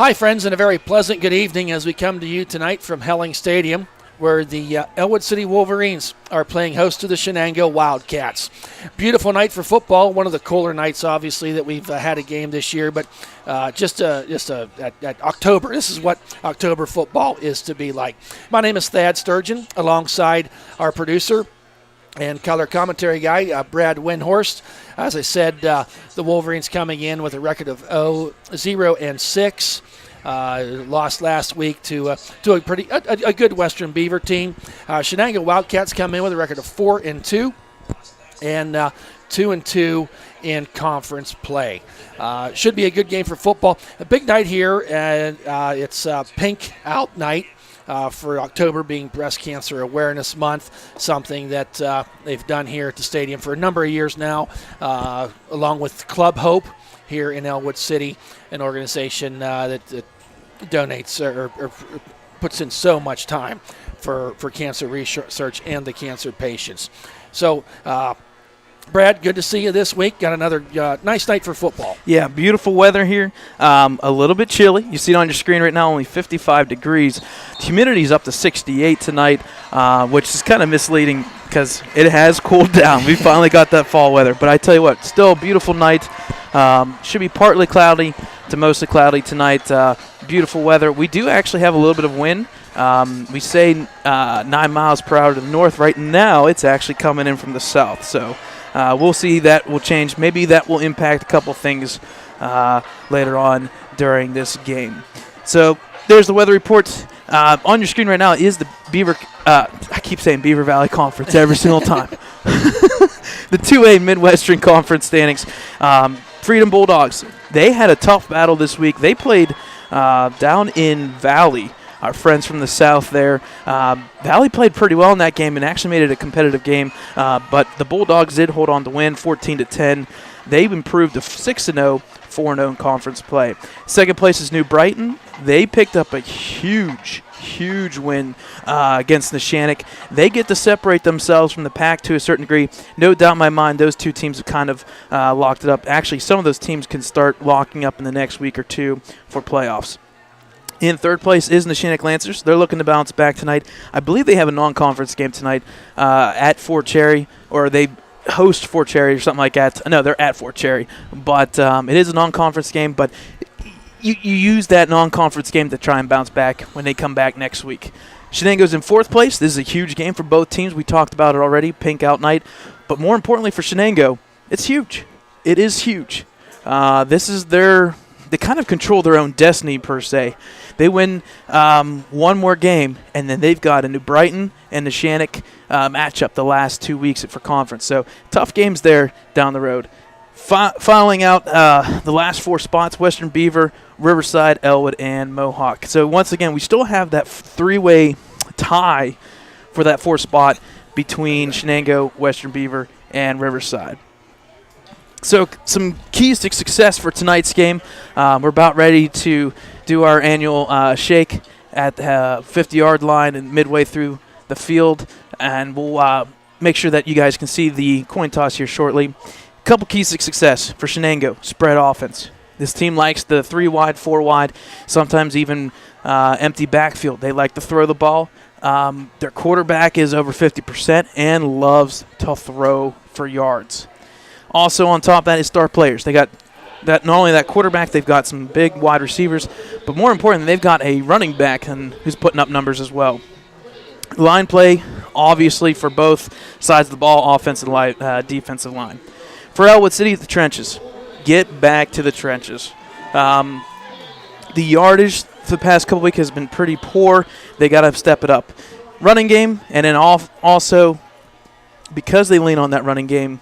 Hi, friends, and a very pleasant good evening as we come to you tonight from Helling Stadium, where the Ellwood City Wolverines are playing host to the Shenango Wildcats. Beautiful night for football, one of the cooler nights, obviously, that we've had a game this year, but at October, this is what October football is to be like. My name is Thad Sturgeon, alongside our producer and color commentary guy, Brad Windhorst. As I said, the Wolverines coming in with a record of 0-6. Lost last week to a good Western Beaver team. Shenango Wildcats come in with a record of 4-2 and 2-2 in conference play. Should be a good game for football. A big night here, and it's Pink Out Night. For October being Breast Cancer Awareness Month, something that they've done here at the stadium for a number of years now, along with Club Hope here in Ellwood City, an organization that donates or puts in so much time for cancer research and the cancer patients. So, Brad, good to see you this week. Got another nice night for football. Yeah, beautiful weather here. A little bit chilly. You see it on your screen right now, only 55 degrees. The humidity's up to 68 tonight, which is kind of misleading because it has cooled down. We finally got that fall weather. But I tell you what, still a beautiful night. Should be partly cloudy to mostly cloudy tonight. Beautiful weather. We do actually have a little bit of wind. We say 9 miles per hour to the north. Right now, it's actually coming in from the south. So we'll see. That will change. Maybe that will impact a couple things later on during this game. So there's the weather report. On your screen right now is the Beaver. I keep saying Beaver Valley Conference every single time. The 2A Midwestern Conference standings. Freedom Bulldogs. They had a tough battle this week. They played down in Valley. Our friends from the south there. Valley played pretty well in that game and actually made it a competitive game. But the Bulldogs did hold on to win 14-10. They've improved to 6-0, 4-0 in conference play. Second place is New Brighton. They picked up a huge win against Neshannock. They get to separate themselves from the pack to a certain degree. No doubt in my mind, those two teams have kind of locked it up. Actually, some of those teams can start locking up in the next week or two for playoffs. In third place is Neshannock Lancers. They're looking to bounce back tonight. I believe they have a non-conference game tonight at Fort Cherry, or they host Fort Cherry or something like that. No, they're at Fort Cherry. But it is a non-conference game, but you use that non-conference game to try and bounce back when they come back next week. Shenango's in fourth place. This is a huge game for both teams. We talked about it already, Pink Out Night. But more importantly for Shenango, it's huge. It is huge. This is they kind of control their own destiny, per se. They win one more game, and then they've got a New Brighton and Neshannock matchup the last 2 weeks for conference. So tough games there down the road. Filing out the last four spots, Western Beaver, Riverside, Ellwood, and Mohawk. So once again, we still have that three-way tie for that fourth spot between Shenango, Western Beaver, and Riverside. So some keys to success for tonight's game. We're about ready to do our annual shake at the 50-yard line and midway through the field, and we'll make sure that you guys can see the coin toss here shortly. A couple keys to success for Shenango: spread offense. This team likes the 3 wide, 4 wide, sometimes even empty backfield. They like to throw the ball. Their quarterback is over 50% and loves to throw for yards. Also on top of that is star players. They got that, not only that quarterback, they've got some big wide receivers, but more importantly, they've got a running back who's putting up numbers as well. Line play, obviously, for both sides of the ball, offensive line, defensive line. For Ellwood City, the trenches. Get back to the trenches. The yardage for the past couple weeks has been pretty poor. They got to step it up. Running game, and then also, because they lean on that running game,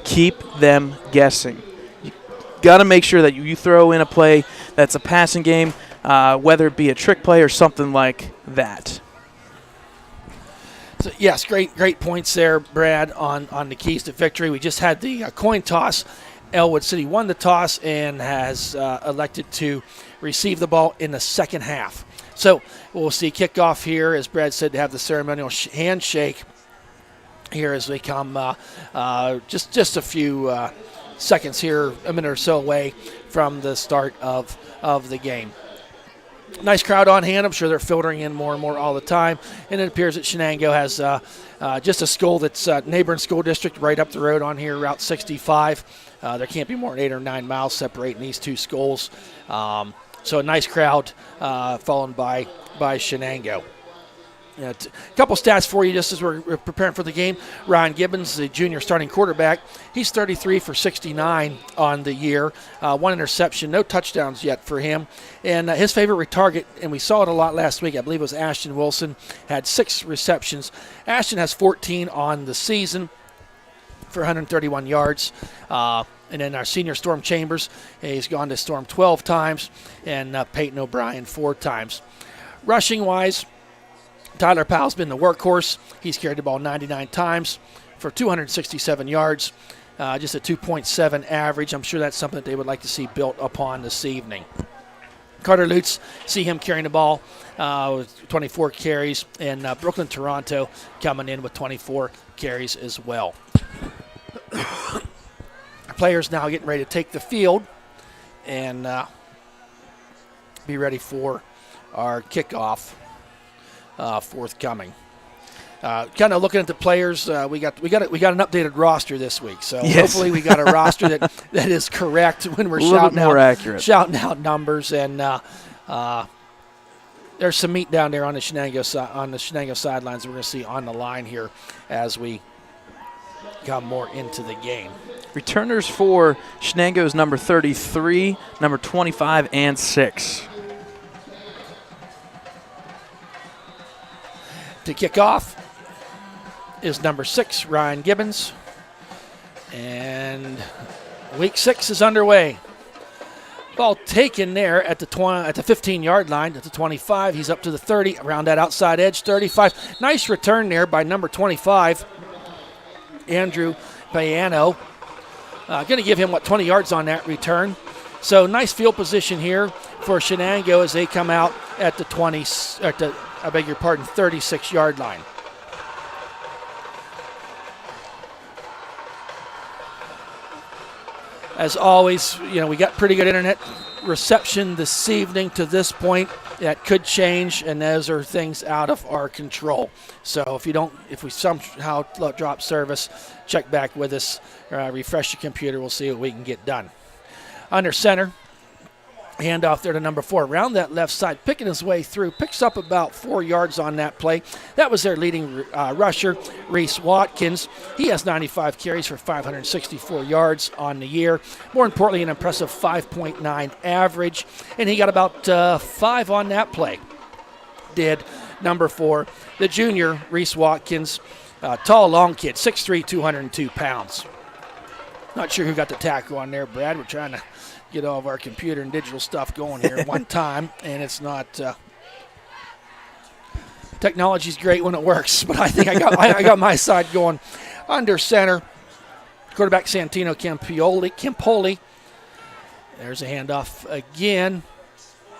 keep them guessing. You got to make sure that you throw in a play that's a passing game, whether it be a trick play or something like that. So, yes, great points there, Brad, on the keys to victory. We just had the coin toss. Ellwood City won the toss and has elected to receive the ball in the second half. So we'll see kickoff here, as Brad said, to have the ceremonial handshake here as we come just a few seconds here, a minute or so away from the start of the game. Nice crowd on hand. I'm sure they're filtering in more and more all the time. And it appears that Shenango has just a school that's neighboring school district right up the road on here, Route 65. There can't be more than 8 or 9 miles separating these two schools. So a nice crowd followed by Shenango. A couple stats for you just as we're preparing for the game. Ryan Gibbons, the junior starting quarterback, he's 33 for 69 on the year. 1 interception, no touchdowns yet for him. And his favorite target, and we saw it a lot last week, I believe it was Ashton Wilson, had 6 receptions. Ashton has 14 on the season for 131 yards. And then our senior Storm Chambers, he's gone to Storm 12 times, and Peyton O'Brien 4 times. Rushing-wise, Tyler Powell's been the workhorse. He's carried the ball 99 times for 267 yards, just a 2.7 average. I'm sure that's something that they would like to see built upon this evening. Carter Lutz, see him carrying the ball with 24 carries, and Brooklyn Toronto coming in with 24 carries as well. Players now getting ready to take the field and be ready for our kickoff. Forthcoming. Kind of looking at the players, we got an updated roster this week, so hopefully we got a roster that is correct when we're shouting out numbers. And there's some meat down there on the Shenango sidelines we're going to see on the line here as we come more into the game. Returners for Shenango's number 33, number 25, and 6. To kick off is number 6, Ryan Gibbons. And week 6 is underway. Ball taken there at the 15-yard line, at the 25. He's up to the 30, around that outside edge, 35. Nice return there by number 25, Andrew Payano. Going to give him, 20 yards on that return. So nice field position here for Shenango as they come out at the 36-yard line. As always, we got pretty good internet reception this evening to this point. That could change, and those are things out of our control. So if we somehow drop service, check back with us, refresh the computer, we'll see what we can get done. Under center, handoff there to number 4. Around that left side, picking his way through. Picks up about 4 yards on that play. That was their leading rusher, Reese Watkins. He has 95 carries for 564 yards on the year. More importantly, an impressive 5.9 average. And he got about 5 on that play. Did number 4, the junior, Reese Watkins. Tall, long kid, 6'3", 202 pounds. Not sure who got the tackle on there, Brad. We're trying to get all of our computer and digital stuff going here at one time, and it's not. Technology's great when it works, but I think I got my side going. Under center, quarterback Santino Campoli. There's a handoff again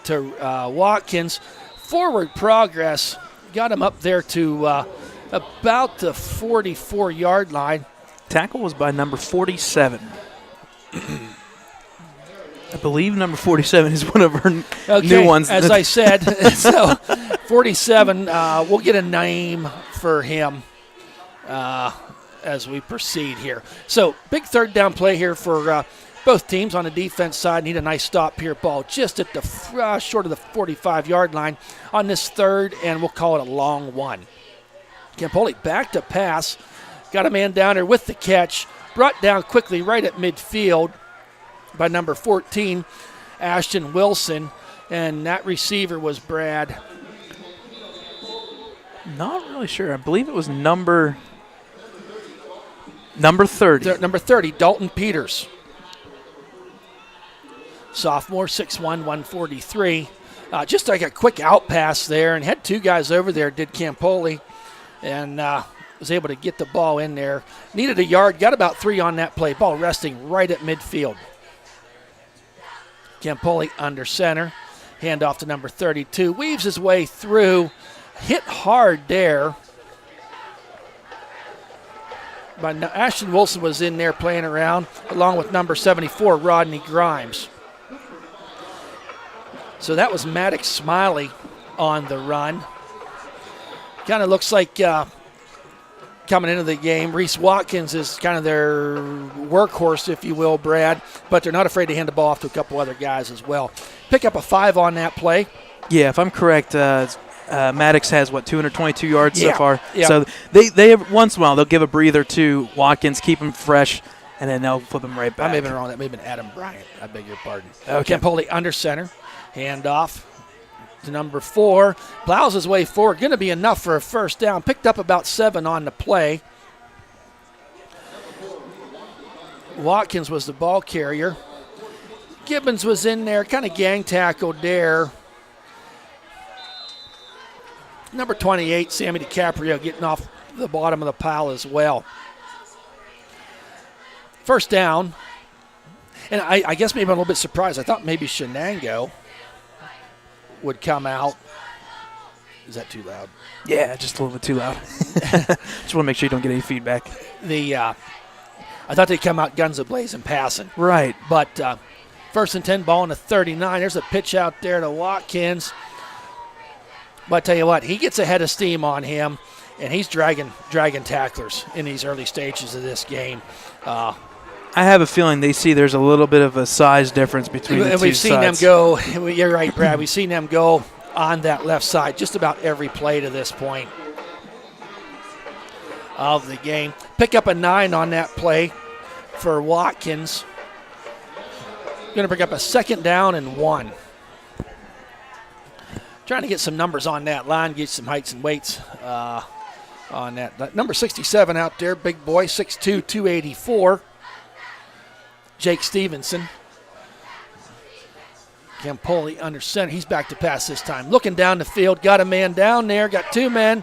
to Watkins. Forward progress got him up there to about the 44-yard line. Tackle was by number 47. I believe number 47 is one of our new ones. As I said, so 47, we'll get a name for him as we proceed here. So big third down play here for both teams on the defense side. Need a nice stop here. Ball just at the short of the 45-yard line on this third, and we'll call it a long one. Campoli back to pass. Got a man down there with the catch. Brought down quickly right at midfield by number 14, Ashton Wilson. And that receiver was Brad. Not really sure. I believe it was number 30. Number 30, Dalton Peters. Sophomore, 6'1", 143. Just like a quick out pass there, and had 2 guys over there, did Campoli. And was able to get the ball in there. Needed a yard, got about 3 on that play. Ball resting right at midfield. Campoli under center. Handoff to number 32. Weaves his way through. Hit hard there. But Ashton Wilson was in there playing around, along with number 74, Rodney Grimes. So that was Maddox Smiley on the run. Kind of looks like coming into the game, Reese Watkins is kind of their workhorse, if you will, Brad, but they're not afraid to hand the ball off to a couple other guys as well. Pick up a 5 on that play. Yeah, if I'm correct, Maddox has, 222 yards so far? Yeah. So they have, once in a while, they'll give a breather to Watkins, keep him fresh, and then they'll flip him right back. I may have been wrong. That may have been Adam Bryant. I beg your pardon. Okay. Campoli under center. Handoff to number 4. Plows his way forward. Going to be enough for a first down. Picked up about 7 on the play. Watkins was the ball carrier. Gibbons was in there, kind of gang tackled there. Number 28, Sammy DiCaprio, getting off the bottom of the pile as well. First down. And I guess maybe I'm a little bit surprised. I thought maybe Shenango would come out. Is that too loud? Yeah, just a little bit too loud. Just want to make sure you don't get any feedback. I thought they'd come out guns a-blazing passing. Right. But first and 10, ball in the 39. There's a pitch out there to Watkins. But I tell you what, he gets a head of steam on him, and he's dragging tacklers in these early stages of this game. I have a feeling they see there's a little bit of a size difference between the two sides. We've seen them go. You're right, Brad. We've seen them go on that left side just about every play to this point of the game. Pick up a 9 on that play for Watkins. Going to pick up a second down and 1. Trying to get some numbers on that line, get some heights and weights on that. Number 67 out there, big boy, 6'2", 284. Jake Stevenson. Campoli under center. He's back to pass this time. Looking down the field, got a man down there, got 2 men.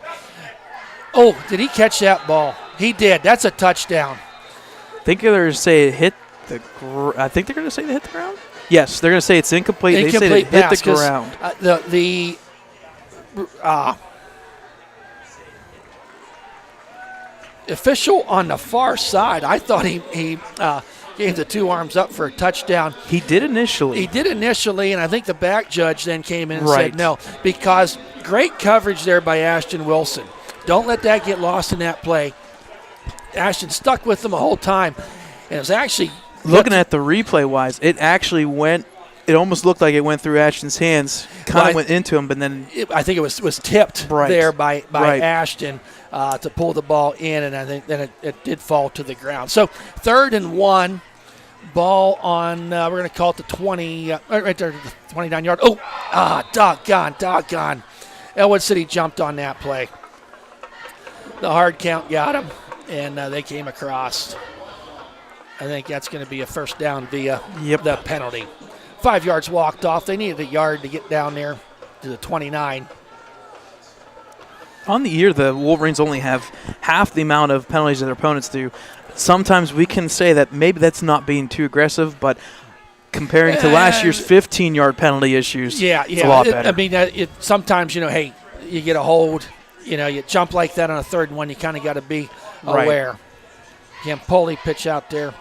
Oh, did he catch that ball? He did. That's a touchdown. I think they're going to say it hit the ground. Yes, they're going to say it's incomplete. They say it hit the ground. The official on the far side, I thought he gave the 2 arms up for a touchdown. He did initially, and I think the back judge then came in and said no, because great coverage there by Ashton Wilson. Don't let that get lost in that play. Ashton stuck with them the whole time, and it was actually – looking at the replay-wise, it actually went – it almost looked like it went through Ashton's hands, kind of went into him, but then – I think it was tipped there by Ashton to pull the ball in, and I think then it did fall to the ground. So 3rd and 1, ball on we're going to call it the 20 right there, the 29-yard. Doggone. Ellwood City jumped on that play. The hard count got him, and they came across. I think that's going to be a first down via the penalty. 5 yards walked off. They needed a yard to get down there to the 29. On the year, the Wolverines only have half the amount of penalties that their opponents do. Sometimes we can say that maybe that's not being too aggressive, but comparing to last year's 15-yard penalty issues, it's a lot better. Sometimes, hey, you get a hold, you jump like that on a 3rd and 1, you kind of got to be aware. Campoli pitch out there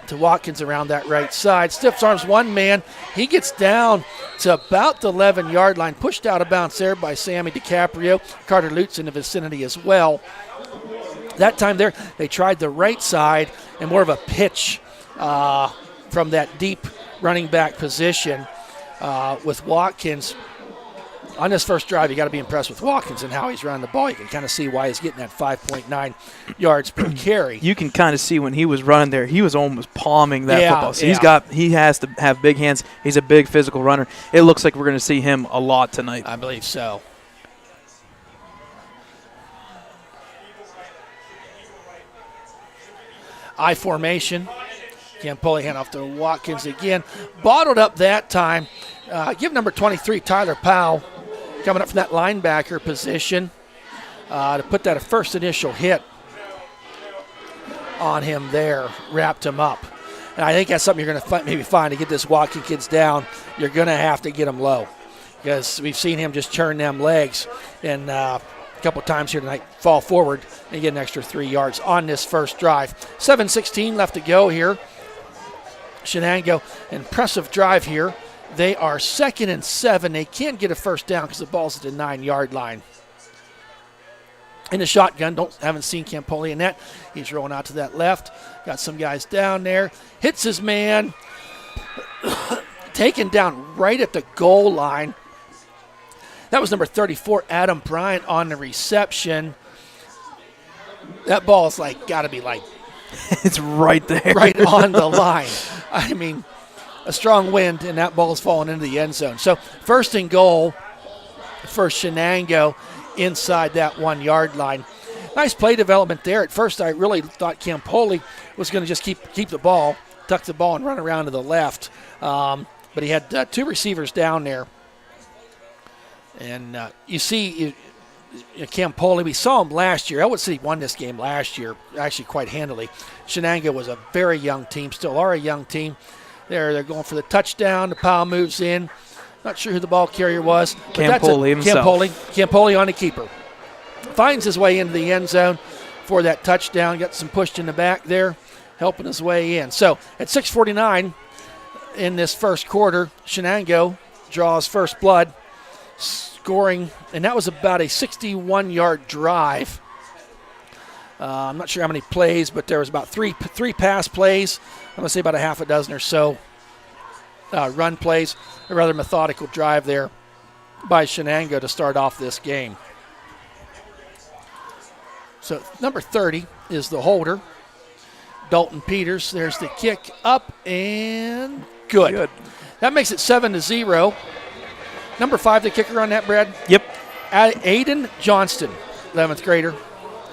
to Watkins around that right side. Stiffs arms 1 man. He gets down to about the 11-yard line. Pushed out of bounds there by Sammy DiCaprio. Carter Lutz in the vicinity as well. That time there, they tried the right side and more of a pitch from that deep running back position with Watkins. On this first drive, you got to be impressed with Watkins and how he's running the ball. You can kind of see why he's getting that 5.9 yards per carry. You can kind of see when he was running there, he was almost palming that football. So he has to have big hands. He's a big physical runner. It looks like we're going to see him a lot tonight. I believe so. I formation. Campoli hand off to Watkins again. Bottled up that time. Give number 23, Tyler Powell, coming up from that linebacker position to put that first initial hit on him there, wrapped him up. And I think that's something you're going to maybe find to get this Watkins kids down. You're going to have to get them low because we've seen him just churn them legs and a couple times here tonight fall forward and get an extra 3 yards on this first drive. 7:16 left to go here. Shenango, impressive drive here They are 2nd and 7. They can't get a first down because the ball's at the 9-yard line. In the shotgun, haven't seen Campoli in that. He's rolling out to that left. Got some guys down there. Hits his man. Taken down right at the goal line. That was number 34, Adam Bryant, on the reception. That ball is got to be it's right there. Right on the line. I mean, a strong wind, and that ball is falling into the end zone. So 1st and goal for Shenango inside that 1-yard line. Nice play development there. At first, I really thought Campoli was going to just keep the ball, tuck the ball, and run around to the left. But he had 2 receivers down there. And you see Campoli, we saw him last year. Ellwood City won this game last year, actually quite handily. Shenango was a very young team, still are a young team. They're going for the touchdown. The pile moves in. Not sure who the ball carrier was. Campoli himself. Campoli on the keeper. Finds his way into the end zone for that touchdown. Got some pushed in the back there, helping his way in. So at 6:49 in this first quarter, Shenango draws first blood, scoring, and that was about a 61-yard drive. I'm not sure how many plays, but there was about three pass plays. I'm going to say about a half a dozen or so run plays. A rather methodical drive there by Shenango to start off this game. So number 30 is the holder, Dalton Peters. There's the kick up and good. That makes it 7-0. Number 5, the kicker on that, Brad? Yep. Aiden Johnston, 11th grader.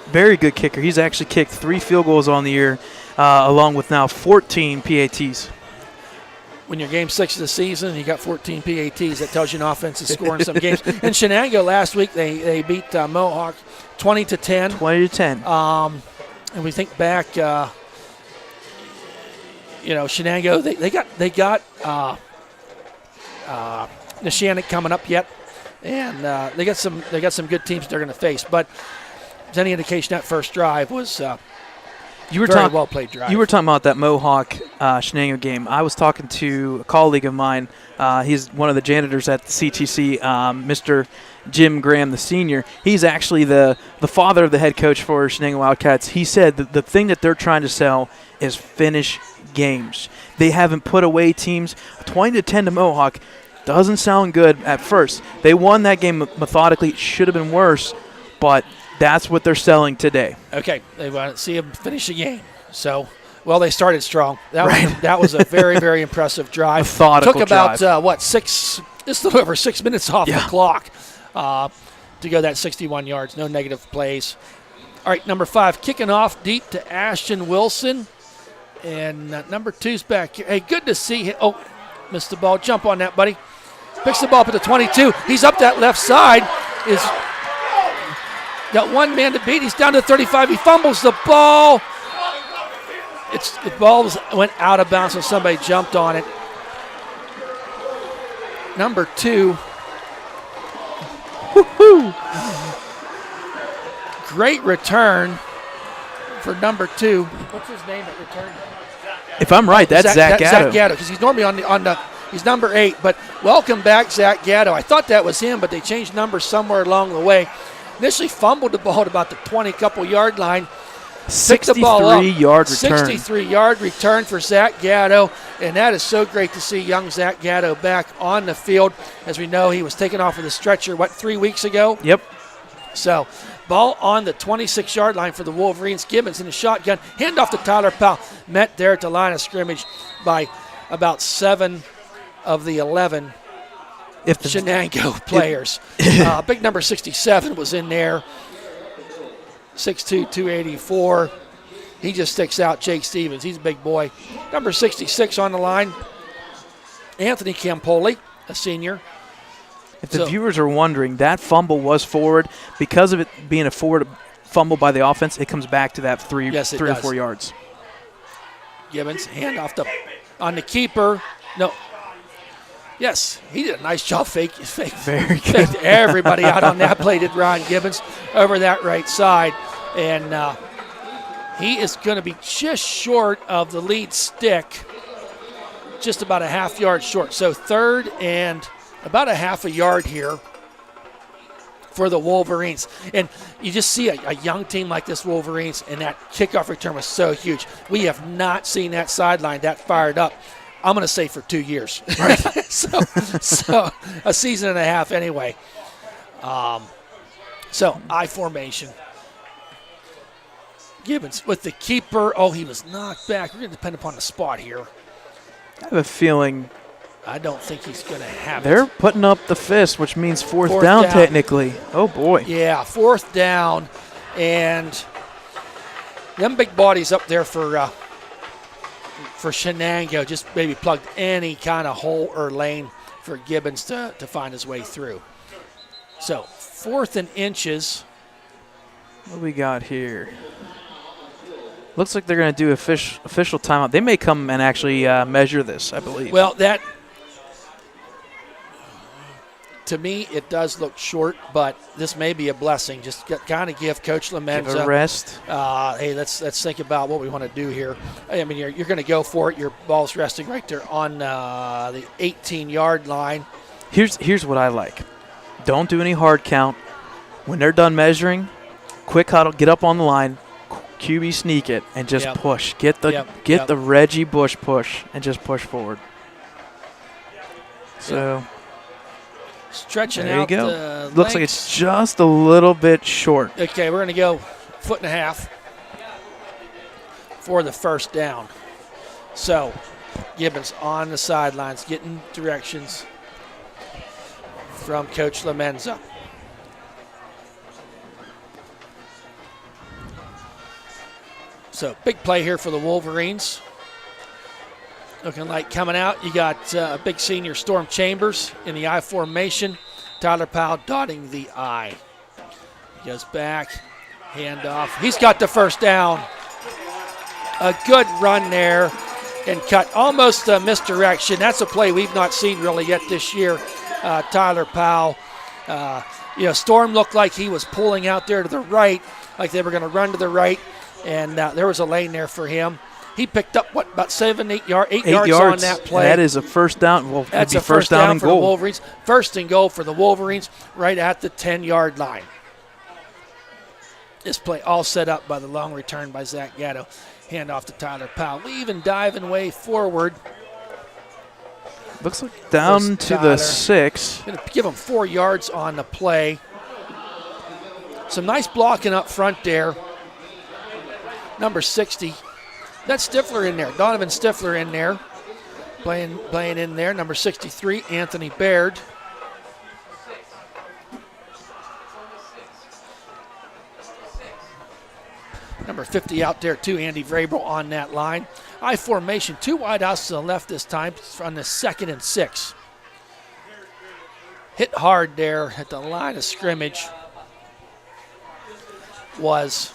Very good kicker. He's actually kicked 3 field goals on the year, along with now 14 PATs. When you're game 6 of the season, you got 14 PATs. That tells you an offense is scoring some games. And Shenango last week, they beat Mohawk 20-10. 20-10. And we think back, Shenango, they got Neshannock coming up yet, and they got some good teams they're going to face. But if any indication, that first drive was very well played drive. You were talking about that Mohawk Shenango game. I was talking to a colleague of mine. He's one of the janitors at the CTC, Mr. Jim Graham, the senior. He's actually the father of the head coach for Shenango Wildcats. He said that the thing that they're trying to sell is finish games. They haven't put away teams. 20-10 to Mohawk doesn't sound good at first. They won that game methodically. It should have been worse, but that's what they're selling today. Okay, they want to see them finish the game. So, well, they started strong. That was a very, very impressive drive. Methodical Took about, drive. just a little over 6 minutes off the clock to go that 61 yards. No negative plays. All right, number 5, kicking off deep to Ashton Wilson. And number 2's back here. Hey, good to see him. Oh, missed the ball. Jump on that, buddy. Picks the ball up at the 22. He's up that left side. Got one man to beat. He's down to 35. He fumbles the ball. The ball went out of bounds, so somebody jumped on it. Number 2. Woo-hoo. Great return for number 2. What's his name that returned? If I'm right, that's Zach Gatto. Zach Gatto, because he's normally on the he's number 8. But welcome back, Zach Gatto. I thought that was him, but they changed numbers somewhere along the way. Initially fumbled the ball at about the 20-couple-yard line. 63-yard return. 63-yard return for Zach Gatto, and that is so great to see young Zach Gatto back on the field. As we know, he was taken off of the stretcher, 3 weeks ago? Yep. So, ball on the 26-yard line for the Wolverines. Gibbons in the shotgun. Handoff to Tyler Powell. Met there at the line of scrimmage by about 7 of the 11 Shenango players. Big number 67 was in there. 6'2", 284. He just sticks out, Jake Stevens. He's a big boy. Number 66 on the line, Anthony Campoli, a senior. If the viewers are wondering, that fumble was forward. Because of it being a forward fumble by the offense, it comes back to that 3 or 4 yards. Gibbons, handoff on the keeper. No. Yes, he did a nice job faked everybody out on that play, did Ron Gibbons, over that right side. And he is going to be just short of the lead stick. just about a half yard short. So third and about a half a yard here for the Wolverines. And you just see a young team like this Wolverines, and that kickoff return was so huge. We have not seen that sideline that fired up, I'm going to say, for 2 years. Right. so a season and a half anyway. So I formation. Gibbons with the keeper. Oh, he was knocked back. We're going to depend upon the spot here. I have a feeling I don't think he's going to have they're it. putting up the fist, which means fourth down technically. Oh, boy. Yeah, fourth down. And them big bodies up there for Shenango just maybe plugged any kind of hole or lane for Gibbons to find his way through. So 4th and inches. What do we got here? Looks like they're going to do official timeout. They may come and actually measure this, I believe. Well, that, to me, it does look short, but this may be a blessing. Just kind of give Coach Lemenza give a rest. Hey, let's think about what we want to do here. I mean, you're going to go for it. Your ball's resting right there on the 18-yard line. Here's what I like. Don't do any hard count. When they're done measuring, quick huddle, get up on the line, QB sneak it, and just push. Get the Reggie Bush push and just push forward. So stretching there you out go. the Looks lengths. like it's just a little bit short. Okay, we're going to go 1.5 for the first down. So Gibbons on the sidelines getting directions from Coach Lemenza. So big play here for the Wolverines. Looking like coming out, you got a big senior Storm Chambers in the I formation. Tyler Powell dotting the I. He goes back, handoff. He's got the first down. A good run there and cut. Almost a misdirection. That's a play we've not seen really yet this year. Tyler Powell. Storm looked like he was pulling out there to the right, like they were going to run to the right, and there was a lane there for him. He picked up, about 8 yards on that play. That is a first down. Well, that's a first down and for goal. The Wolverines. First and goal for the Wolverines right at the 10-yard line. This play all set up by the long return by Zach Gatto. Hand off to Tyler Powell. Leaving, diving way forward. Looks like down to the 6. Going to give him 4 yards on the play. Some nice blocking up front there. Number 60. That's Stifler in there. Donovan Stifler in there. Playing in there. Number 63, Anthony Baird. Number 50 out there too, Andy Vrabel on that line. I formation, 2 wideouts to the left this time on the 2nd and 6. Hit hard there at the line of scrimmage was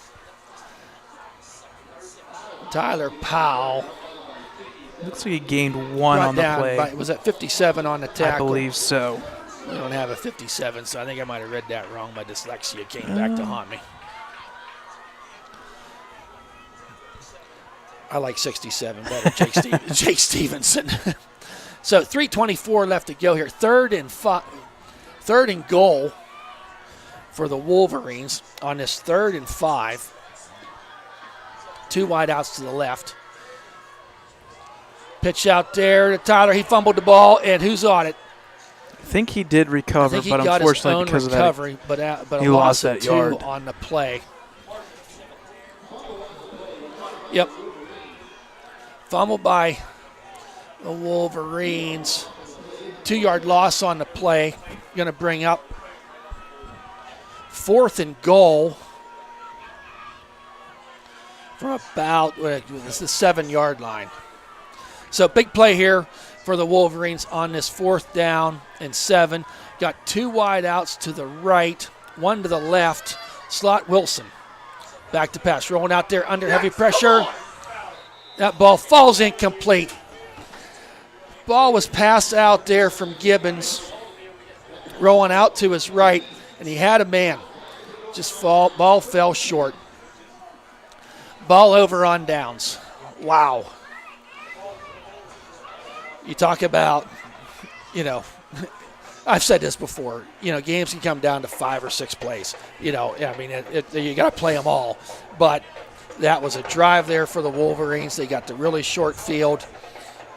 Tyler Powell. Looks like he gained 1 on the play. Was that 57 on the tackle? I believe so. We don't have a 57, so I think I might have read that wrong. My dyslexia came back to haunt me. I like 67 better, Jake Stevenson. So 3:24 left to go here. Third and goal for the Wolverines on this 3rd and 5. 2 wideouts to the left. Pitch out there to Tyler. He fumbled the ball, and who's on it? I think he did recover, but unfortunately because of that, but he lost that yard on the play. Yep. Fumbled by the Wolverines. 2-yard loss on the play. Going to bring up 4th and goal from about the 7-yard line. So big play here for the Wolverines on this 4th down and 7. Got 2 wide outs to the right, 1 to the left. Slot Wilson. Back to pass. Rolling out there under heavy pressure. That ball falls incomplete. Ball was passed out there from Gibbons. Rolling out to his right, and he had a man. Ball fell short. Ball over on downs. Wow. you talk about, I've said this before, games can come down to 5 or 6 plays. You got to play them all. But that was a drive there for the Wolverines. They got the really short field.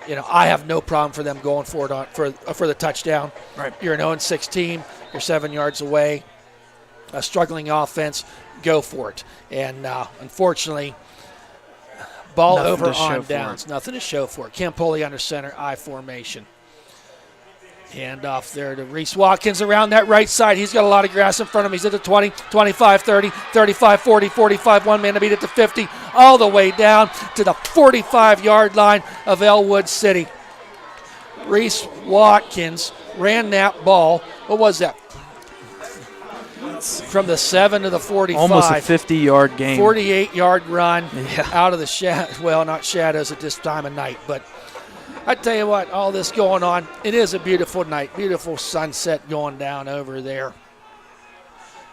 I have no problem for them going for it for the touchdown. Right. You're an 0-6 team. You're 7 yards away. A struggling offense, go for it. And unfortunately, ball Nothing over to show on for downs. it. Nothing to show for it. Campoli under center, I formation. Hand off there to Reese Watkins around that right side. He's got a lot of grass in front of him. He's at the 20, 25, 30, 35, 40, 45, one man to beat at the 50, all the way down to the 45-yard line of Ellwood City. Reese Watkins ran that ball. What was that? From the 7 to the 45. Almost a 50-yard game. 48-yard run Yeah. out of the shadows. Well, not shadows at this time of night, but I tell you what, all this going on, it is a beautiful night. Beautiful sunset going down over there.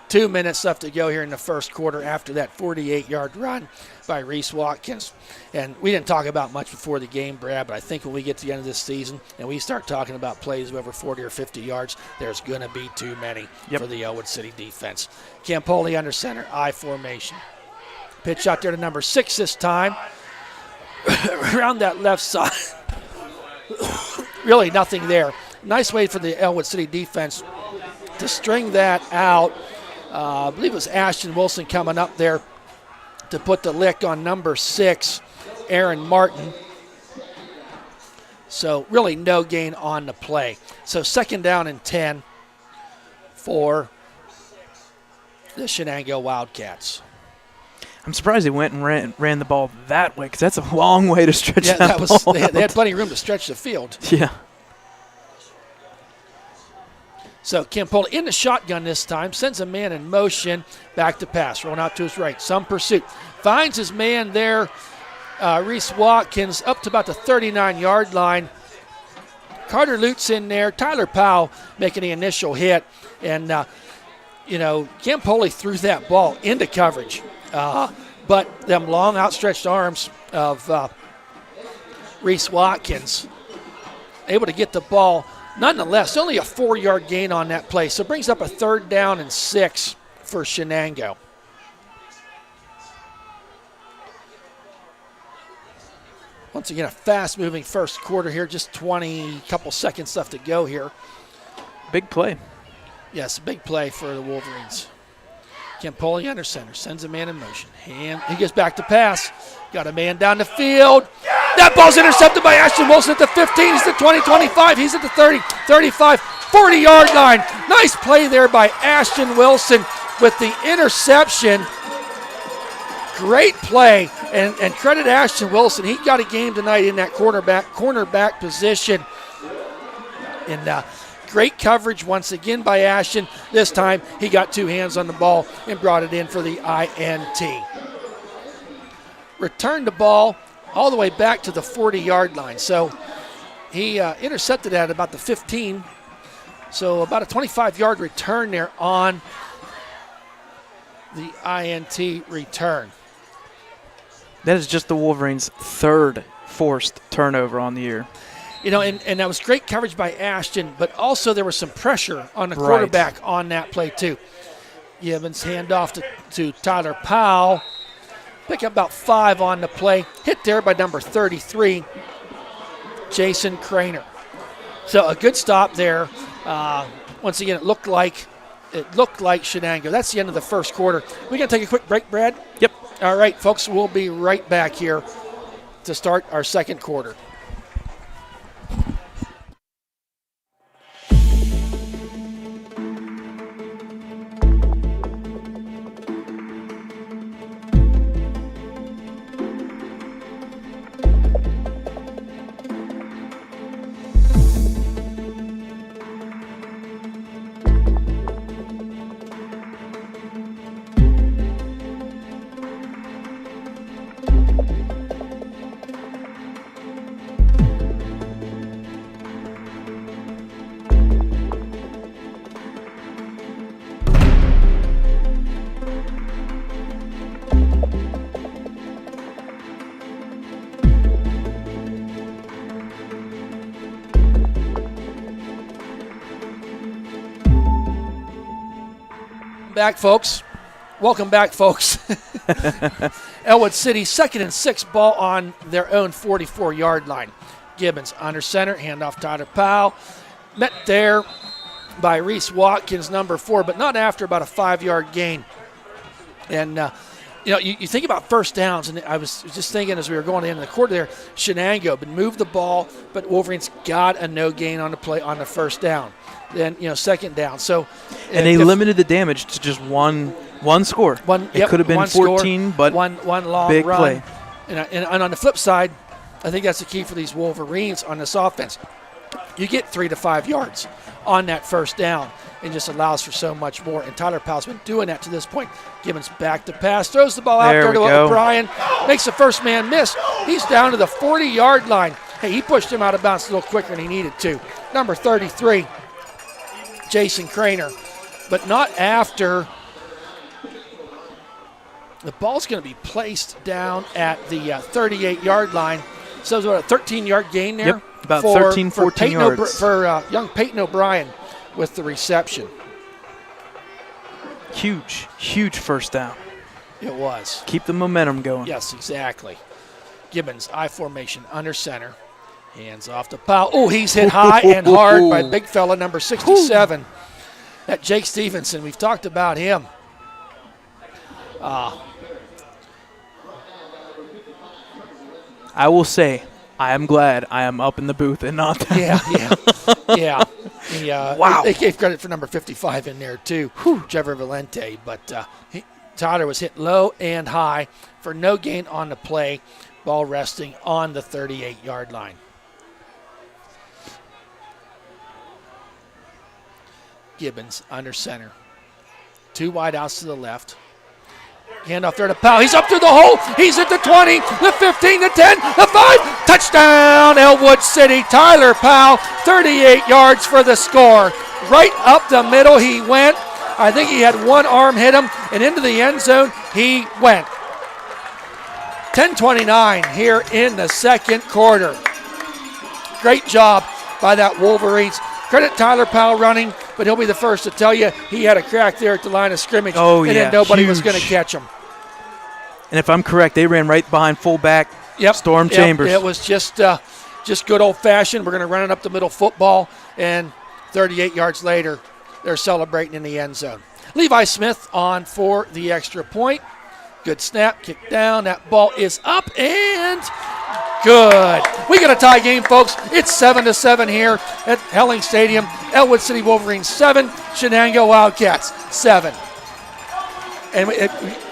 2 minutes left to go here in the first quarter after that 48-yard run by Reese Watkins. And we didn't talk about much before the game, Brad, but I think when we get to the end of this season and we start talking about plays of over 40 or 50 yards, there's going to be too many for the Ellwood City defense. Campoli under center, I formation. Pitch out there to number 6 this time. Around that left side. Really nothing there. Nice way for the Ellwood City defense to string that out. I believe it was Ashton Wilson coming up there to put the lick on number 6, Aaron Martin. So really no gain on the play. So 2nd down and 10 for the Shenango Wildcats. I'm surprised they went and ran the ball that way because that's a long way to stretch Yeah, that was ball. they had plenty of room to stretch the field. Yeah. So Campoli in the shotgun this time, sends a man in motion, back to pass, rolling out to his right, some pursuit. Finds his man there, Reese Watkins, up to about the 39-yard line. Carter Lutz in there, Tyler Powell making the initial hit, and, Campoli threw that ball into coverage. But them long outstretched arms of Reese Watkins able to get the ball. Nonetheless, only a 4-yard gain on that play, so it brings up a 3rd down and 6 for Shenango. Once again, a fast-moving first quarter here, just 20 couple seconds left to go here. Big play. Yes, a big play for the Wolverines. Campoli under center, sends a man in motion. And he gets back to pass. Got a man down the field. That ball's intercepted by Ashton Wilson at the 15. He's at the 20, 25. He's at the 30, 35, 40-yard line. Nice play there by Ashton Wilson with the interception. Great play. And credit Ashton Wilson. He got a game tonight in that cornerback position. And great coverage once again by Ashton. This time he got 2 hands on the ball and brought it in for the INT. Returned the ball all the way back to the 40-yard line. So he intercepted at about the 15. So about a 25-yard return there on the INT return. That is just the Wolverines' 3rd forced turnover on the year. And that was great coverage by Ashton, but also there was some pressure on the quarterback on that play too. Evans handoff to Tyler Powell. Pick up about 5 on the play. Hit there by number 33, Jason Craner. So a good stop there. Once again, it looked like Shenango. That's the end of the first quarter. We're going to take a quick break, Brad? Yep. All right, folks, we'll be right back here to start our second quarter. back, folks. Ellwood City, 2nd and 6, ball on their own 44-yard line. Gibbons under center, handoff Tyler Powell. Met there by Reese Watkins, number 4, but not after about a 5-yard gain. And, you think about first downs, and I was just thinking as we were going into the quarter there, Shenango but moved the ball, but Wolverines got a no gain on the play on the first down. Then, second down. So, and they limited the damage to just one score. It could have been 14, but one long big run. Play. And on the flip side, I think that's the key for these Wolverines on this offense. You get 3 to 5 yards on that first down and just allows for so much more. And Tyler Powell's been doing that to this point. Gibbons back to pass, throws the ball out there to O'Brien, makes the first man miss. He's down to the 40-yard line. Hey, he pushed him out of bounds a little quicker than he needed to. Number 33, Jason Craner, but not after. The ball's going to be placed down at the 38-yard line. So it was a 13-yard gain there. Yep, about 13, 14 yards. For young Peyton O'Brien with the reception. Huge first down. It was. Keep the momentum going. Yes, exactly. Gibbons, I formation, under center. Hands off to Powell. Oh, he's hit high and hard by big fella number 67. That Jake Stevenson, we've talked about him. I will say, I am glad I am up in the booth and not there. Yeah. Wow. They gave credit for number 55 in there, too, Trevor Valente. But Tyler was hit low and high for no gain on the play. Ball resting on the 38-yard line. Gibbons under center. 2 wide outs to the left. Handoff there to Powell. He's up through the hole. He's at the 20, the 15, the 10, the 5. Touchdown, Ellwood City. Tyler Powell, 38 yards for the score. Right up the middle he went. I think he had one arm hit him, and into the end zone he went. 10:29 here in the second quarter. Great job by that Wolverines. Credit Tyler Powell running, but he'll be the first to tell you he had a crack there at the line of scrimmage, and then nobody was going to catch him. And if I'm correct, they ran right behind fullback Storm Chambers. It was just good old-fashioned. We're going to run it up the middle football, and 38 yards later, they're celebrating in the end zone. Levi Smith on for the extra point. Good snap, kick down. That ball is up and good. We got a tie game, folks. It's 7-7 here at Helling Stadium. Ellwood City Wolverines 7, Shenango Wildcats 7. And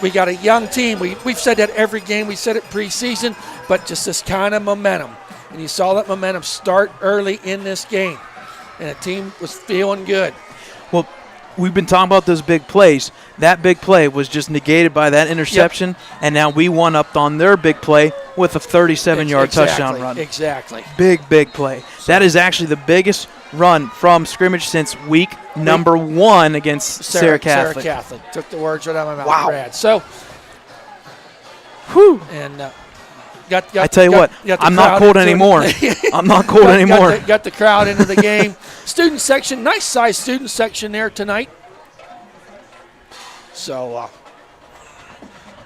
we got a young team. We've said that every game. We said it preseason, but just this kind of momentum. And you saw that momentum start early in this game. And the team was feeling good. Well, we've been talking about those big plays. That big play was just negated by that interception, and now we one-upped on their big play with a 37-yard touchdown run. Exactly. Big play. That is actually the biggest run from scrimmage since week number 1 against Sarah Catholic. Sarah Catholic. Took the words right out of my mouth, wow. Brad. So, and got I tell you what, I'm not cold anymore. I'm not cold anymore. Got the crowd into the game. Student section, nice size student section there tonight. So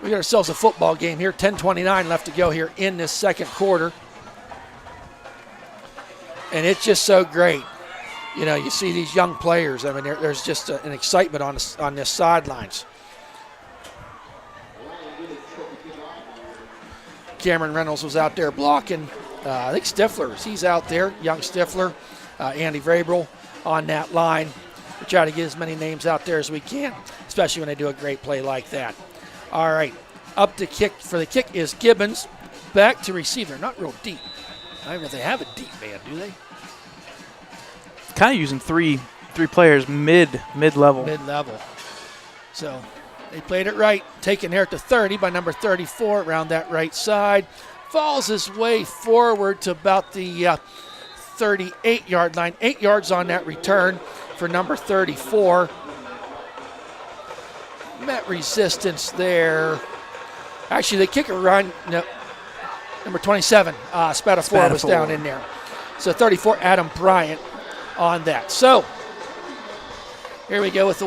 we got ourselves a football game here. 10:29 left to go here in this second quarter. And it's just so great. You know, you see these young players. I mean, there's just an excitement on this sidelines. Cameron Reynolds was out there blocking. I think Stifler, he's out there, young Stifler. Andy Vrabel on that line. We try to get as many names out there as we can, especially when they do a great play like that. All right, up to kick for the kick is Gibbons. Back to receiver, not real deep. I don't know if they have a deep man, do they? Kind of using three players mid-level. Mid-level. So they played it right. Taken there at the 30 by number 34 around that right side. Falls his way forward to about the 38-yard line. 8 yards on that return for number 34. Met resistance there. Actually, the kicker run, no, number 27, Spatafor was down in there. So 34, Adam Bryant on that. So Here we go with the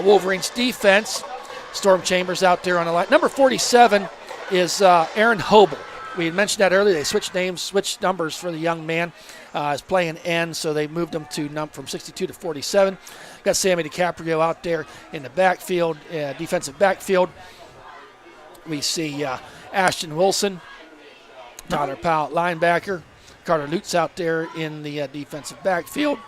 Wolverines defense. Storm Chambers out there on the line. Number 47 is Aaron Hobel. We had mentioned that earlier. They switched numbers for the young man. Is playing end, so they moved him from 62 to 47. Got Sammy DiCaprio out there in the backfield, defensive backfield. We see Ashton Wilson, Tyler Powell, linebacker. Carter Lutz out there in the defensive backfield,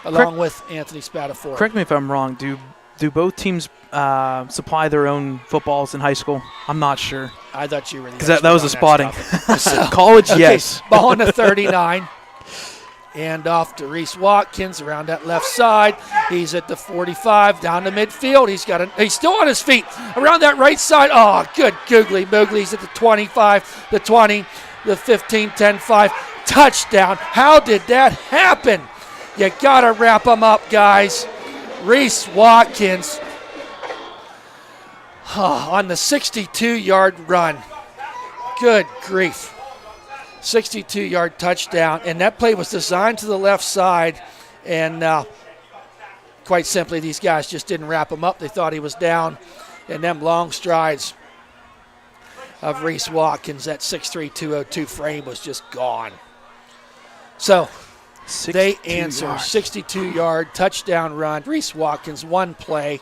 along with Anthony Spatafora. Correct me if I'm wrong. Do both teams supply their own footballs in high school? I'm not sure. I thought you were because that was a spotting. So, college, okay, yes. Ball on the 39. And off to Reese Watkins around that left side. He's at the 45, down to midfield. He's still on his feet around that right side. Oh, good googly moogly. He's at the 25, the 20, the 15, 10, 5. Touchdown. How did that happen? You got to wrap them up, guys. Reese Watkins on the 62-yard run. Good grief. 62-yard touchdown, and that play was designed to the left side, and quite simply, these guys just didn't wrap him up. They thought he was down, and them long strides of Reese Watkins, that 6'3", 202 frame was just gone. So they answer 62-yard touchdown run. Reese Watkins, one play.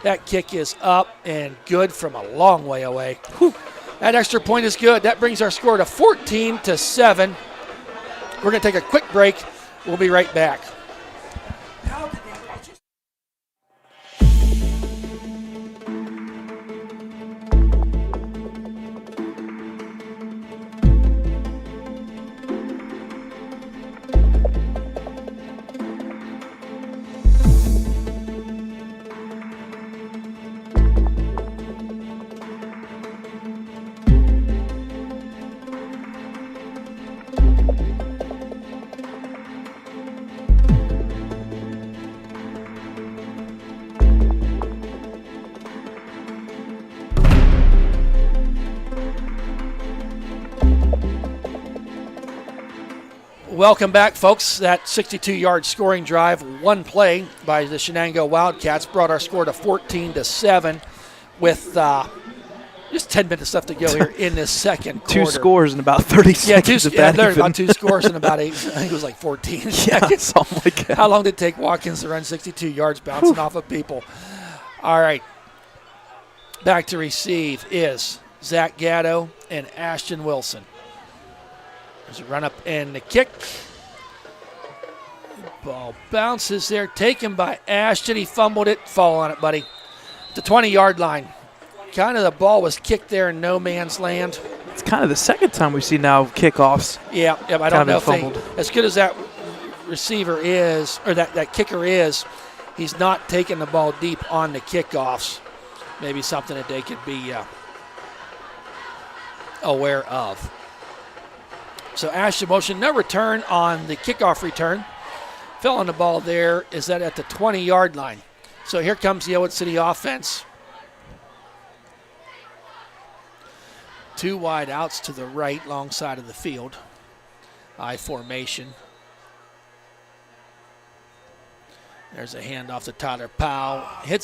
That kick is up and good from a long way away. Whew. That extra point is good. That brings our score to 14-7. We're going to take a quick break. We'll be right back. Welcome back, folks. That 62-yard scoring drive, one play by the Shenango Wildcats, brought our score to 14-7 with just 10 minutes left to go here in this second quarter. Two scores in about 30 seconds. There's about two scores in about 8. I think it was like 14 seconds. Something like that. How long did it take Watkins to run 62 yards bouncing off of people? All right. Back to receive is Zach Gatto and Ashton Wilson. There's a run up and the kick. Ball bounces there, taken by Ashton. He fumbled it. Fall on it, buddy. The 20-yard line. Kind of the ball was kicked there in no man's land. It's kind of the second time we've seen now kickoffs. Yeah, I don't know if as good as that receiver is, or that kicker is, he's not taking the ball deep on the kickoffs. Maybe something that they could be aware of. So Ashton motion, no return on the kickoff return. Fell on the ball there. Is that at the 20-yard line? So here comes the Ellwood City offense. Two wide outs to the right, long side of the field. I formation. There's a handoff to Tyler Powell. Hit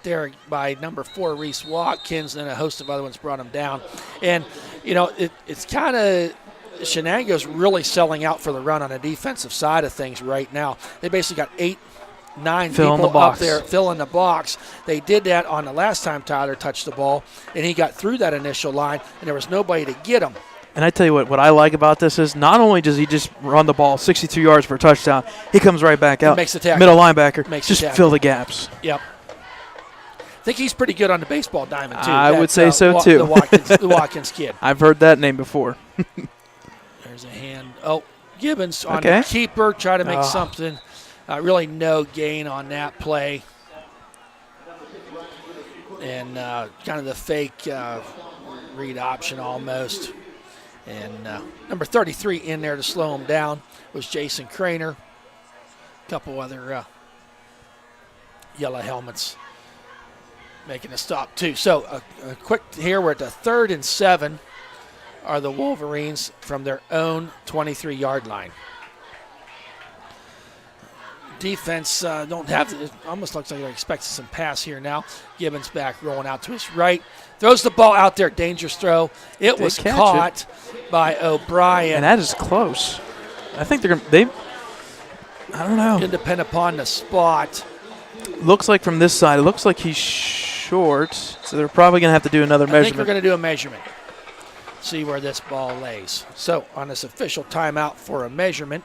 there by number 4, Reese Watkins, and a host of other ones brought him down. And, it's kind of Shenango's really selling out for the run on the defensive side of things right now. They basically got 8-9 people up there filling the box. They did that on the last time Tyler touched the ball, and he got through that initial line, and there was nobody to get him. And I tell you what I like about this is not only does he just run the ball 62 yards for a touchdown, he comes right back out. Makes the tackle. Middle linebacker. Just fill the gaps. Yep. I think he's pretty good on the baseball diamond, too. I would say so, too. The Watkins kid. I've heard that name before. There's a hand. Oh, Gibbons on the keeper. Try to make something. Really no gain on that play. And kind of the fake read option almost. And number 33 in there to slow him down was Jason Craner. A couple other yellow helmets making a stop too. So a quick here, we're at the 3rd and 7 are the Wolverines from their own 23-yard line. defense don't have it almost looks like they're expecting some pass here now. Gibbons back rolling out to his right. Throws the ball out there. Dangerous throw. It was caught by O'Brien. And that is close. I think I don't know. Didn't depend upon the spot. Looks like from this side, it looks like he's short. So they're probably going to have to do another measurement. I think we're going to do a measurement. See where this ball lays. So on this official timeout for a measurement.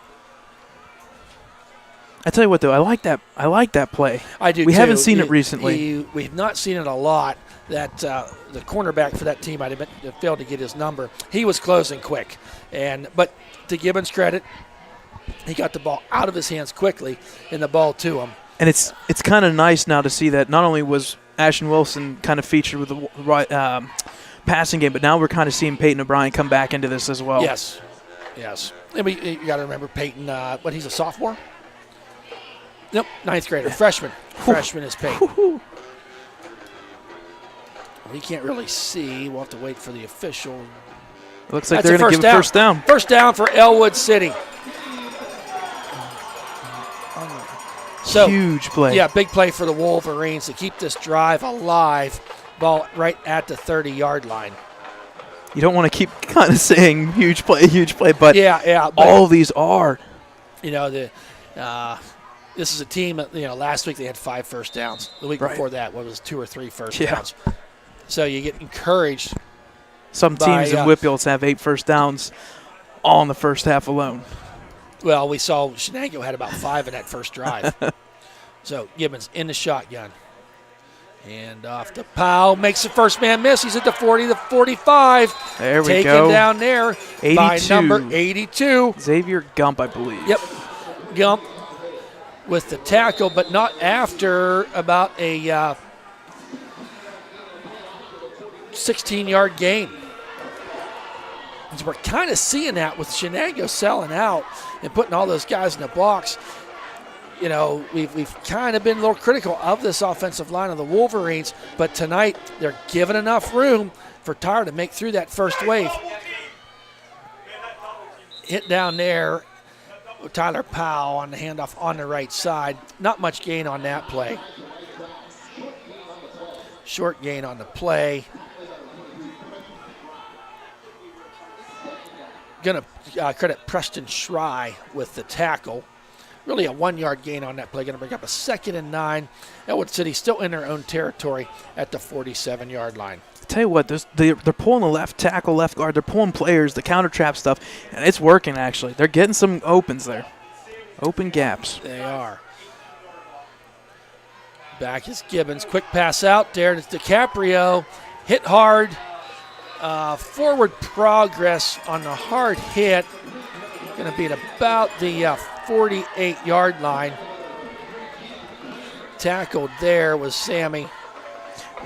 I tell you what, though, I like that play. I do. We too. haven't seen it recently. We've not seen it a lot. That the cornerback for that team, I failed to get his number. He was closing quick, but to Gibbons' credit, he got the ball out of his hands quickly and the ball to him. And it's kind of nice now to see that not only was Ashton Wilson kind of featured with the right passing game, but now we're kind of seeing Peyton O'Brien come back into this as well. Yes. And you got to remember Peyton. He's a sophomore. Nope, ninth grader, freshman. Freshman is Peyton. We can't really see. We'll have to wait for the official. Looks like they're going to give a first down. First down for Ellwood City. So huge play. Yeah, big play for the Wolverines to keep this drive alive. Ball right at the 30-yard line. You don't want to keep kind of saying huge play, but but all of these are. This is a team that, last week they had 5 first downs. The week before that, was 2 or 3 first downs. So you get encouraged. Some teams in Whitfields have 8 first downs all in the first half alone. Well, we saw Shenango had about 5 in that first drive. So Gibbons in the shotgun. And off to Powell, makes the first man miss. He's at the 40, the 45. There we Taken go. down there 82. by number 82. Xavier Gump, I believe. Yep. Gump with the tackle, but not after about a 16-yard gain. We're kind of seeing that with Shenango selling out and putting all those guys in the box. We've kind of been a little critical of this offensive line of the Wolverines, but tonight they're given enough room for Tyler to make through that first wave. Hit down there, Tyler Powell on the handoff on the right side. Not much gain on that play. Short gain on the play. Going to credit Preston Schrei with the tackle. Really a 1-yard gain on that play. Going to bring up a 2nd and 9. Ellwood City still in their own territory at the 47-yard line. I tell you what, they're pulling the left tackle, left guard. They're pulling players, the counter trap stuff, and it's working actually. They're getting some opens there. Open gaps. They are. Back is Gibbons. Quick pass out there to DiCaprio. Hit hard. Forward progress on the hard hit. Going to be at about the 48-yard line. Tackled there was Sammy.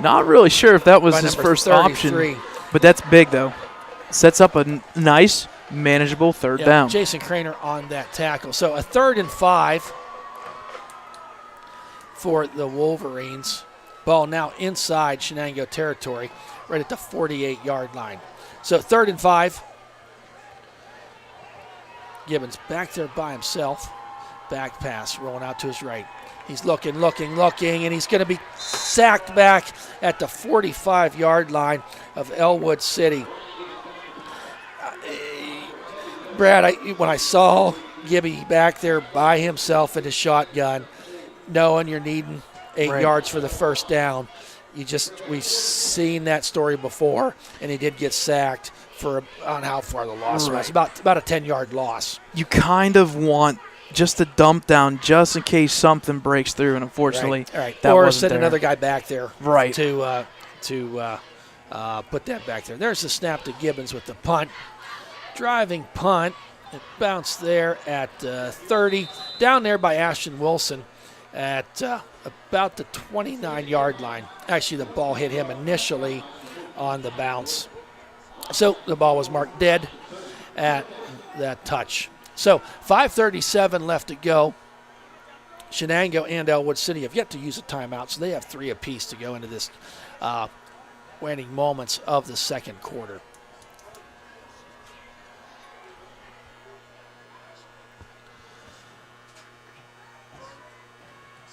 Not really sure if that was his first 33. option, but that's big though. Sets up a nice, manageable third down. Jason Craner on that tackle. So a 3rd and 5 for the Wolverines. Ball now inside Shenango territory, right at the 48-yard line. So 3rd and 5. Gibbons back there by himself. Back pass rolling out to his right. He's looking, and he's going to be sacked back at the 45-yard line of Ellwood City. Brad, when I saw Gibby back there by himself in his shotgun, knowing you're needing 8 yards for the first down, we've seen that story before, and he did get sacked on how far the loss was. About a 10-yard loss. You kind of want just a dump down just in case something breaks through, and unfortunately, that wasn't or send there. another guy back there to put that back there. There's the snap to Gibbons with the punt. Driving punt. It bounced there at 30. Down there by Ashton Wilson at about the 29-yard line. Actually, the ball hit him initially on the bounce. So the ball was marked dead at that touch. So 5:37 left to go. Shenango and Ellwood City have yet to use a timeout, so they have 3 apiece to go into this waning moments of the second quarter.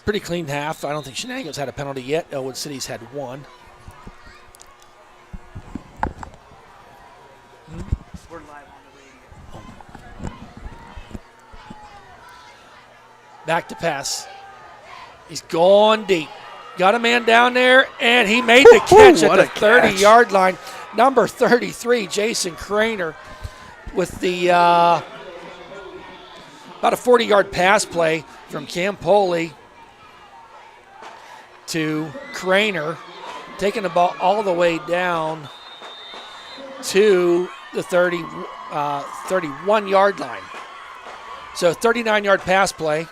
pretty clean half. I don't think Shenango's had a penalty yet. Ellwood City's had one. We're live on the radio. Back to pass. He's gone deep. Got a man down there, and he made the catch at the 30-yard line. Number 33, Jason Craner, with the about a 40-yard pass play from Campoli to Craner, taking the ball all the way down to the 31-yard line. So 39-yard pass play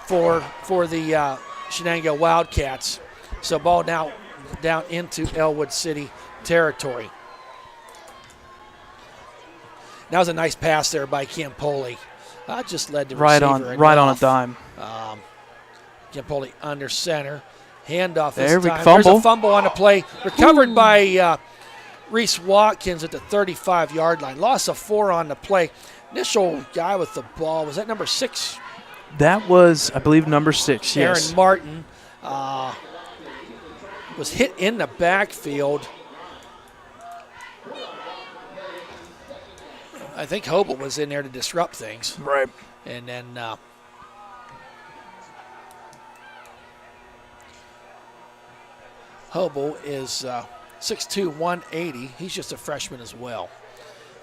for the Shenango Wildcats. So ball now down into Ellwood City territory. That was a nice pass there by Campoli. Just led the right receiver on a dime. Campoli under center. Handoff there this time. fumble. There's a fumble on the play. Recovered by Reese Watkins at the 35-yard line. Loss of 4 on the play. Initial guy with the ball, was that number 6? That was, I believe, number 6, yes. Aaron Martin was hit in the backfield. I think Hobel was in there to disrupt things. Right. And then Hobel is 6'2", 180. He's just a freshman as well.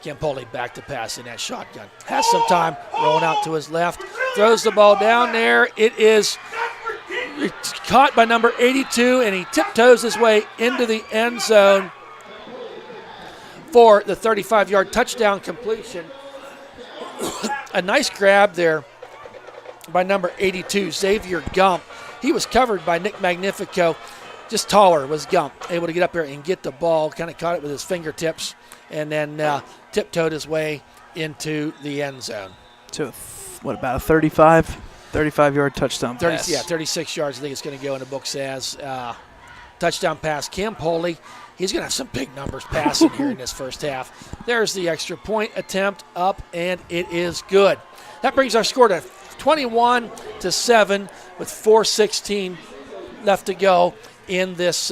Campoli back to pass in that shotgun. Has some time, rolling out to his left. Throws the ball down there. It's caught by number 82, and he tiptoes his way into the end zone for the 35-yard touchdown completion. A nice grab there by number 82, Xavier Gump. He was covered by Nick Magnifico. Just taller was Gump, able to get up there and get the ball, kind of caught it with his fingertips, and then tiptoed his way into the end zone. So, what, about a 35-yard touchdown pass? Yeah, 36 yards. I think it's going to go in the books as touchdown pass. Campoli, he's going to have some big numbers passing here in this first half. There's the extra point attempt up, and it is good. That brings our score to 21-7 with 4:16 left to go in this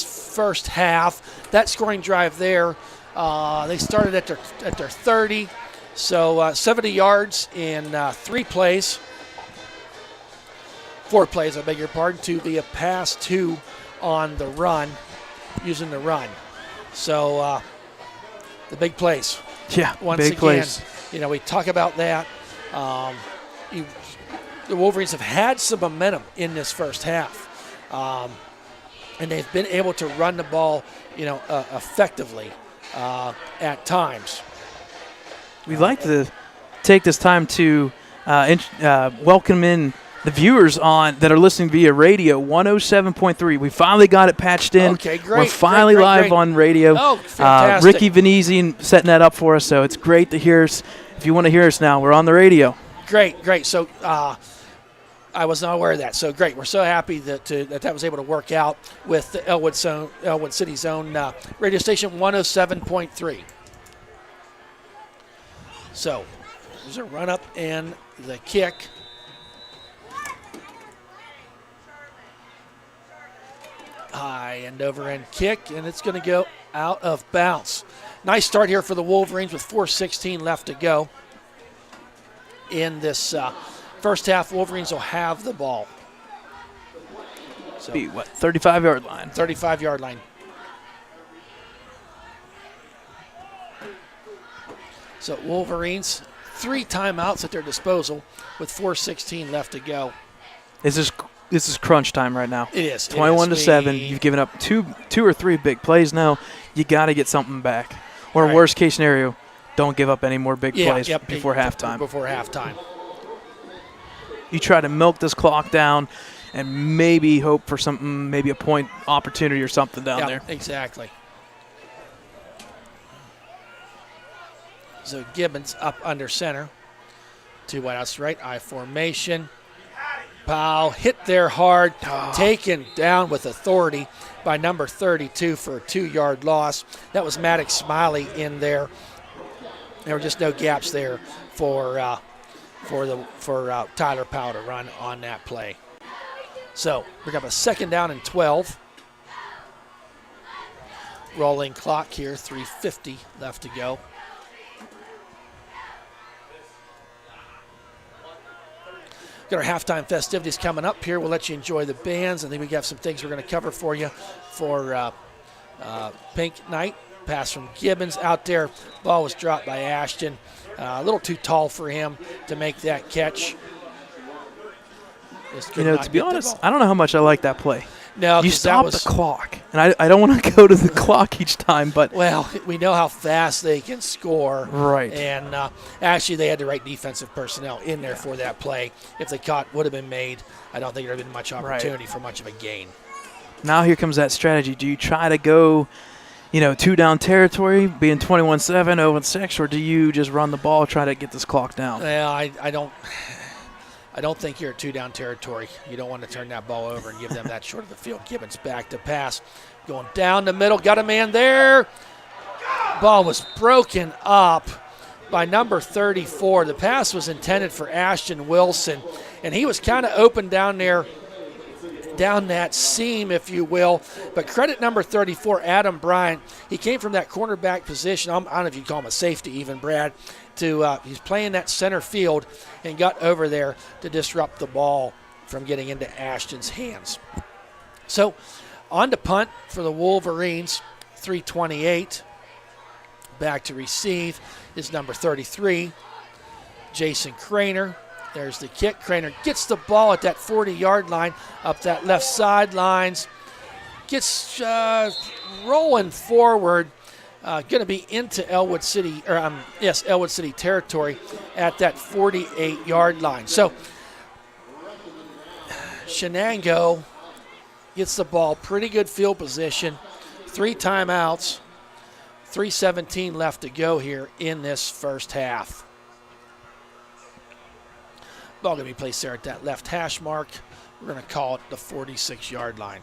first half. That scoring drive there, they started at their 30, so 70 yards in 4 plays, I beg your pardon, to be a pass 2 on the run, using the run. So the big plays. Yeah, once big again, plays. We talk about that. The Wolverines have had some momentum in this first half. And they've been able to run the ball, effectively at times. We'd like to take this time to welcome in the viewers that are listening via radio, 107.3. We finally got it patched in. Okay, great. We're finally live on radio. Oh, fantastic. Ricky Venezzi setting that up for us, so it's great to hear us. If you want to hear us now, we're on the radio. Great. So I was not aware of that. So great. We're so happy that was able to work out with the Ellwood City's own radio station, 107.3. So there's a run up and the kick. High end over end kick, and it's going to go out of bounds. Nice start here for the Wolverines with 4:16 left to go in this first half. Wolverines will have the ball. So, 35-yard line? 35-yard line. So Wolverines, 3 timeouts at their disposal with 4:16 left to go. This is crunch time right now. It is. 21-7. You've given up two or three big plays now. You got to get something back. Or right. Worst case scenario, don't give up any more big plays before halftime. Before halftime. You try to milk this clock down and maybe hope for something, maybe a point opportunity or something down there. Exactly. So Gibbons up under center. 2 wideouts right, I formation. Powell hit there hard, taken down with authority by number 32 for a 2-yard loss. That was Maddox Smiley in there. There were just no gaps there for for Tyler Powell to run on that play. So we're going to have a 2nd down and 12. Rolling clock here, 3:50 left to go. Got our halftime festivities coming up here. We'll let you enjoy the bands. I think we have some things we're going to cover for you for Pink Night. Pass from Gibbons out there. Ball was dropped by Ashton. A little too tall for him to make that catch. To be honest, I don't know how much I like that play. No, you stop the clock, and I don't want to go to the clock each time. But well, we know how fast they can score, right? And actually, they had the right defensive personnel in there for that play. If the cut would have been made, I don't think there would have been much opportunity for much of a gain. Now here comes that strategy. Do you try to go, 2-down territory, being 21-7, 0-6, or do you just run the ball, try to get this clock down? Well, I don't think you're at 2-down territory. You don't want to turn that ball over and give them that short of the field. Gibbons back to pass. Going down the middle. Got a man there. Ball was broken up by number 34. The pass was intended for Ashton Wilson, and he was kind of open down there, down that seam, if you will. But credit number 34, Adam Bryant. He came from that cornerback position. I don't know if you call him a safety even, Brad. He's playing that center field and got over there to disrupt the ball from getting into Ashton's hands. So on to punt for the Wolverines, 3:28. Back to receive is number 33, Jason Craner. There's the kick. Craner gets the ball at that 40-yard line up that left sidelines. Gets rolling forward. Going to be into Ellwood City territory at that 48-yard line. So Shenango gets the ball, pretty good field position, 3 timeouts, 3:17 left to go here in this first half. Ball going to be placed there at that left hash mark. We're going to call it the 46-yard line.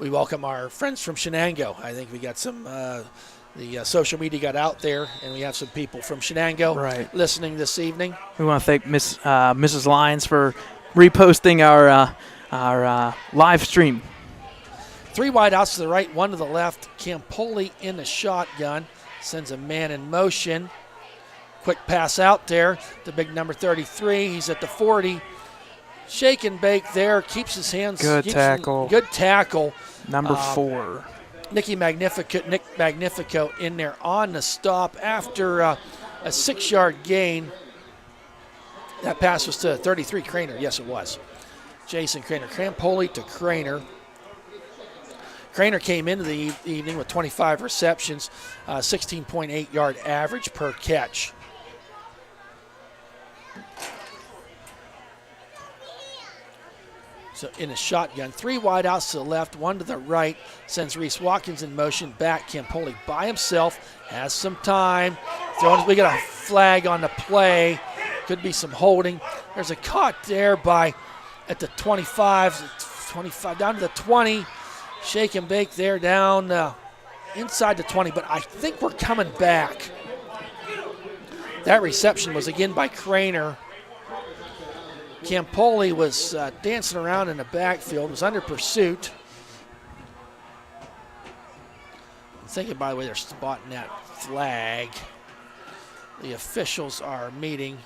We welcome our friends from Shenango. I think we got some, the social media got out there, and we have some people from Shenango listening this evening. We want to thank Mrs. Lyons for reposting our live stream. 3 wide outs to the right, 1 to the left. Campoli in the shotgun, sends a man in motion. Quick pass out there to big number 33. He's at the 40. Shake and bake there, keeps his hands. Good tackle. Good tackle. Number 4. Nick Magnifico in there on the stop after a 6-yard gain. That pass was to 33 Craner. Yes, it was. Jason Craner. Campoli to Craner. Craner came into the evening with 25 receptions, 16.8 yard average per catch. So in a shotgun, 3 wide outs to the left, 1 to the right, sends Reese Watkins in motion back. Campoli by himself, has some time. We got a flag on the play. Could be some holding. There's a cut there at the 25, down to the 20. Shake and bake there down inside the 20, but I think we're coming back. That reception was again by Craner. Campoli was dancing around in the backfield, was under pursuit. I'm thinking, by the way, they're spotting that flag. The officials are meeting.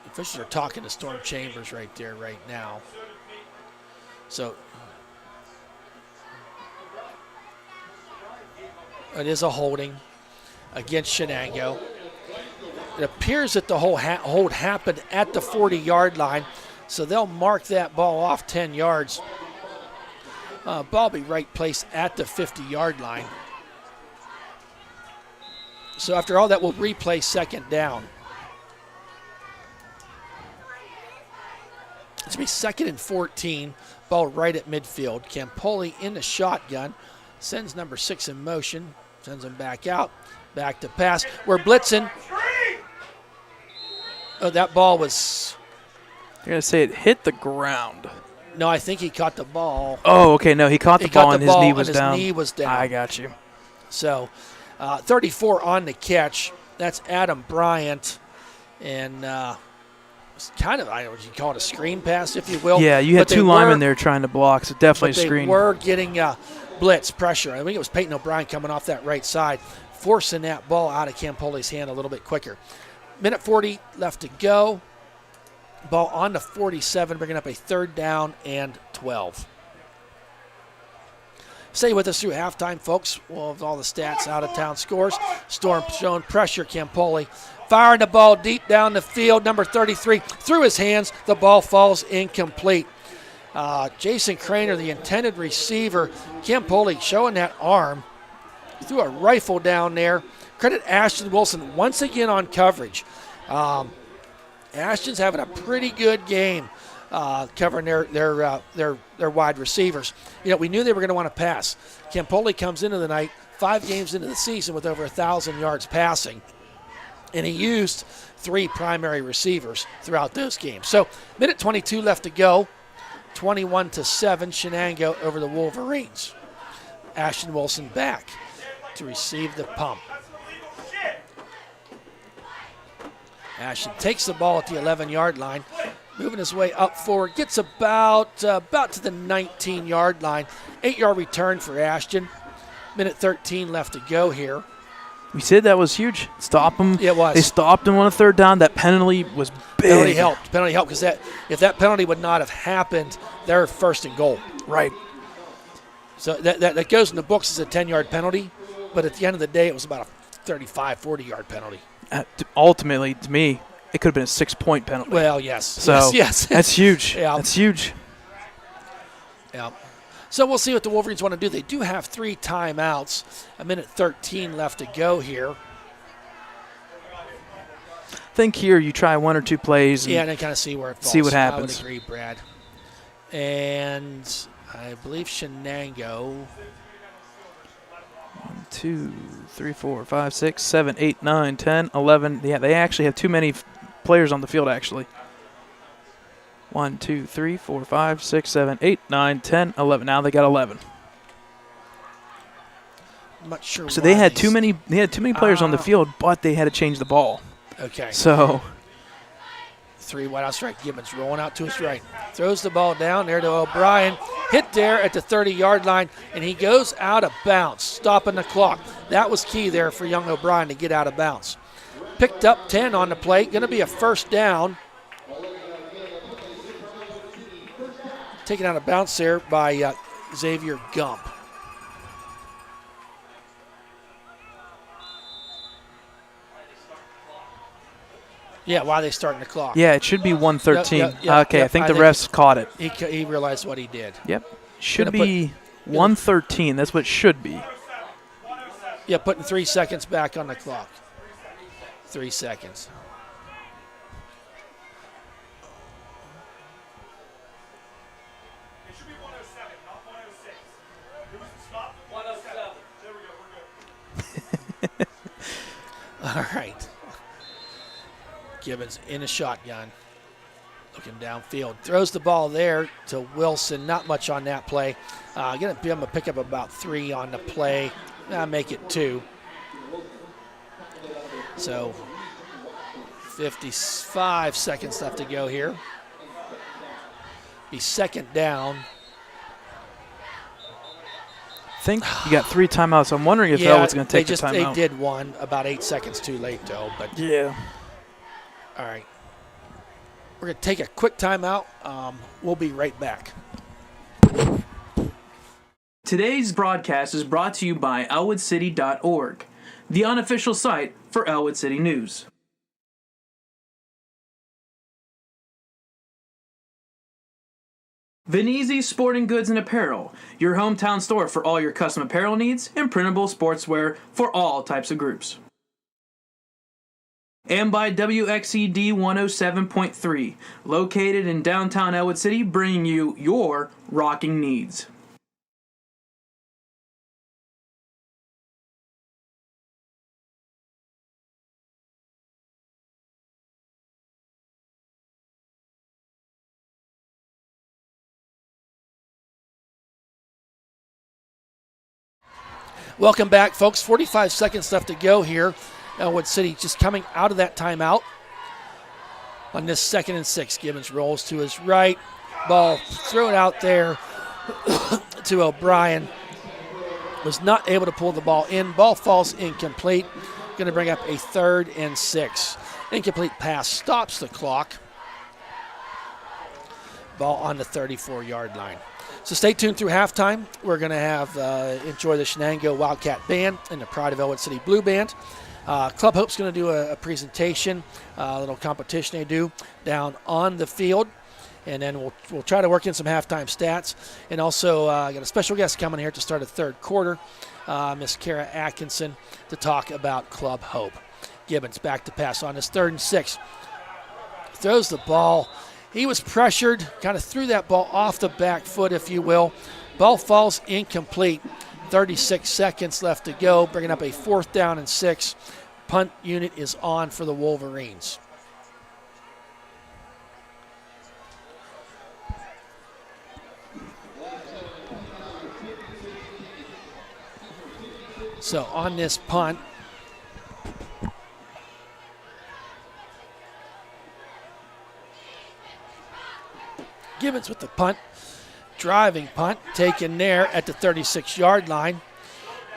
The officials are talking to Storm Chambers right there right now. So it is a holding against Shenango. It appears that the hold happened at the 40-yard line, so they'll mark that ball off 10 yards. Ball be right placed at the 50-yard line. So after all that, we'll replay 2nd down. It's going to be 2nd and 14, ball right at midfield. Campoli in the shotgun, sends number 6 in motion, sends him back out. Back to pass. We're blitzing. Oh, that ball was... You're going to say it hit the ground. No, I think he caught the ball. Oh, okay. No, he caught the ball and his knee was down. His knee was down. I got you. So 34 on the catch. That's Adam Bryant. And it's kind of, I don't know, you call it a screen pass, if you will. Yeah, you had two linemen there trying to block, so definitely a screen. They were getting blitz pressure. I think it was Peyton O'Brien coming off that right side, forcing that ball out of Campoli's hand a little bit quicker. Minute 40 left to go. Ball on to 47, bringing up a 3rd down and 12. Stay with us through halftime, folks. We'll have all the stats, out-of-town scores. Storm showing pressure, Campoli. Firing the ball deep down the field, number 33. Through his hands, the ball falls incomplete. Jason Craner, the intended receiver. Campoli showing that arm. Threw a rifle down there. Credit Ashton Wilson once again on coverage. Ashton's having a pretty good game covering their wide receivers. You know, we knew they were going to want to pass. Campoli comes into the night 5 games into the season with over 1,000 yards passing, and he used 3 primary receivers throughout those games. So, minute 22 left to go. 21-7, Shenango over the Wolverines. Ashton Wilson back to receive the pump. Ashton takes the ball at the 11-yard line, moving his way up forward, gets about to the 19-yard line. 8-yard return for Ashton. Minute 13 left to go here. We said that was huge. Stop them. It was. They stopped him on a 3rd down. That penalty was big. Penalty helped because if that penalty would not have happened, they're 1st and goal. Right. So that goes in the books as a 10-yard penalty, but at the end of the day, it was about a 35, 40-yard penalty. Ultimately, to me, it could have been a 6-point penalty. Well, yes. So yes. That's huge. Yeah. That's huge. Yeah. So we'll see what the Wolverines want to do. They do have 3 timeouts. A minute 13 left to go here. I think here you try 1 or 2 plays. And then kind of see where it falls. See what happens. I would agree, Brad. And I believe Shenango. 1, 2, 3, 4, 5, 6, 7, 8, 9, 10, 11. Yeah, they actually have too many players on the field, actually. 1, 2, 3, 4, 5, 6, 7, 8, 9, 10, 11. Now they got 11. I'm not sure. So they had too many. They had too many players on the field, but they had to change the ball. Okay. So 3 wide out strike. Gibbons rolling out to his right. Throws the ball down there to O'Brien. Hit there at the 30-yard line, and he goes out of bounds, stopping the clock. That was key there for young O'Brien to get out of bounds. Picked up 10 on the play. Going to be a 1st down. Taken out of bounds there by Xavier Gump. Yeah, why are they starting the clock? yeah, it should be 113. Okay, I think the I refs caught it. He realized what he did. Yep, should be 113. That's what it should be. Yeah, putting 3 seconds back on the clock. 3 seconds. It should be 107, not 106. It was stop 107. There we go, we're good. All right. Gibbons in a shotgun. Looking downfield. Throws the ball there to Wilson. Not much on that play. Going to be able to pick up about 3 on the play. Make it 2. So 55 seconds left to go here. Be 2nd down. I think you got 3 timeouts. I'm wondering if Ellwood's going to take the timeout. They did one about 8 seconds too late, though. But yeah. All right. We're going to take a quick timeout. We'll be right back. Today's broadcast is brought to you by EllwoodCity.org, the unofficial site for Ellwood City News. Venezi Sporting Goods and Apparel, your hometown store for all your custom apparel needs and printable sportswear for all types of groups. And by WXED 107.3, located in downtown Ellwood City, bringing you your rocking needs. Welcome back, folks. 45 seconds left to go here. Ellwood City just coming out of that timeout. On this 2nd and 6, Gibbons rolls to his right. Ball thrown out there to O'Brien. Was not able to pull the ball in. Ball falls incomplete. Going to bring up a 3rd and 6. Incomplete pass stops the clock. Ball on the 34-yard line. So stay tuned through halftime. We're going to have enjoy the Shenango Wildcat Band and the Pride of Ellwood City Blue Band. Club Hope's going to do a presentation, a little competition they do down on the field. And then we'll try to work in some halftime stats. And also got a special guest coming here to start the 3rd quarter, Miss Kara Atkinson, to talk about Club Hope. Gibbons back to pass on this 3rd and 6. Throws the ball. He was pressured, kind of threw that ball off the back foot, if you will. Ball falls incomplete. 36 seconds left to go, bringing up a 4th down and 6. Punt unit is on for the Wolverines. So on this punt, Gibbons with the punt, driving punt, taken there at the 36-yard line.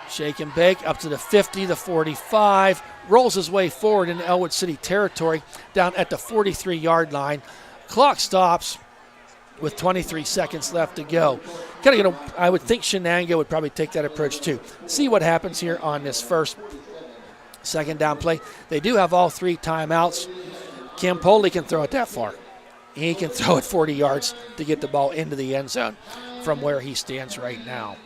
Shake and bake up to the 50, the 45, rolls his way forward into Ellwood City territory down at the 43-yard line. Clock stops with 23 seconds left to go. I would think Shenango would probably take that approach too. See what happens here on this first 2nd down play. They do have all 3 timeouts. Campoli can throw it that far. He can throw it 40 yards to get the ball into the end zone from where he stands right now.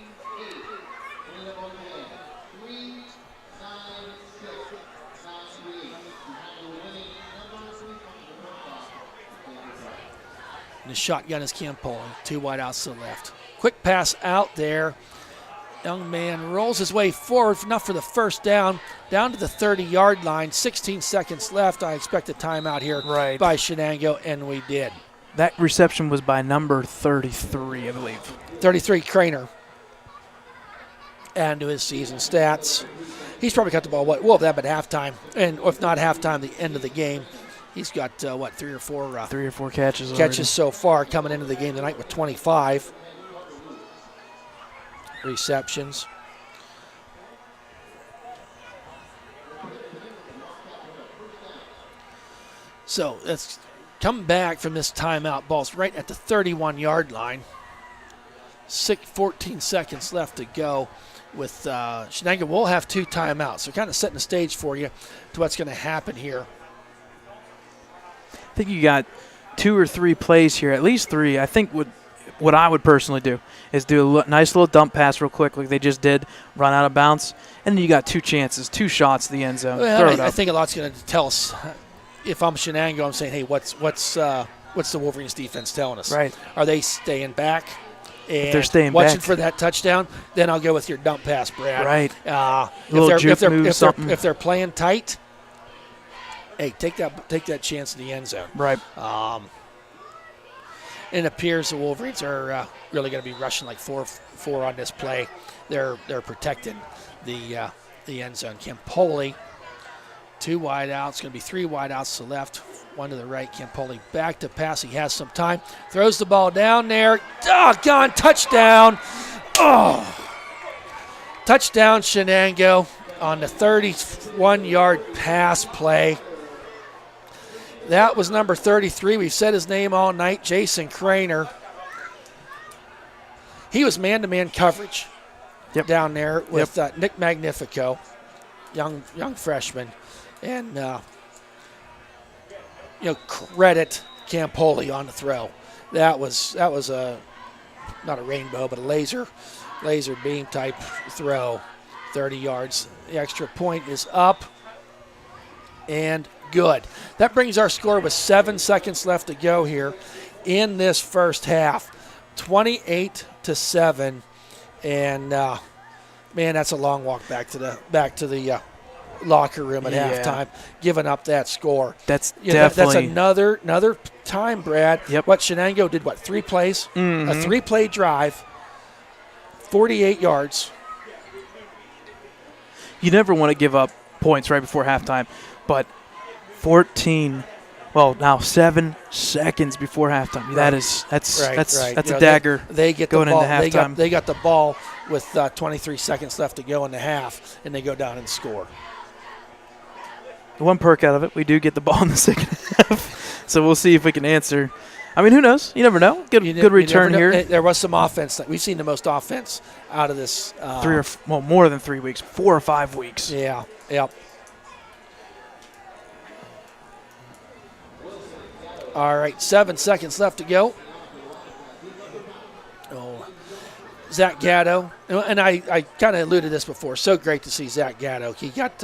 And the shotgun is Campoli. 2 wide outs to the left. Quick pass out there. Young man rolls his way forward, enough for the 1st down to the 30-yard line. 16 seconds left. I expect a timeout here by Shenango, and we did. That reception was by number 33, I believe. 33, Craner. And to his season stats. He's probably got the ball, we'll have that at halftime. And if not halftime, the end of the game. He's got, 3 or 4 catches so far coming into the game tonight with 25 receptions. So let's come back from this timeout. Ball's right at the 31-yard line. 14 seconds left to go with Shenango. We'll have 2 timeouts. So kind of setting the stage for you to what's going to happen here. I think you got 2 or 3 plays here, at least 3. I think what I would personally do is do a nice little dump pass real quick like they just did, run out of bounds, and then you got 2 chances, 2 shots to the end zone. Well, I think a lot's going to tell us. If I'm Shenango, I'm saying, hey, what's the Wolverines defense telling us? Right. Are they staying back? And if they're staying watching back for that touchdown, then I'll go with your dump pass, Brad. Right. If they're playing tight, hey, take that chance in the end zone. Right. It appears the Wolverines are really going to be rushing like four on this play. They're protecting the end zone. Campoli, 2 wide outs. Going to be 3 wide outs to the left, 1 to the right. Campoli back to pass. He has some time. Throws the ball down there. Doggone touchdown. Oh, touchdown Shenango on the 31-yard pass play. That was number 33. We've said his name all night, Jason Craner. He was man-to-man coverage down there with Nick Magnifico, young freshman. And, credit Campoli on the throw. That was a not a rainbow, but a laser beam type throw, 30 yards. The extra point is up and good. That brings our score with 7 seconds left to go here in this first half, 28-7, and man, that's a long walk back to the locker room at halftime, giving up that score. That's that's another time, Brad. Yep. What Shenango did? 3 plays? Mm-hmm. A 3-play drive, 48 yards. you never want to give up points right before halftime, but 7 seconds before halftime. Right. That's Right. a dagger. They get going the ball. into halftime. They got the ball with 23 seconds left to go in the half, and they go down and score. One perk out of it, we do get the ball in the second half, so we'll see if we can answer. I mean, who knows? You never know. Good return here. There was some offense. We've seen the most offense out of this. More than 3 weeks, 4 or 5 weeks. Yeah. Yep. All right, 7 seconds left to go. Oh, Zach Gatto, and I kind of alluded to this before. So great to see Zach Gatto. He got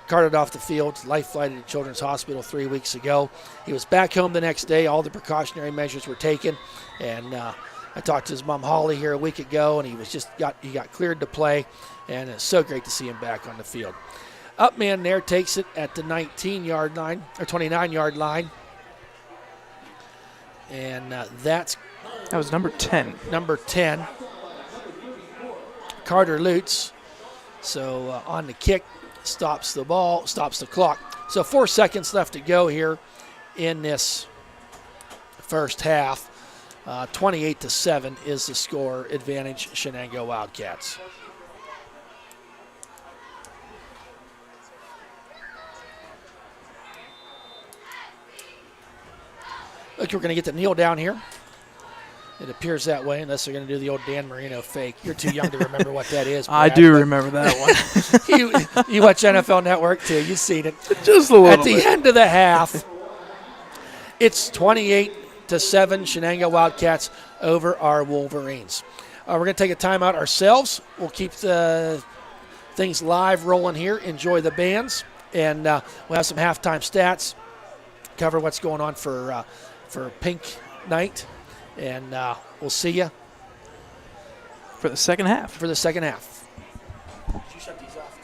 carted off the field, life-flighted to Children's Hospital 3 weeks ago. He was back home the next day. All the precautionary measures were taken, and I talked to his mom Holly here a week ago, and he got cleared to play, and it's so great to see him back on the field. Upman there takes it at the 19-yard line or 29-yard line. And that was number 10. Number 10, Carter Lutz. So on the kick, stops the ball, stops the clock. So 4 seconds left to go here in this first half. 28-7 is the score. Advantage Shenango Wildcats. Look, we're going to get the kneel down here. It appears that way, unless they're going to do the old Dan Marino fake. You're too young to remember what that is, Brad, I do remember that one. you watch NFL Network, too. You've seen it. Just a little At bit. the end of the half, it's 28-7, Shenango Wildcats over our Wolverines. We're going to take a timeout ourselves. We'll keep the things live rolling here. Enjoy the bands, and we'll have some halftime stats, cover what's going on for Pink Night, and we'll see you for the second half. Shut these off.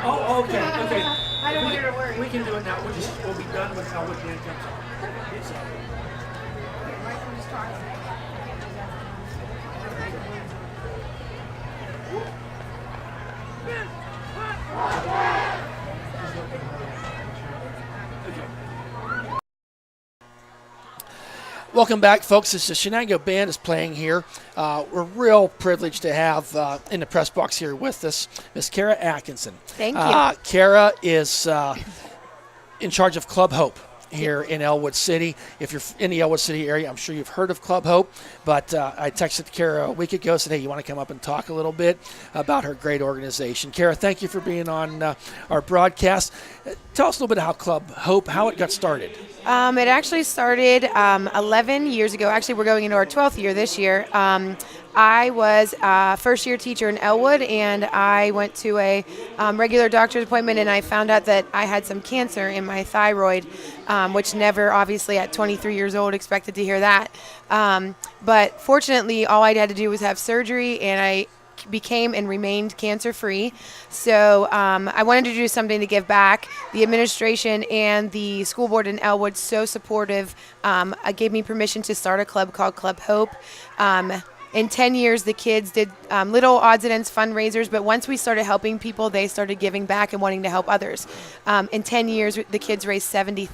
Oh, okay. I don't want her to worry. We can do it now. We'll be done with how the band comes on. Welcome back, folks. This is the Shenango Band is playing here. We're real privileged to have in the press box here with us Miss Kara Atkinson. Thank you. Kara is in charge of Club Hope here in Ellwood City. If you're in the Ellwood City area, I'm sure you've heard of Club Hope, but I texted Kara a week ago, said, hey, you want to come up and talk a little bit about her great organization. Kara, thank you for being on our broadcast. Tell us a little bit about Club Hope, how it got started. It actually started 11 years ago. Actually, we're going into our 12th year this year. I was a first-year teacher in Ellwood, and I went to a regular doctor's appointment, and I found out that I had some cancer in my thyroid, which never, obviously, at 23 years old, expected to hear that. But fortunately, all I had to do was have surgery, and I became and remained cancer-free. So I wanted to do something to give back. The administration and the school board in Ellwood so supportive. Gave me permission to start a club called Club Hope. In 10 years, the kids did little odds and ends fundraisers, but once we started helping people, they started giving back and wanting to help others. In 10 years, the kids raised $70,000.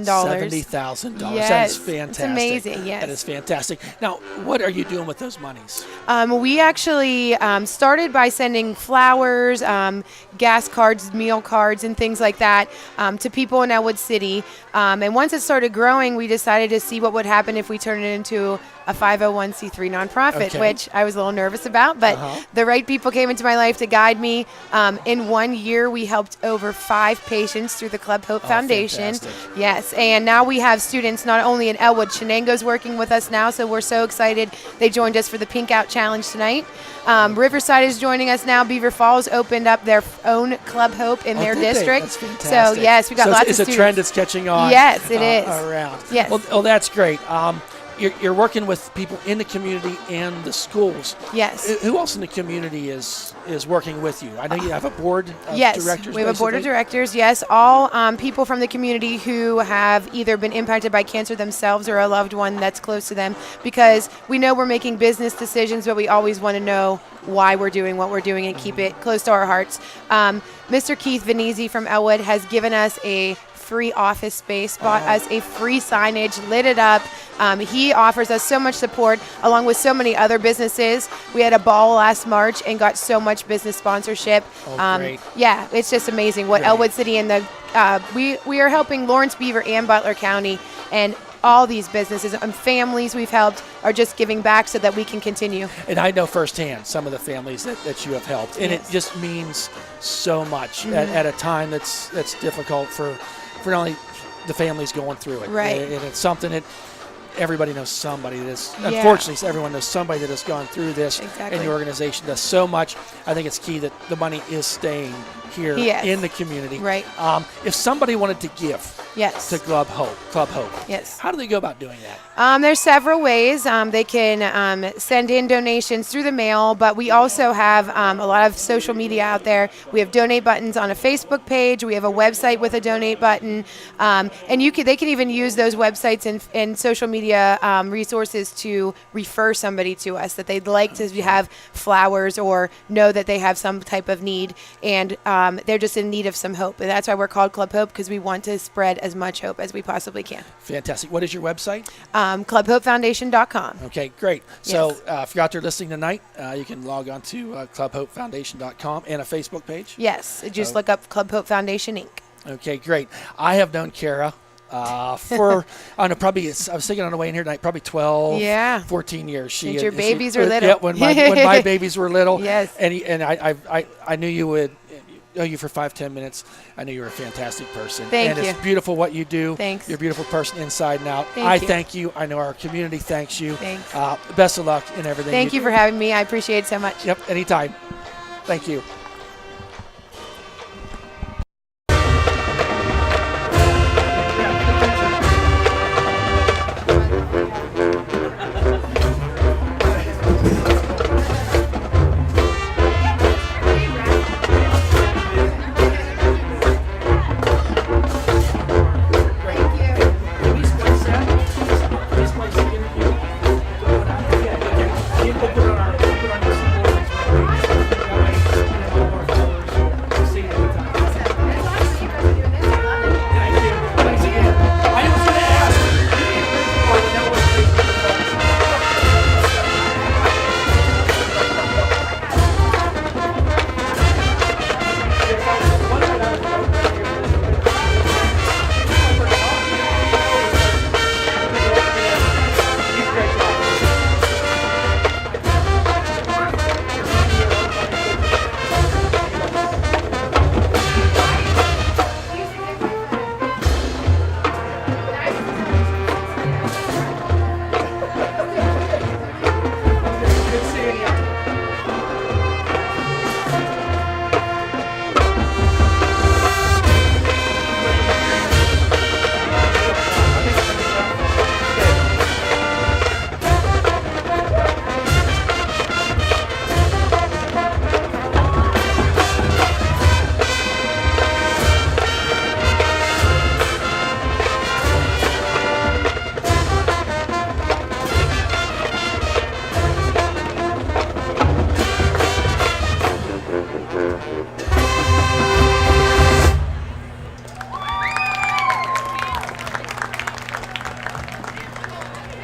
$70,000. Yes, That is fantastic. it's amazing, yes. That is fantastic. Now, what are you doing with those monies? We actually started by sending flowers, gas cards, meal cards, and things like that to people in Ellwood City. And once it started growing, we decided to see what would happen if we turned it into a 501c3 nonprofit, Okay. which I was a little nervous about, but the right people came into my life to guide me. In 1 year, we helped over 5 patients through the Club Hope Foundation. fantastic. Yes, and now we have students not only in Ellwood, Shenango's working with us now, so we're so excited. They joined us for the Pink Out Challenge tonight. Riverside is joining us now. Beaver Falls opened up their own Club Hope in their Did they? district. That's fantastic. So yes, we got So lots it's of a students. trend that's catching on. Yes, it is. Around. Yes. Well, that's great. You're working with people in the community and the schools. Yes. Who else in the community is working with you? I know you have a board of Yes, directors. we have a board of basically. directors. Yes, all people from the community who have either been impacted by cancer themselves or a loved one that's close to them, because we know we're making business decisions, but we always want to know why we're doing what we're doing and keep it close to our hearts. Mr. Keith Venezi from Ellwood has given us a free office space, bought us a free signage, lit it up. He offers us so much support along with so many other businesses. We had a ball last March and got so much business sponsorship. Great. Yeah, it's just amazing what Ellwood City and the we are helping Lawrence, Beaver, and Butler County, and all these businesses and families we've helped are just giving back so that we can continue. And I know firsthand some of the families that you have helped, and it just means so much at a time that's difficult for not only the families going through it. Right. And it's something that everybody knows somebody that is, Yeah. unfortunately, everyone knows somebody that has gone through this, Exactly. and the organization does so much. I think it's key that the money is staying here Yes. in the community. Right. If somebody wanted to give Yes. to Club Hope, Yes. how do they go about doing that? There's several ways. They can send in donations through the mail, but we also have a lot of social media out there. We have donate buttons on a Facebook page. We have a website with a donate button, and they can even use those websites and social media resources to refer somebody to us that they'd like to have flowers or know that they have some type of need, and they're just in need of some hope. And that's why we're called Club Hope, because we want to spread as much hope as we possibly can. Fantastic. What is your website? ClubHopeFoundation.com. Okay, great. So Yes. if you're out there listening tonight, you can log on to clubhopefoundation.com and a Facebook page. Yes, just look up Club Hope Foundation Inc. Okay, great. I have known Kara for, I don't know, probably, I was thinking on the way in here tonight, probably 12, Yeah. 14 years. Since your babies were little. Yeah, when my babies were little. Yes. And I knew you would know you for 5-10 minutes. I knew you were a fantastic person. Thank and you. it's beautiful what you do. Thanks. You're a beautiful person inside and out. Thank I you. thank you. I know our community thanks you. Thanks. Best of luck in everything. Thank you for having me. I appreciate it so much. Yep, anytime. Thank you.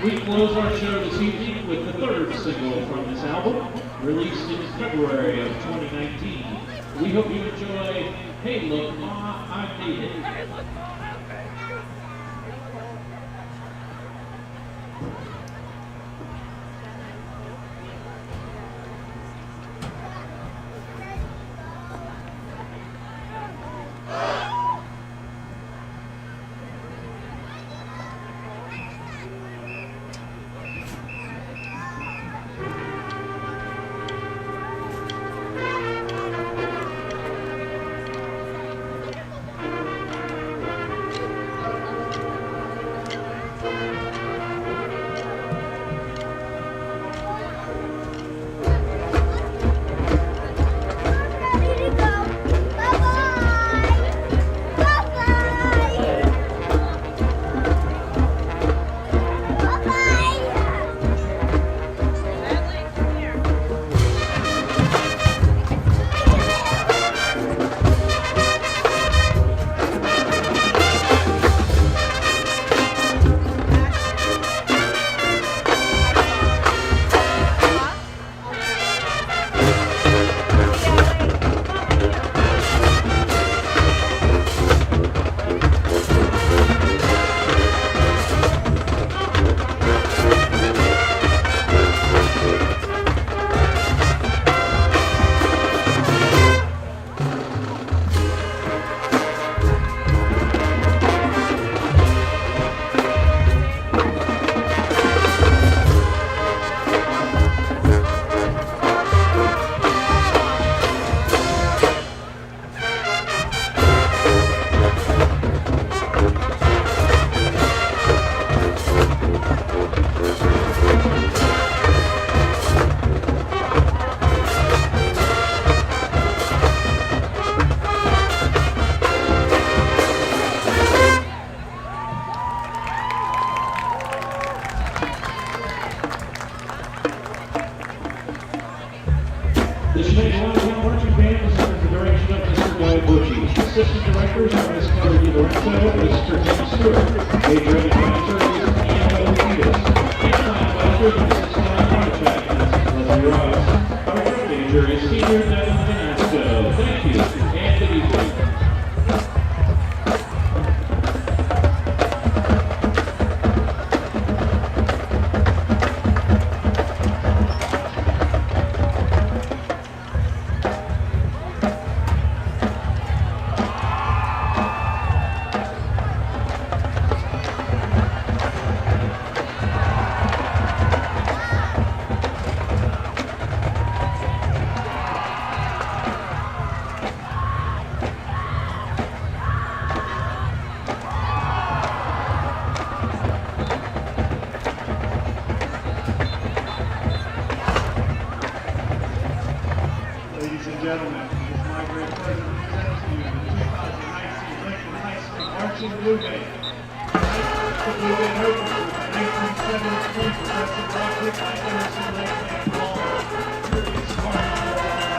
We close our show this evening with the third single from this album, released in February of 2019. We hope you enjoy Hey Look Ma, I Made It. Chris Kelly DiLorenzo, Mr. Jim Stewart. Major Advisor is Ian Ovides. And Advisor is Mrs. Scott Artifact, Mrs. Leslie Ross. Our drum major is Senior Devin Janasco. Thank you, and good evening. Ladies and gentlemen, it is my great pleasure to present to you the 2019 Lincoln High School Marching Blue Band. Tonight, the Blue Band opens with the 1973 Progressive Rock hit by Emerson, Lake, and Paul. Here is Marching Blue Band.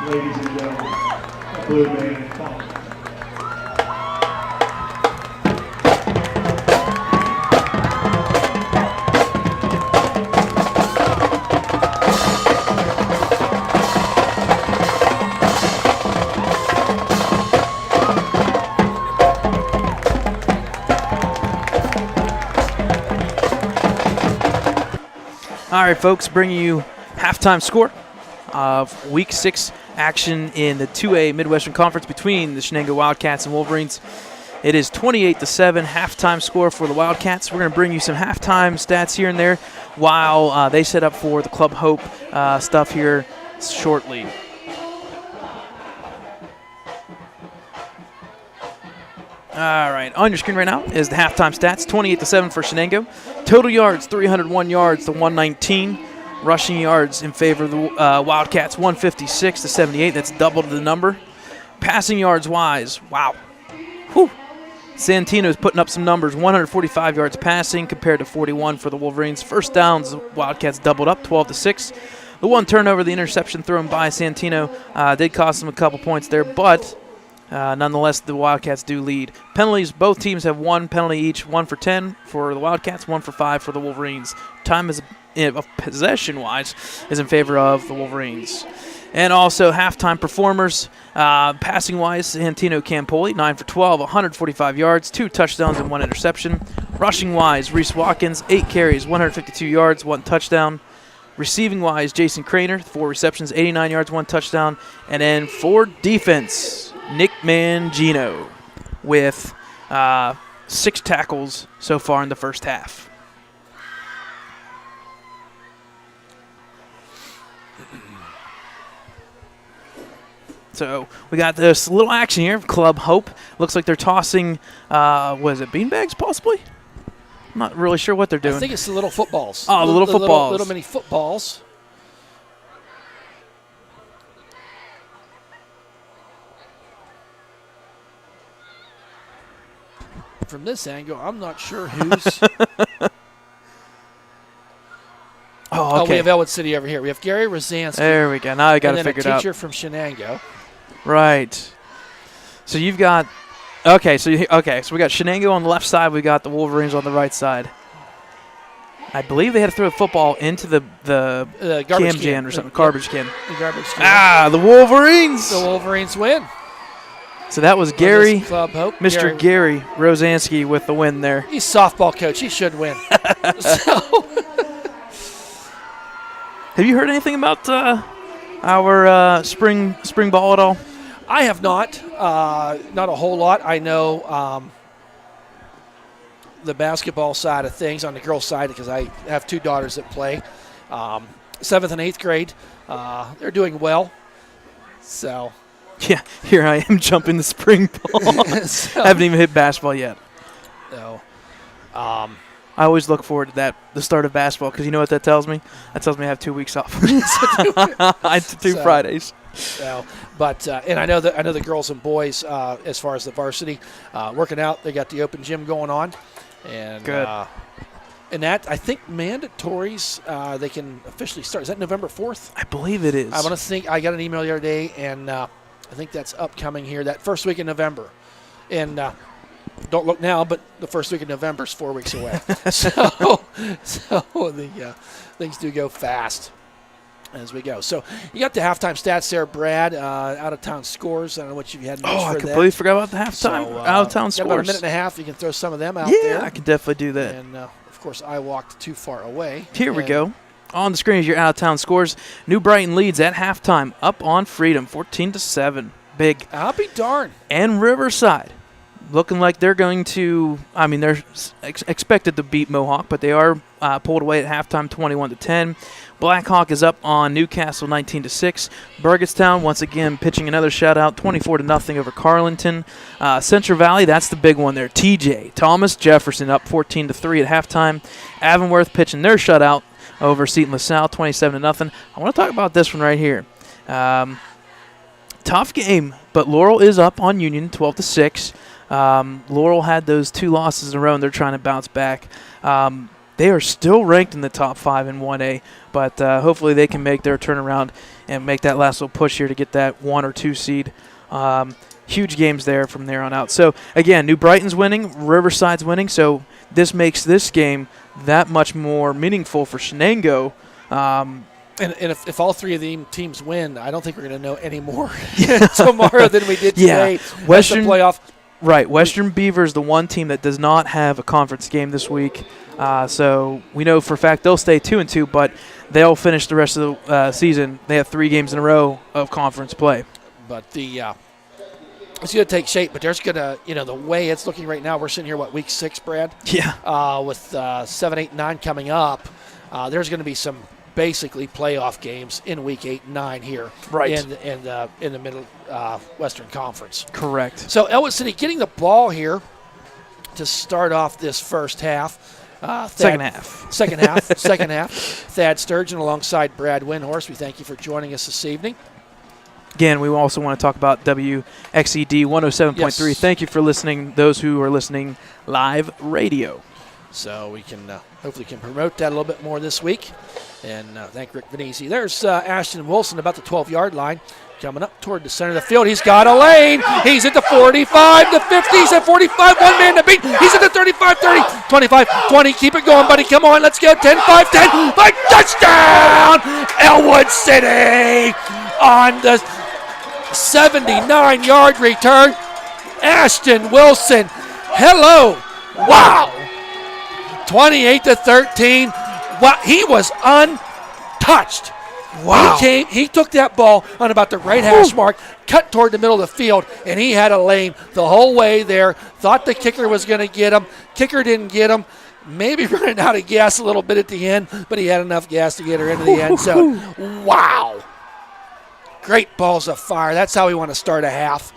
ladies and gentlemen, the Blue Band Falcons. All right, folks, bringing you halftime score of Week 6 action in the 2A Midwestern Conference between the Shenango Wildcats and Wolverines. It is 28-7 halftime score for the Wildcats. We're going to bring you some halftime stats here and there while they set up for the Club Hope stuff here shortly. All right, on your screen right now is the halftime stats. 28-7 for Shenango. Total yards, 301 yards to 119. Rushing yards in favor of the Wildcats, 156 to 78. That's double the number. Passing yards wise, wow. Whew. Santino's putting up some numbers. 145 yards passing compared to 41 for the Wolverines. First downs, the Wildcats doubled up, 12-6. The one turnover, the interception thrown by Santino, did cost them a couple points there, but nonetheless, the Wildcats do lead. Penalties, both teams have one penalty each, 1 for 10 for the Wildcats, 1 for 5 for the Wolverines. Time is possession-wise is in favor of the Wolverines. And also halftime performers, passing-wise, Santino Campoli, 9 for 12, 145 yards, 2 touchdowns and 1 interception. Rushing-wise, Reese Watkins, 8 carries, 152 yards, 1 touchdown. Receiving-wise, Jason Craner, 4 receptions, 89 yards, 1 touchdown. And then for defense, Nick Mangino with 6 tackles so far in the first half. So we got this little action here, Club Hope. Looks like they're tossing, was it beanbags possibly? I'm not really sure what they're doing. I think it's the little footballs. Oh, the little footballs. Little mini footballs. From this angle, I'm not sure who's. Oh, okay. We have Ellwood City over here. We have Gary Rosansky. There we go. Now I got to figure it out. And then a teacher from Shenango. Right. So you've got so we got Shenango on the left side. We got the Wolverines on the right side. I believe they had to throw a football into the garbage can or something, garbage can. The garbage can. The Wolverines. The Wolverines win. So that was Gary, Club Hope. Mr. Gary Rosansky with the win there. He's softball coach. He should win. Have you heard anything about our spring ball at all? I have not. Not a whole lot. I know the basketball side of things on the girls' side because I have 2 daughters that play. 7th and 8th grade. They're doing well. So. Yeah, here I am jumping the spring ball. Haven't even hit basketball yet. No. I always look forward to the start of basketball, because you know what that tells me? That tells me I have 2 weeks off. I do Fridays. So, but and I know the girls and boys as far as the varsity working out. They got the open gym going on, and good. And that I think mandatories they can officially start. Is that November 4th? I believe it is. I want to think. I got an email the other day, and I think that's upcoming here. That first week in November, and. Don't look now, but the first week of November is 4 weeks away. so the things do go fast as we go. So you got the halftime stats there, Brad. Out of town scores. I don't know what you had. I completely forgot about the halftime out of town scores. About a minute and a half. You can throw some of them out there. Yeah, I can definitely do that. And of course, I walked too far away. Here we go. On the screen is your out of town scores. New Brighton leads at halftime, up on Freedom, 14-7. Big. I'll be darned. And Riverside. Looking like they're going to, they're expected to beat Mohawk, but they are pulled away at halftime 21-10. Blackhawk is up on Newcastle 19-6. Burgettstown, once again, pitching another shutout, 24-0 over Carlinton. Central Valley, that's the big one there. TJ, Thomas Jefferson up 14-3 at halftime. Avonworth pitching their shutout over Seton LaSalle, 27-0. I want to talk about this one right here. Tough game, but Laurel is up on Union 12-6. Laurel had those 2 losses in a row, and they're trying to bounce back. They are still ranked in the top 5 in 1A, but hopefully they can make their turnaround and make that last little push here to get that 1 or 2 seed. Huge games there from there on out. So, again, New Brighton's winning, Riverside's winning, so this makes this game that much more meaningful for Shenango. And if all 3 of the teams win, I don't think we're going to know any more tomorrow than we did today. Western the playoff. Right, Western Beaver is the one team that does not have a conference game this week. So we know for a fact they'll stay 2-2, but they'll finish the rest of the season. They have 3 games in a row of conference play. But it's going to take shape. But there's going to, the way it's looking right now, we're sitting here, week 6, Brad? Yeah. With 7, 8, 9 coming up, there's going to be some basically playoff games in week 8 and 9 here, right, in the Middle Western Conference. Correct. So Ellwood City getting the ball here to start off this first half. Second half. Second half. Thad Sturgeon alongside Brad Windhorst. We thank you for joining us this evening. Again, we also want to talk about WXED 107.3. Yes. Thank you for listening, those who are listening live radio. So we can hopefully can promote that a little bit more this week. And thank Rick Venezi. There's Ashton Wilson about the 12-yard line. Coming up toward the center of the field. He's got a lane. He's at the 45, the 50. He's at 45. One man to beat. He's at the 35, 30, 25, 20. Keep it going, buddy. Come on. Let's go. 10, 5, 10. 5. Touchdown! Ellwood City on the 79-yard return. Ashton Wilson. Hello. Wow. 28-13. Wow. He was untouched. Wow. He took that ball on about the right hash mark, cut toward the middle of the field, and he had a lane the whole way there. Thought the kicker was going to get him. Kicker didn't get him. Maybe running out of gas a little bit at the end, but he had enough gas to get her into the end zone. Wow. Great balls of fire. That's how we want to start a half.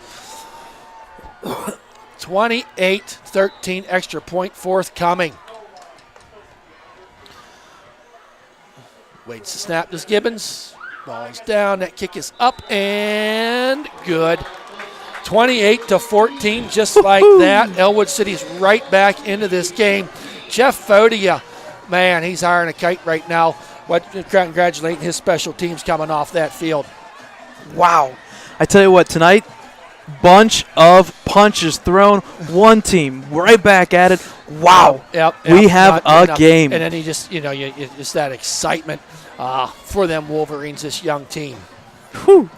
28-13, extra point forthcoming. Waits the snap to Gibbons. Ball's down. That kick is up and good. 28-14, just like that. Ellwood City's right back into this game. Jeff Fodia, man, he's hiring a kite right now. Congratulating his special teams coming off that field. Wow. I tell you what, tonight, bunch of punches thrown. One team right back at it. Wow. Yep, we have a game. And then you just, just that excitement for them Wolverines, this young team. Whew.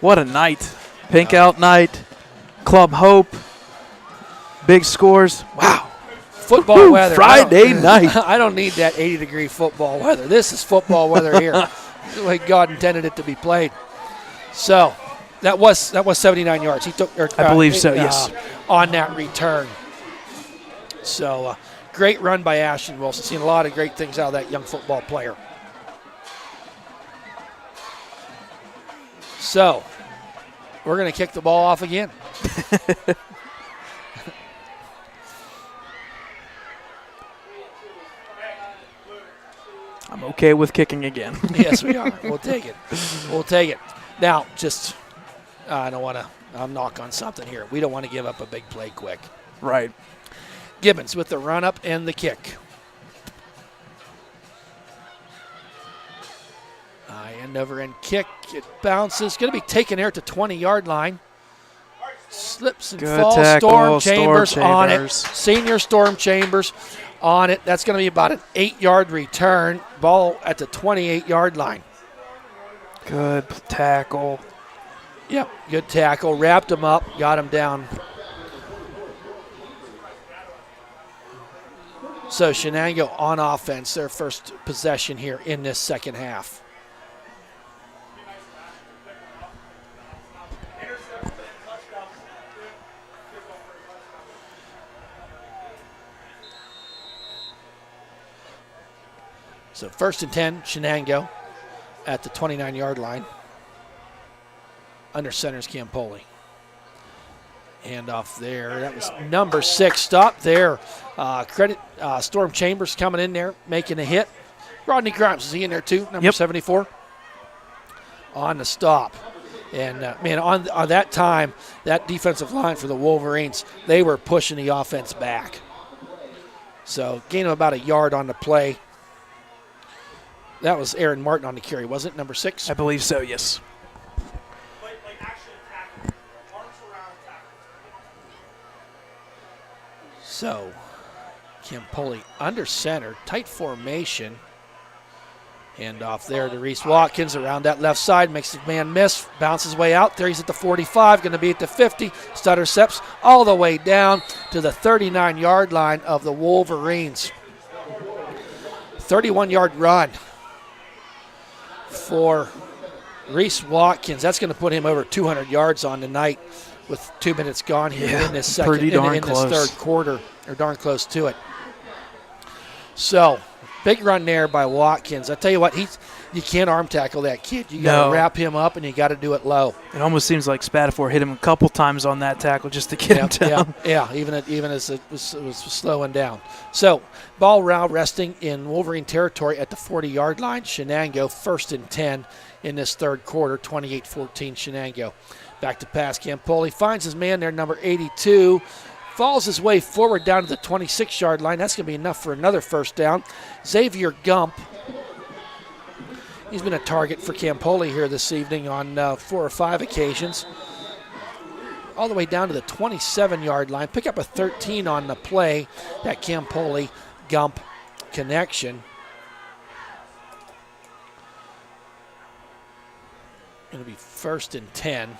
What a night. Pink out night. Club Hope. Big scores. Wow. Football weather. Friday night. I don't need that 80-degree football weather. This is football weather here. The way God intended it to be played. So that was 79 yards. He took. I believe so. Yes. On that return. So great run by Ashton Wilson. Seen a lot of great things out of that young football player. So we're going to kick the ball off again. I'm okay with kicking again. Yes, we are. We'll take it. We'll take it. Now, just I don't want to. I'll knock on something here. We don't want to give up a big play quick. Right. Gibbons with the run up and the kick. End over end kick. It bounces. Going to be taken there at the 20-yard line. Slips and Good falls. tackle, Storm Chambers on it. Chambers. Senior Storm Chambers on it. That's going to be about an 8-yard return. Ball at the 28-yard line. Good tackle. Yep, good tackle. Wrapped him up. Got him down. So Shenango on offense, their first possession here in this second half. So 1st and 10, Shenango at the 29-yard line. Under center's Campoli. Handoff there. That was number 6. Stop there. Storm Chambers coming in there, making a hit. Rodney Grimes, is he in there too? Number 74. On the stop. And, man, on that time, that defensive line for the Wolverines, they were pushing the offense back. So gain of about a yard on the play. That was Aaron Martin on the carry, was it? Number 6? I believe so, yes. So Campoli under center, tight formation. Hand off there to Reese Watkins around that left side, makes the man miss, bounces way out there. He's at the 45, going to be at the 50. Stutter steps all the way down to the 39-yard line of the Wolverines. 31-yard run for Reese Watkins. That's going to put him over 200 yards on the night with 2 minutes gone here in this second, pretty darn in this close. third quarter, or darn close to it. So, big run there by Watkins. I tell you what, you can't arm tackle that kid. You got to wrap him up, and you got to do it low. It almost seems like Spatafor hit him a couple times on that tackle just to get him down. Yeah, even as it was slowing down. So, ball now resting in Wolverine territory at the 40-yard line. Shenango 1st and 10 in this third quarter, 28-14 Shenango. Back to pass. Campoli finds his man there, number 82. Falls his way forward down to the 26-yard line. That's going to be enough for another first down. Xavier Gump. He's been a target for Campoli here this evening on 4 or 5 occasions. All the way down to the 27-yard line. Pick up a 13 on the play. That Campoli-Gump connection. Going to be 1st and 10.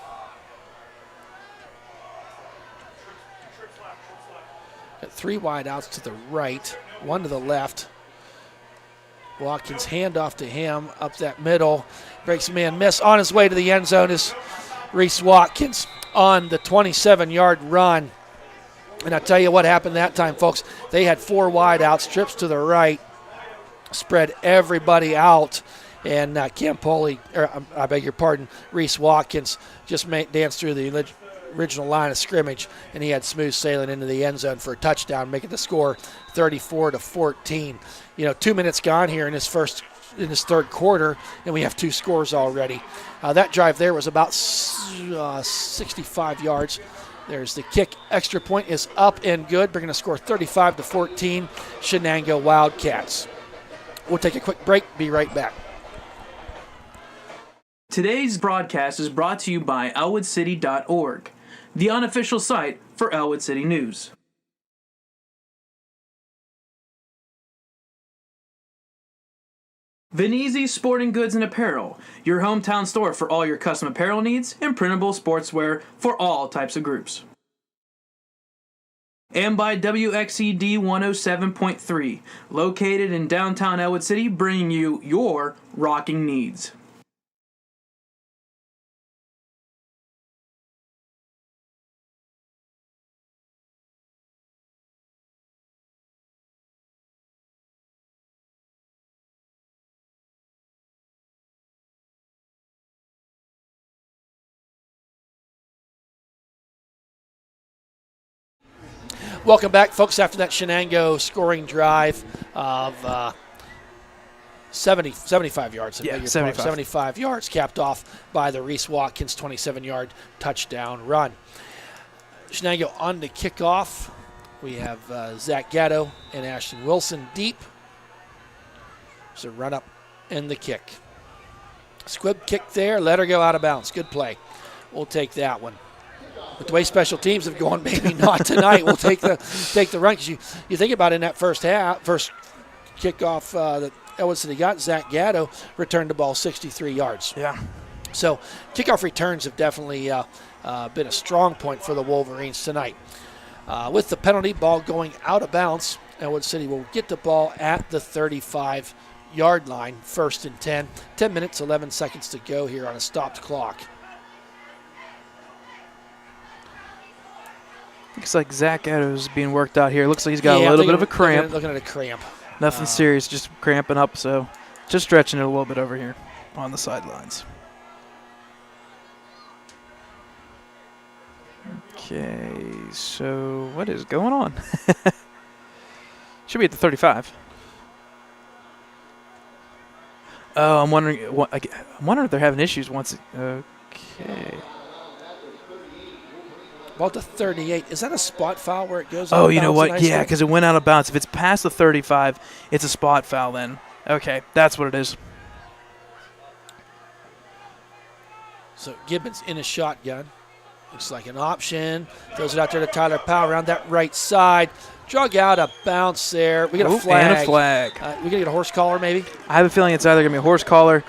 Got 3 wide outs to the right, 1 to the left. Watkins hand off to him up that middle. Breaks a man miss. On his way to the end zone is Reese Watkins on the 27-yard run. And I'll tell you what happened that time, folks. They had 4 wide outs, trips to the right, spread everybody out. And Reese Watkins just danced through the original line of scrimmage, and he had smooth sailing into the end zone for a touchdown, making the score 34-14. 2 minutes gone here in this third quarter, and we have 2 scores already. That drive there was about 65 yards. There's the kick. Extra point is up and good. We're going to score 35-14, Shenango Wildcats. We'll take a quick break. Be right back. Today's broadcast is brought to you by EllwoodCity.org, the unofficial site for Ellwood City News. Venezi Sporting Goods and Apparel, your hometown store for all your custom apparel needs and printable sportswear for all types of groups. And by WXED 107.3, located in downtown Ellwood City, bringing you your rocking needs. Welcome back, folks, after that Shenango scoring drive of 75 yards. Yeah, 75. 75 yards, capped off by the Reese Watkins 27-yard touchdown run. Shenango on the kickoff. We have Zach Gatto and Ashton Wilson deep. There's a run up and the kick. Squib kick there, let her go out of bounds. Good play. We'll take that one. But the way special teams have gone, maybe not tonight. We'll take the run, because you think about it, in that first kickoff that Ellwood City got, Zach Gatto returned the ball 63 yards. Yeah. So kickoff returns have definitely been a strong point for the Wolverines tonight. With the penalty, ball going out of bounds, Ellwood City will get the ball at the 35-yard line, 1st and 10. 10 minutes, 11 seconds to go here on a stopped clock. Looks like Zach Gatto's being worked out here. Looks like he's got a little bit of a cramp. Looking at a cramp. Nothing serious, just cramping up, so just stretching it a little bit over here on the sidelines. Okay, so what is going on? Should be at the 35. Oh, I'm wondering if they're having issues once. Okay. About the 38. Is that a spot foul where it goes? Oh, out of you know bounds what? and Yeah, ice? because it went out of bounds. If it's past the 35, it's a spot foul then. Okay, that's what it is. So Gibbons in a shotgun. Looks like an option. Throws it out there to Tyler Powell around that right side. Drug out of bounce there. We get a Oop, flag. and a flag. We going to get a horse collar maybe? I have a feeling it's either going to be a horse collar.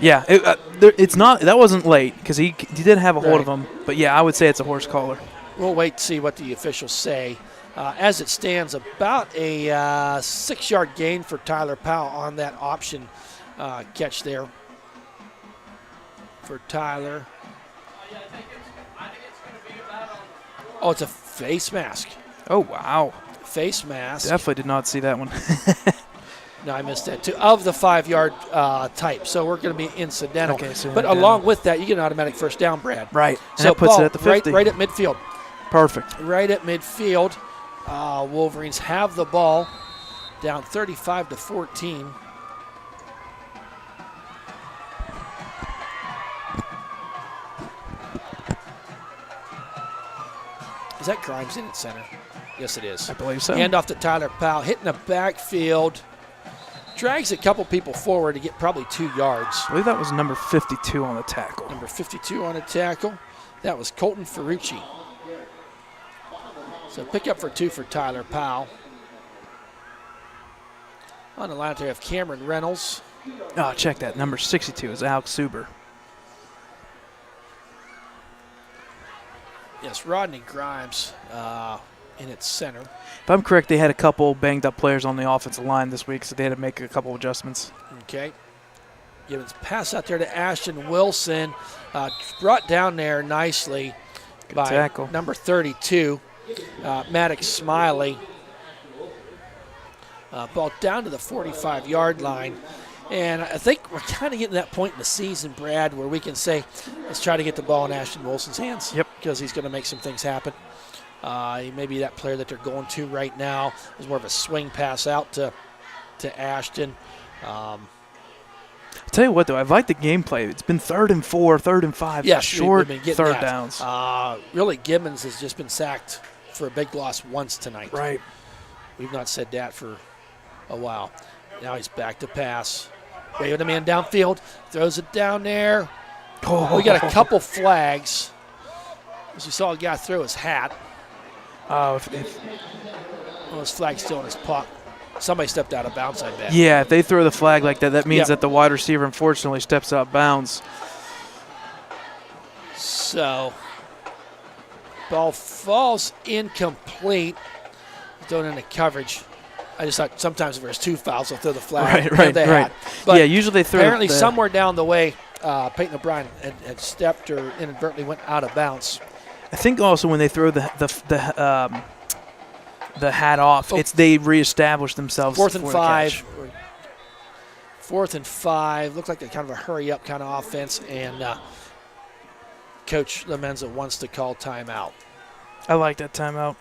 Yeah, it's not. That wasn't late because he did have a hold of him. But, yeah, I would say it's a horse collar. We'll wait to see what the officials say. As it stands, about a 6-yard gain for Tyler Powell on that option catch there for Tyler. Oh, it's a face mask. Oh, wow. Face mask. Definitely did not see that one. No, I missed that too. Of the 5-yard type. So we're going to be incidental. Okay, so but along with that, you get an automatic first down, Brad. Right. So And that puts ball it at the 50. right at midfield. Perfect. Right at midfield. Wolverines have the ball down 35-14. Is that Grimes in at center? Yes, it is. I believe so. Hand off to Tyler Powell, hitting the backfield. Drags a couple people forward to get probably 2 yards. I believe that was number 52 on the tackle. Number 52 on a tackle. That was Colton Ferrucci. So pick up for 2 for Tyler Powell. On the line, they have Cameron Reynolds. Oh, check that. Number 62 is Alex Suber. Yes, Rodney Grimes in its center. If I'm correct, they had a couple banged up players on the offensive line this week, so they had to make a couple adjustments. Okay. Gibbons pass out there to Ashton Wilson. Brought down there nicely by tackle. number 32, Maddox Smiley. Ball down to the 45-yard line. And I think we're kind of getting to that point in the season, Brad, where we can say, let's try to get the ball in Ashton Wilson's hands. Yep. Because he's going to make some things happen. He may be that player that they're going to right now. It's more of a swing pass out to Ashton. I'll tell you what, though, I've liked the gameplay. It's been 3rd and 4, 3rd and 5, Yes, short we've been getting third that. downs. Really, Gibbons has just been sacked for a big loss once tonight. Right. We've not said that for a while. Now he's back to pass. Waving a man downfield. Throws it down there. Oh. We got a couple flags. As you saw a guy throw his hat. Oh, His flag's still in his pocket. Somebody stepped out of bounds, I bet. yeah, if they throw the flag like that, that means Yeah. that the wide receiver, unfortunately, steps out of bounds. So, ball falls incomplete. Thrown into coverage. I just thought sometimes if there's 2 fouls, they'll throw the flag. Right. But yeah, usually they throw apparently the, somewhere down the way, Peyton O'Brien had stepped or inadvertently went out of bounds. I think also when they throw the hat off, it's they reestablish themselves. 4th and for the 5. catch. 4th and 5. Looked like a kind of a hurry-up kind of offense, and Coach Lamenza wants to call timeout. I like that timeout.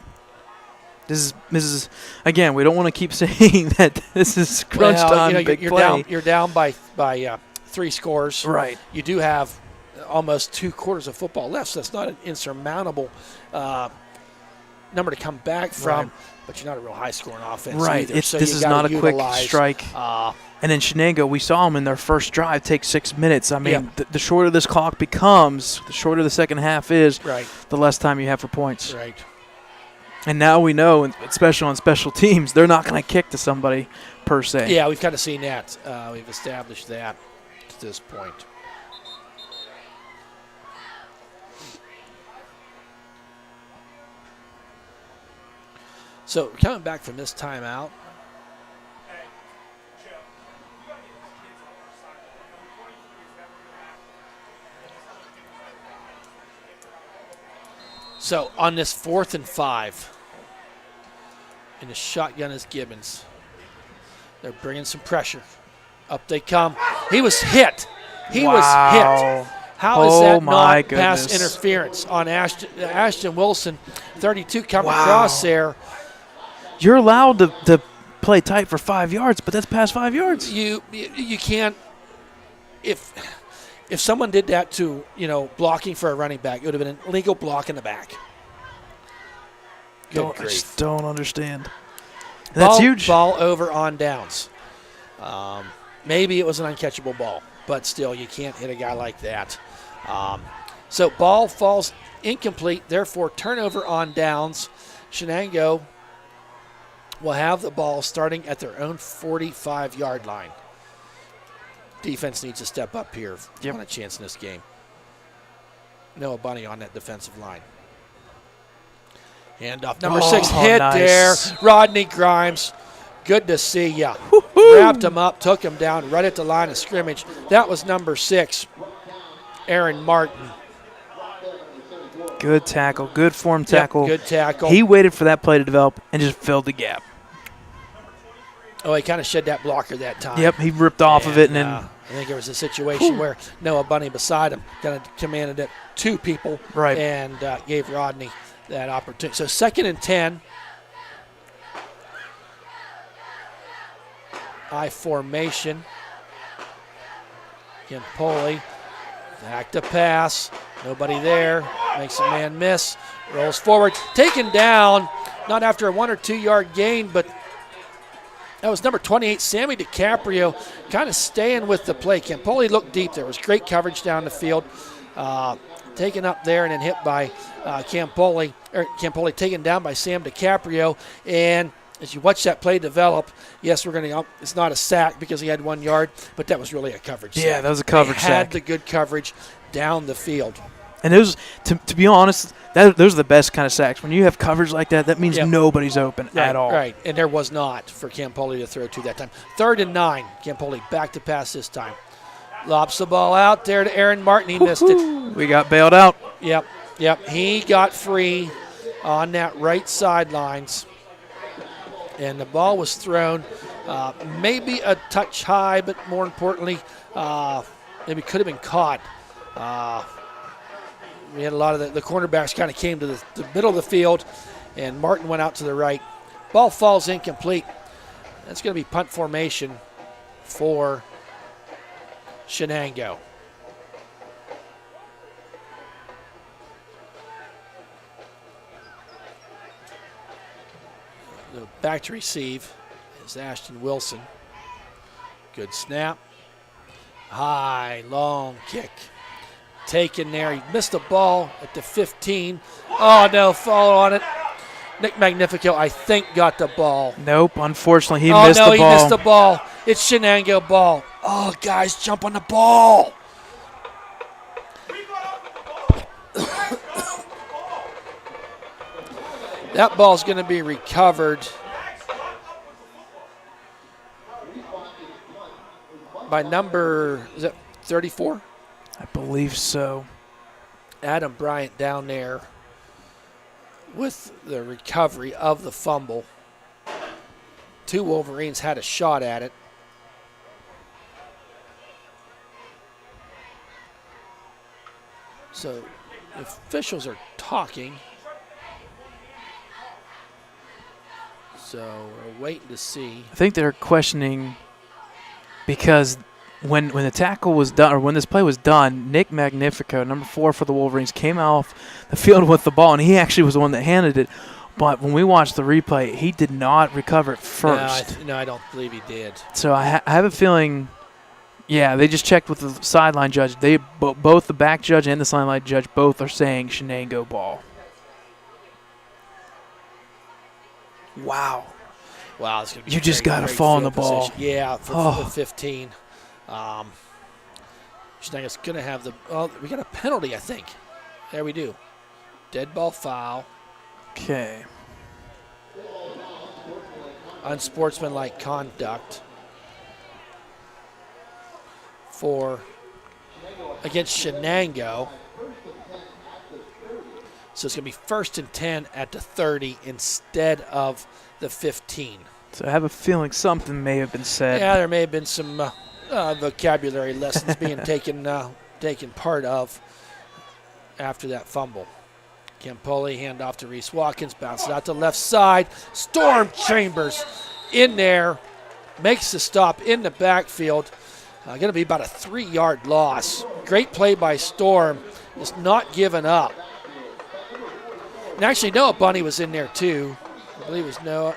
This is again. We don't want to keep saying that this is crunch time, big play. You're down by 3 scores. Right. You do have almost 2 quarters of football left, so that's not an insurmountable number to come back from. Right. But you're not a real high-scoring offense Right. either. This So is you gotta not a quick utilize, strike. And then Shenango, we saw them in their first drive take 6 minutes. I mean, the shorter this clock becomes, the shorter the second half is, Right. the less time you have for points. Right. And now we know, especially on special teams, they're not going to kick to somebody per se. Yeah, we've kind of seen that. We've established that to this point. So coming back from this timeout. So on this 4th and 5, and the shotgun is Gibbons. They're bringing some pressure. Up they come. He was hit. He was hit. How is that not pass interference on Ashton Wilson? 32 coming across there. You're allowed to play tight for 5 yards, but that's past 5 yards. You can't. If someone did that to blocking for a running back, it would have been an illegal block in the back. Good I grief. just don't understand. That's huge. Ball over on downs. Maybe it was an uncatchable ball, but still, you can't hit a guy like that. So ball falls incomplete, therefore turnover on downs. Shenango will have the ball starting at their own 45-yard line. Defense needs to step up here if you want a chance in this game. Noah Bunny on that defensive line. Handoff. Number 6 hit nice. there. Rodney Grimes. Good to see ya. Wrapped him up, took him down right at the line of scrimmage. That was number 6, Aaron Martin. Good tackle. Good form tackle. Yep, good tackle. He waited for that play to develop and just filled the gap. Oh, he kind of shed that blocker that time. Yep, he ripped off of it and then I think there was a situation where Noah Bunny beside him kind of commanded it 2 people and gave Rodney that opportunity. So 2nd and 10. I formation. Campoli back to pass. Nobody there. Makes a man miss. Rolls forward. Taken down. Not after a 1 or 2 yard gain, but that was number 28, Sammy DiCaprio, kind of staying with the play. Campoli looked deep. There was great coverage down the field. Taken up there and then hit by Campoli taken down by Sam DiCaprio. And as you watch that play develop, yes, it's not a sack because he had 1 yard, but that was really a coverage sack. Yeah, that was a coverage they sack. had the good coverage down the field. And those, to be honest, those are the best kind of sacks. When you have coverage like that, that means nobody's open at all. Right, and there was not for Campoli to throw to that time. 3rd and 9, Campoli back to pass this time. Lobs the ball out there to Aaron Martin. He missed it. We got bailed out. Yep. He got free on that right sidelines. And the ball was thrown maybe a touch high, but more importantly, maybe could have been caught. We had a lot of the cornerbacks kind of came to the middle of the field, and Martin went out to the right. Ball falls incomplete. That's going to be punt formation for Shenango. The back to receive is Ashton Wilson. Good snap. High, long kick. Taken there. He missed the ball at the 15. Oh, no, fall on it. Nick Magnifico, I think, got the ball. Nope, unfortunately, he missed the ball. Oh, no, he missed the ball. It's Shenango ball. Oh, guys, jump on the ball. That ball's going to be recovered by number, is that 34? I believe so. Adam Bryant down there with the recovery of the fumble. 2 Wolverines had a shot at it. So the officials are talking. So we're waiting to see. I think they're questioning because when the tackle was done, or when this play was done, Nick Magnifico, number 4 for the Wolverines, came off the field with the ball, and he actually was the one that handed it. But when we watched the replay, he did not recover it first. No, I don't believe he did. So I have a feeling, they just checked with the sideline judge. They both the back judge and the sideline judge both are saying Shenango ball. Wow, it's gonna be you just got to fall on the ball. Position. Yeah, for 15. Shenango's going to have we got a penalty, I think. There we do. Dead ball foul. Okay. Unsportsmanlike conduct against Shenango. So it's going to be 1st and 10 at the 30 instead of the 15. So I have a feeling something may have been said. Yeah, there may have been some vocabulary lessons being taken part of after that fumble. Campoli, hand off to Reese Watkins, bounces out to left side. Storm Chambers in there, makes the stop in the backfield. Going to be about a 3-yard loss. Great play by Storm, just not giving up. And actually, Noah Bunny was in there too. I believe it was Noah.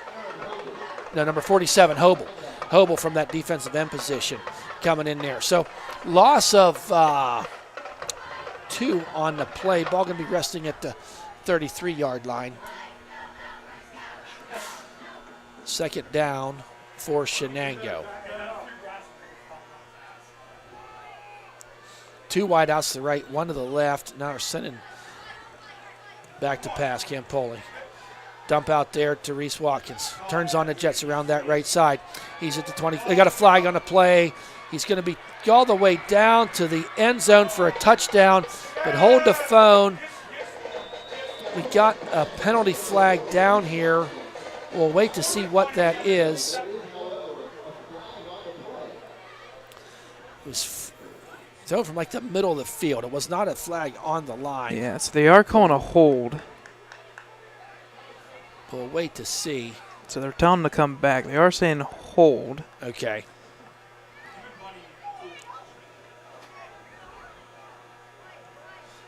No, number 47, Hobel. Hobel from that defensive end position coming in there. So loss of 2 on the play. Ball going to be resting at the 33-yard line. Second down for Shenango. 2 wide outs to the right, 1 to the left. Now we're sending back to pass, Campoli. Dump out there to Reese Watkins. Turns on the Jets around that right side. He's at the 20. They got a flag on the play. He's going to be all the way down to the end zone for a touchdown, but hold the phone. We got a penalty flag down here. We'll wait to see what that is. It was over from like the middle of the field. It was not a flag on the line. Yeah, so they are calling a hold. We'll wait to see. So they're telling them to come back. They are saying hold. Okay.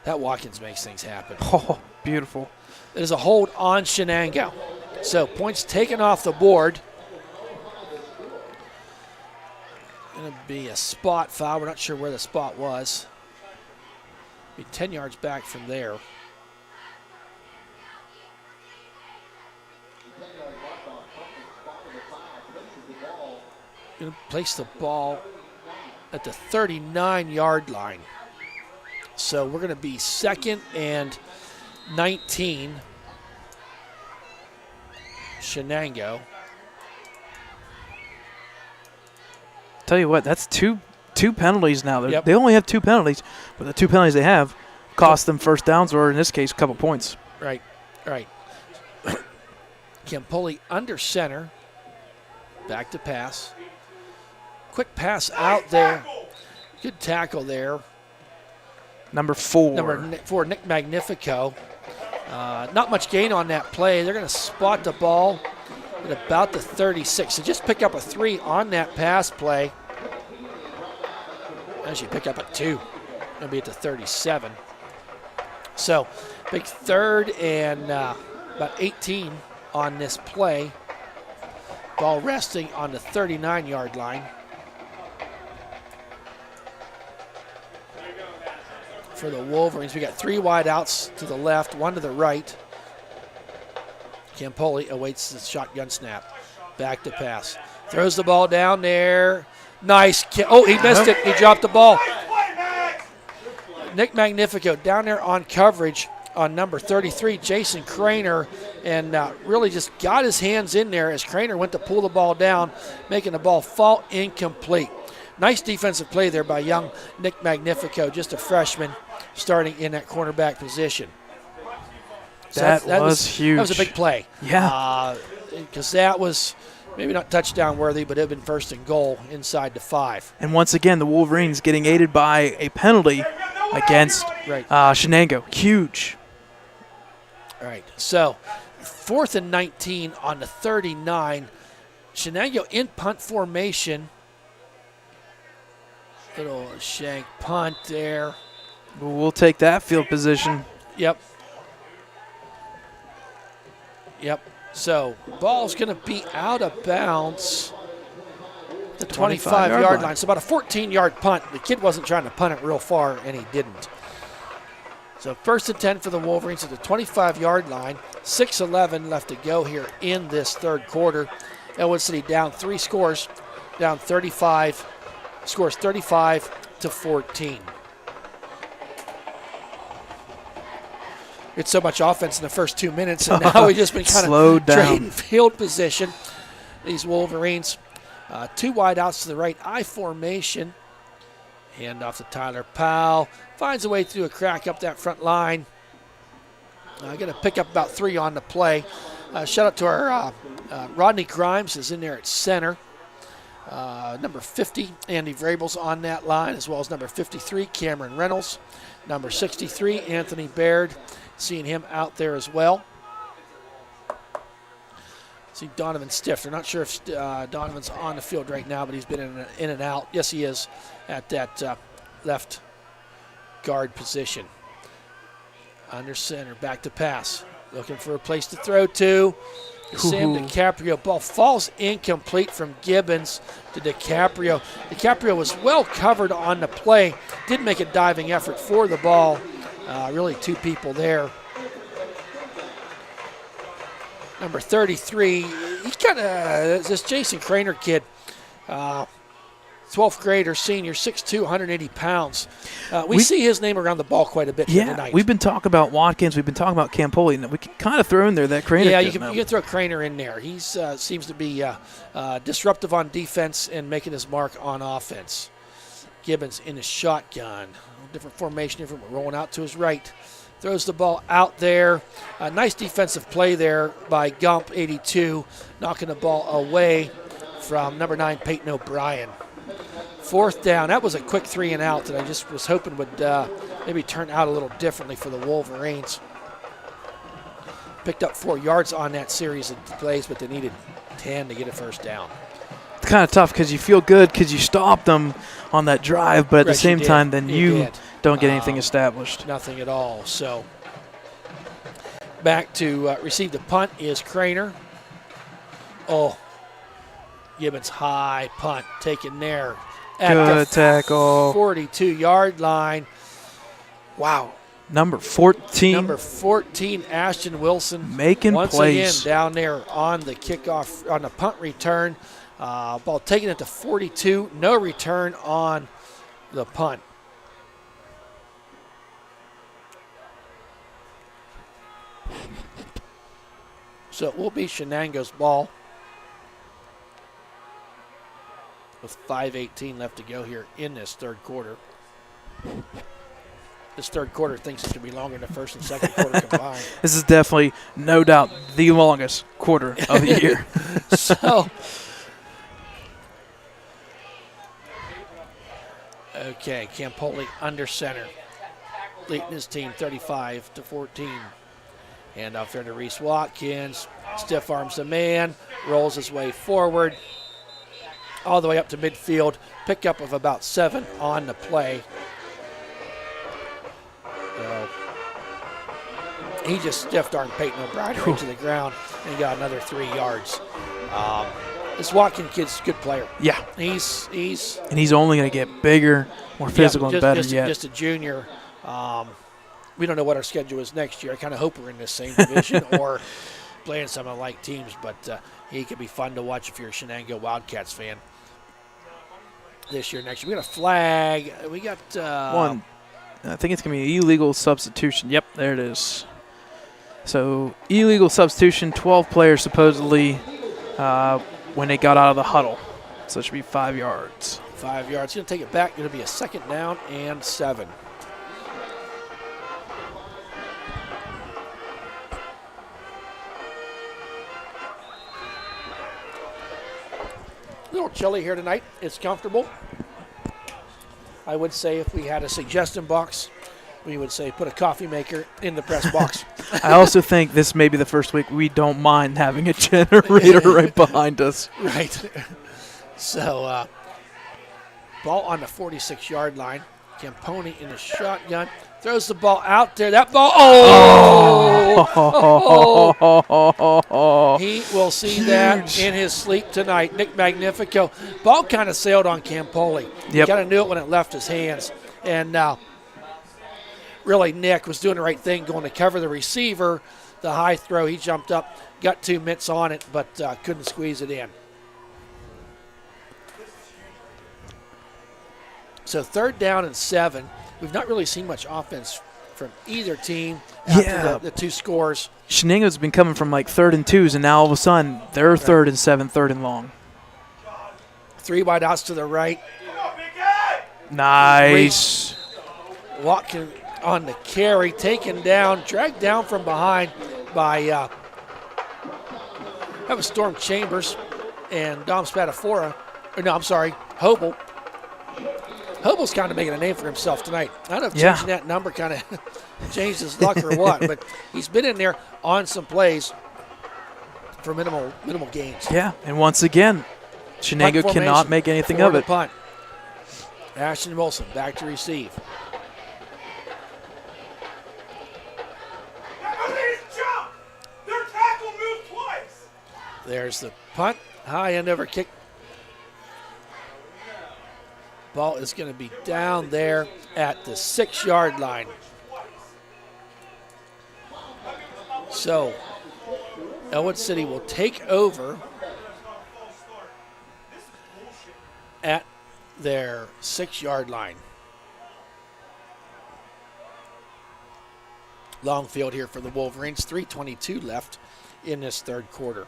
That Watkins makes things happen. Oh, beautiful. It is a hold on Shenango. So points taken off the board. Going to be a spot foul. We're not sure where the spot was. Be 10 yards back from there. Going to place the ball at the 39-yard line. So we're going to be 2nd and 19. Shenango. Tell you what, that's two penalties now. Yep. They only have 2 penalties, but the 2 penalties they have cost them first downs, or in this case, a couple points. Right. Campoli under center. Back to pass. Quick pass out there. Good tackle there. Number 4. Number 4, Nick Magnifico. Not much gain on that play. They're going to spot the ball at about the 36. So just pick up a 3 on that pass play. Actually pick up a 2. Going to be at the 37. So big 3rd and about 18 on this play. Ball resting on the 39-yard line. For the Wolverines, we got 3 wide outs to the left, 1 to the right. Campoli awaits the shotgun snap. Back to pass. Throws the ball down there. Nice. Oh, he missed it. He dropped the ball. Nick Magnifico down there on coverage on number 33, Jason Craner, and really just got his hands in there as Craner went to pull the ball down, making the ball fall incomplete. Nice defensive play there by young Nick Magnifico, just a freshman starting in that cornerback position. So that was huge. That was a big play. Yeah. Because that was maybe not touchdown worthy, but it had been 1st and goal inside the 5. And once again, the Wolverines getting aided by a penalty against Shenango. Huge. All right. So 4th and 19 on the 39. Shenango in punt formation. Little shank punt there. We'll take that field position. Yep. So ball's going to be out of bounds. The 25-yard line. So about a 14-yard punt. The kid wasn't trying to punt it real far, and he didn't. So 1st and 10 for the Wolverines at the 25-yard line. 6:11 left to go here in this 3rd quarter. Ellwood City down 3 scores, down 35. Scores 35-14. It's so much offense in the first 2 minutes, and now we've just been kind of trading field position. These Wolverines, 2 wide outs to the right, I formation. Hand off to Tyler Powell. Finds a way through a crack up that front line. Going to pick up about 3 on the play. Shout out to our Rodney Grimes is in there at center. Number 50, Andy Vrabel's on that line, as well as number 53, Cameron Reynolds. Number 63, Anthony Baird. Seeing him out there as well. See Donovan Stiff. They're not sure if Donovan's on the field right now, but he's been in and out. Yes, he is at that left guard position. Under center, back to pass. Looking for a place to throw to. Sam DiCaprio. Ball falls incomplete from Gibbons to DiCaprio. DiCaprio was well covered on the play. Did make a diving effort for the ball. Really two people there. Number 33, he kind of, this Jason Craner kid, 12th grader, senior, 6'2", 180 pounds. We see his name around the ball quite a bit tonight. We've been talking about Watkins. We've been talking about Campoli. And we can kind of throw in there that Craner. Yeah, you can throw Craner in there. He seems to be disruptive on defense and making his mark on offense. Gibbons in the shotgun. Different formation, different rolling out to his right. Throws the ball out there. Nice defensive play there by Gump, 82, knocking the ball away from number 9, Peyton O'Brien. 4th down. That was a quick 3 and out that I just was hoping would maybe turn out a little differently for the Wolverines. Picked up 4 yards on that series of plays, but they needed 10 to get a first down. It's kind of tough because you feel good because you stopped them on that drive, but at the same time, then you don't get anything established. Nothing at all. So back to receive the punt is Craner. Oh, Gibbons high punt taken there at Good the tackle. 42-yard line. Wow. Number 14. Number 14, Ashton Wilson. Making once plays. again down there on the kickoff, on the punt return. Ball taken at the 42. No return on the punt. So it will be Shenango's ball with 5:18 left to go here in this third quarter. This third quarter thinks it's going to be longer than the first and second quarter combined. This is definitely, no doubt, the longest quarter of the year. So, okay, Campoli under center, leading his team 35-14. Hand off there to Reese Watkins. Stiff arms the man, rolls his way forward, all the way up to midfield. Pickup of about 7 on the play. So he just stiff-armed Peyton O'Brien right to the ground and got another 3 yards. This Watkins kid's a good player. Yeah. He's And he's only going to get bigger, more physical, and better yet. Just a junior. We don't know what our schedule is next year. I kind of hope we're in the same division or playing some alike teams, but he could be fun to watch if you're a Shenango Wildcats fan this year, next year. We got a flag. We got one. I think it's going to be an illegal substitution. Yep, there it is. So illegal substitution, 12 players supposedly when they got out of the huddle. So it should be 5 yards. 5 yards. He's going to take it back. It'll be a 2nd down and 7. A little chilly here tonight. It's comfortable. I would say if we had a suggestion box, we would say put a coffee maker in the press box. I also think this may be the first week we don't mind having a generator right behind us. Right. So, ball on the 46-yard line. Camponi in the shotgun. Throws the ball out there. That ball. Oh! He will see that in his sleep tonight. Nick Magnifico. Ball kind of sailed on Campoli. He kind of knew it when it left his hands. And really, Nick was doing the right thing, going to cover the receiver. The high throw, he jumped up, got 2 mitts on it, but couldn't squeeze it in. So 3rd down and 7. We've not really seen much offense from either team after the 2 scores. Shenango's been coming from like 3rd and 2s, and now all of a sudden they're 3rd and 7, 3rd and long. 3 wide outs to the right. Nice. Watkins on the carry, taken down, dragged down from behind by that was Storm Chambers and Dom Spatafora. Or no, I'm sorry, Hobel. Hobel's kind of making a name for himself tonight. I don't know if changing that number kind of changed his luck or what, but he's been in there on some plays for minimal gains. Yeah, and once again, Shenango cannot make anything of it. Punt. Ashton Wilson back to receive. There's the punt. High end over kick. Ball is going to be down there at the 6-yard line. So Ellwood City will take over at their 6-yard line. Long field here for the Wolverines. 3:22 left in this third quarter.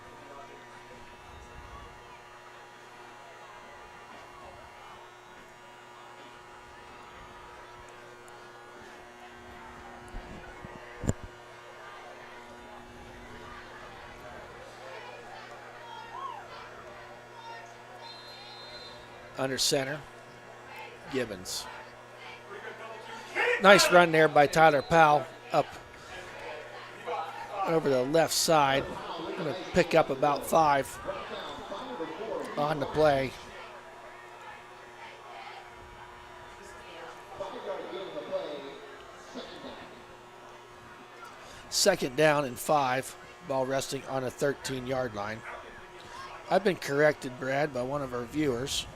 Under center, Gibbons. Nice run there by Tyler Powell up over the left side. Going to pick up about 5 on the play. Second down and 5. Ball resting on a 13-yard line. I've been corrected, Brad, by one of our viewers.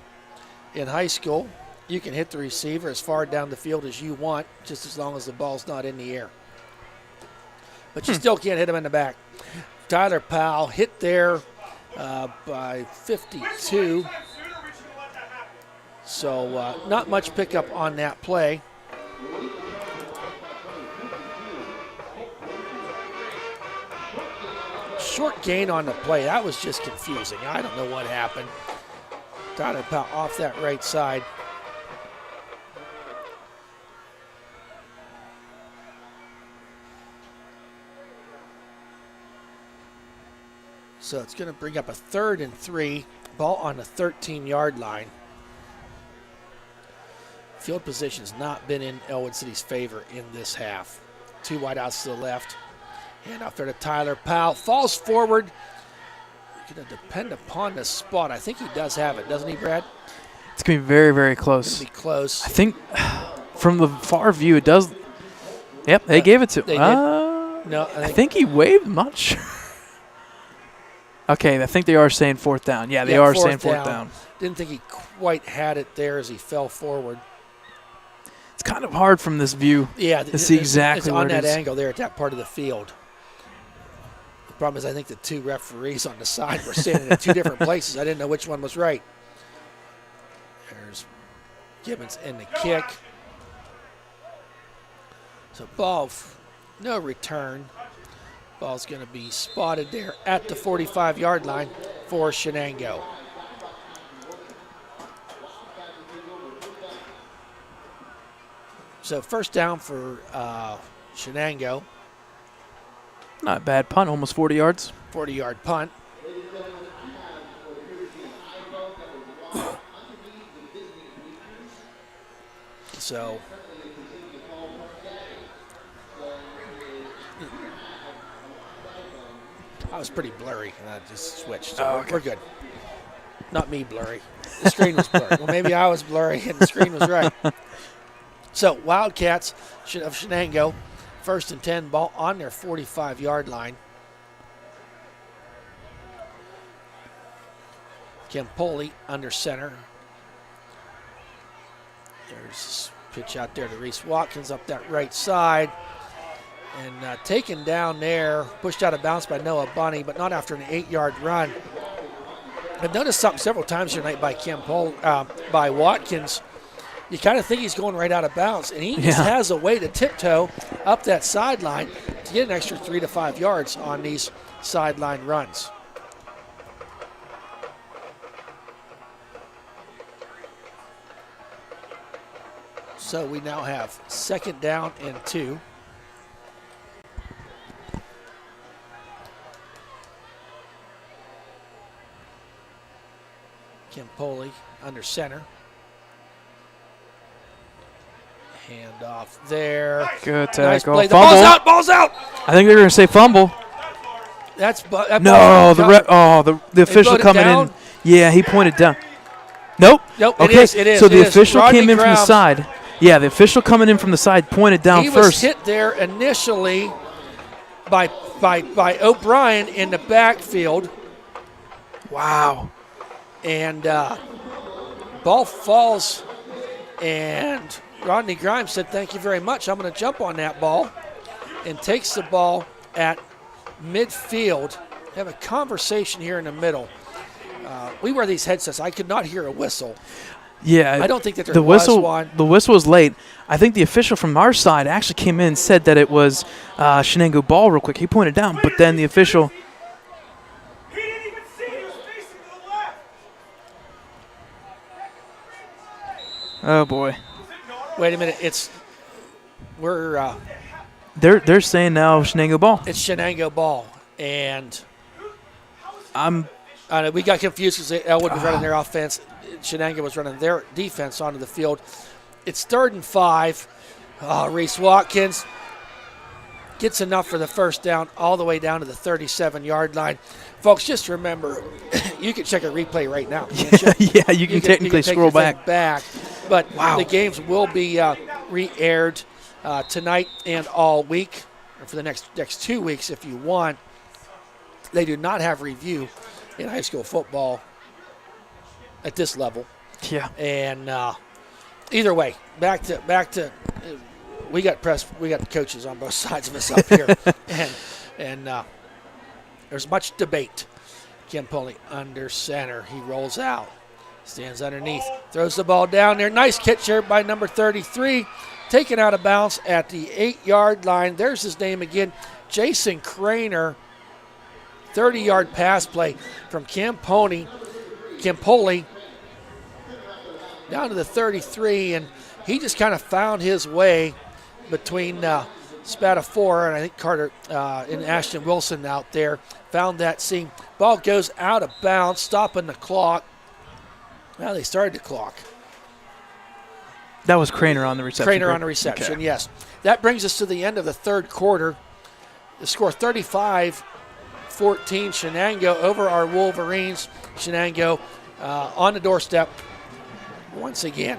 In high school, you can hit the receiver as far down the field as you want, just as long as the ball's not in the air. But you still can't hit him in the back. Tyler Powell hit there by 52. So not much pickup on that play. Short gain on the play. That was just confusing. I don't know what happened. Tyler Powell off that right side. So it's going to bring up a 3rd and 3. Ball on the 13-yard line. Field position's not been in Ellwood City's favor in this half. 2 wideouts to the left. And off there to Tyler Powell. Falls forward. Going to depend upon the spot. I think he does have it, doesn't he, Brad? It's going to be very, very close. It's going to be close. I think from the far view it does. Yep, they gave it to him. They did. No, I think he waved. I'm not sure. Okay, I think they are saying 4th down. Yeah, they are saying 4th down. Didn't think he quite had it there as he fell forward. It's kind of hard from this view to see exactly it's where on it is. that angle there at that part of the field. The problem is I think the 2 referees on the side were standing in 2 different places. I didn't know which one was right. There's Gibbons in the kick. So ball, no return. Ball's going to be spotted there at the 45-yard line for Shenango. So first down for Shenango. Not a bad punt, almost 40 yards. 40-yard punt. So I was pretty blurry, and I just switched. So we're good. Not me blurry. The screen was blurry. Well, maybe I was blurry, and the screen was right. So Wildcats of Shenango, 1st and 10, ball on their 45-yard line. Campoli under center. There's a pitch out there to Reese Watkins up that right side. And taken down there, pushed out of bounds by Noah Bunny, but not after an 8-yard run. I've noticed something several times tonight by Watkins. You kind of think he's going right out of bounds, and he just has a way to tiptoe up that sideline to get an extra 3 to 5 yards on these sideline runs. So we now have 2nd down and 2. Campoli under center. Hand off there. Good tackle. Nice play. The Fumble. ball's out. Ball's out. I think they're going to say fumble. No, the official coming in. Yeah, he pointed down. Nope. Okay. It is. So the official Rodney came in from the Grimes. side. Yeah, the official coming in from the side pointed down He first. was hit there initially by O'Brien in the backfield. Wow. And ball falls, and Rodney Grimes said, "Thank you very much. I'm going to jump on that ball," and takes the ball at midfield. Have a conversation here in the middle. We wear these headsets. I could not hear a whistle. Yeah, I don't think that there the was whistle. one. The whistle was late. I think the official from our side actually came in and said that it was Shenango ball real quick. He pointed down, but then the official. He didn't even see he was facing to the left. Oh boy. Wait a minute. We're They're saying now Shenango ball. it's Shenango ball, and I'm. we got confused because Ellwood was running their offense. Shenango was running their defense onto the field. It's 3rd and 5. Reese Watkins gets enough for the first down all the way down to the 37-yard line. Folks, just remember, you can check a replay right now. Can't you? Yeah, you can technically take scroll your thing back. But Wow. the games will be re-aired tonight and all week, or for the next 2 weeks if you want. They do not have review in high school football at this level. Yeah. And either way, back to we got coaches on both sides of us up here, and there's much debate. Kim Pulley under center, he rolls out, stands underneath, throws the ball down there. Nice catch here by number 33, taken out of bounds at the 8-yard line. There's his name again, Jason Craner. 30-yard pass play from Kim Pulley down to the 33, and he just kind of found his way between Spatafor and I think Carter and Ashton Wilson out there. Found that seam. Ball goes out of bounds, stopping the clock. Well, they started the clock. That was Craner on the reception. Craner correct? on the reception, Okay. yes. That brings us to the end of the 3rd quarter. The score 35-14 Shenango over our Wolverines. Shenango on the doorstep once again.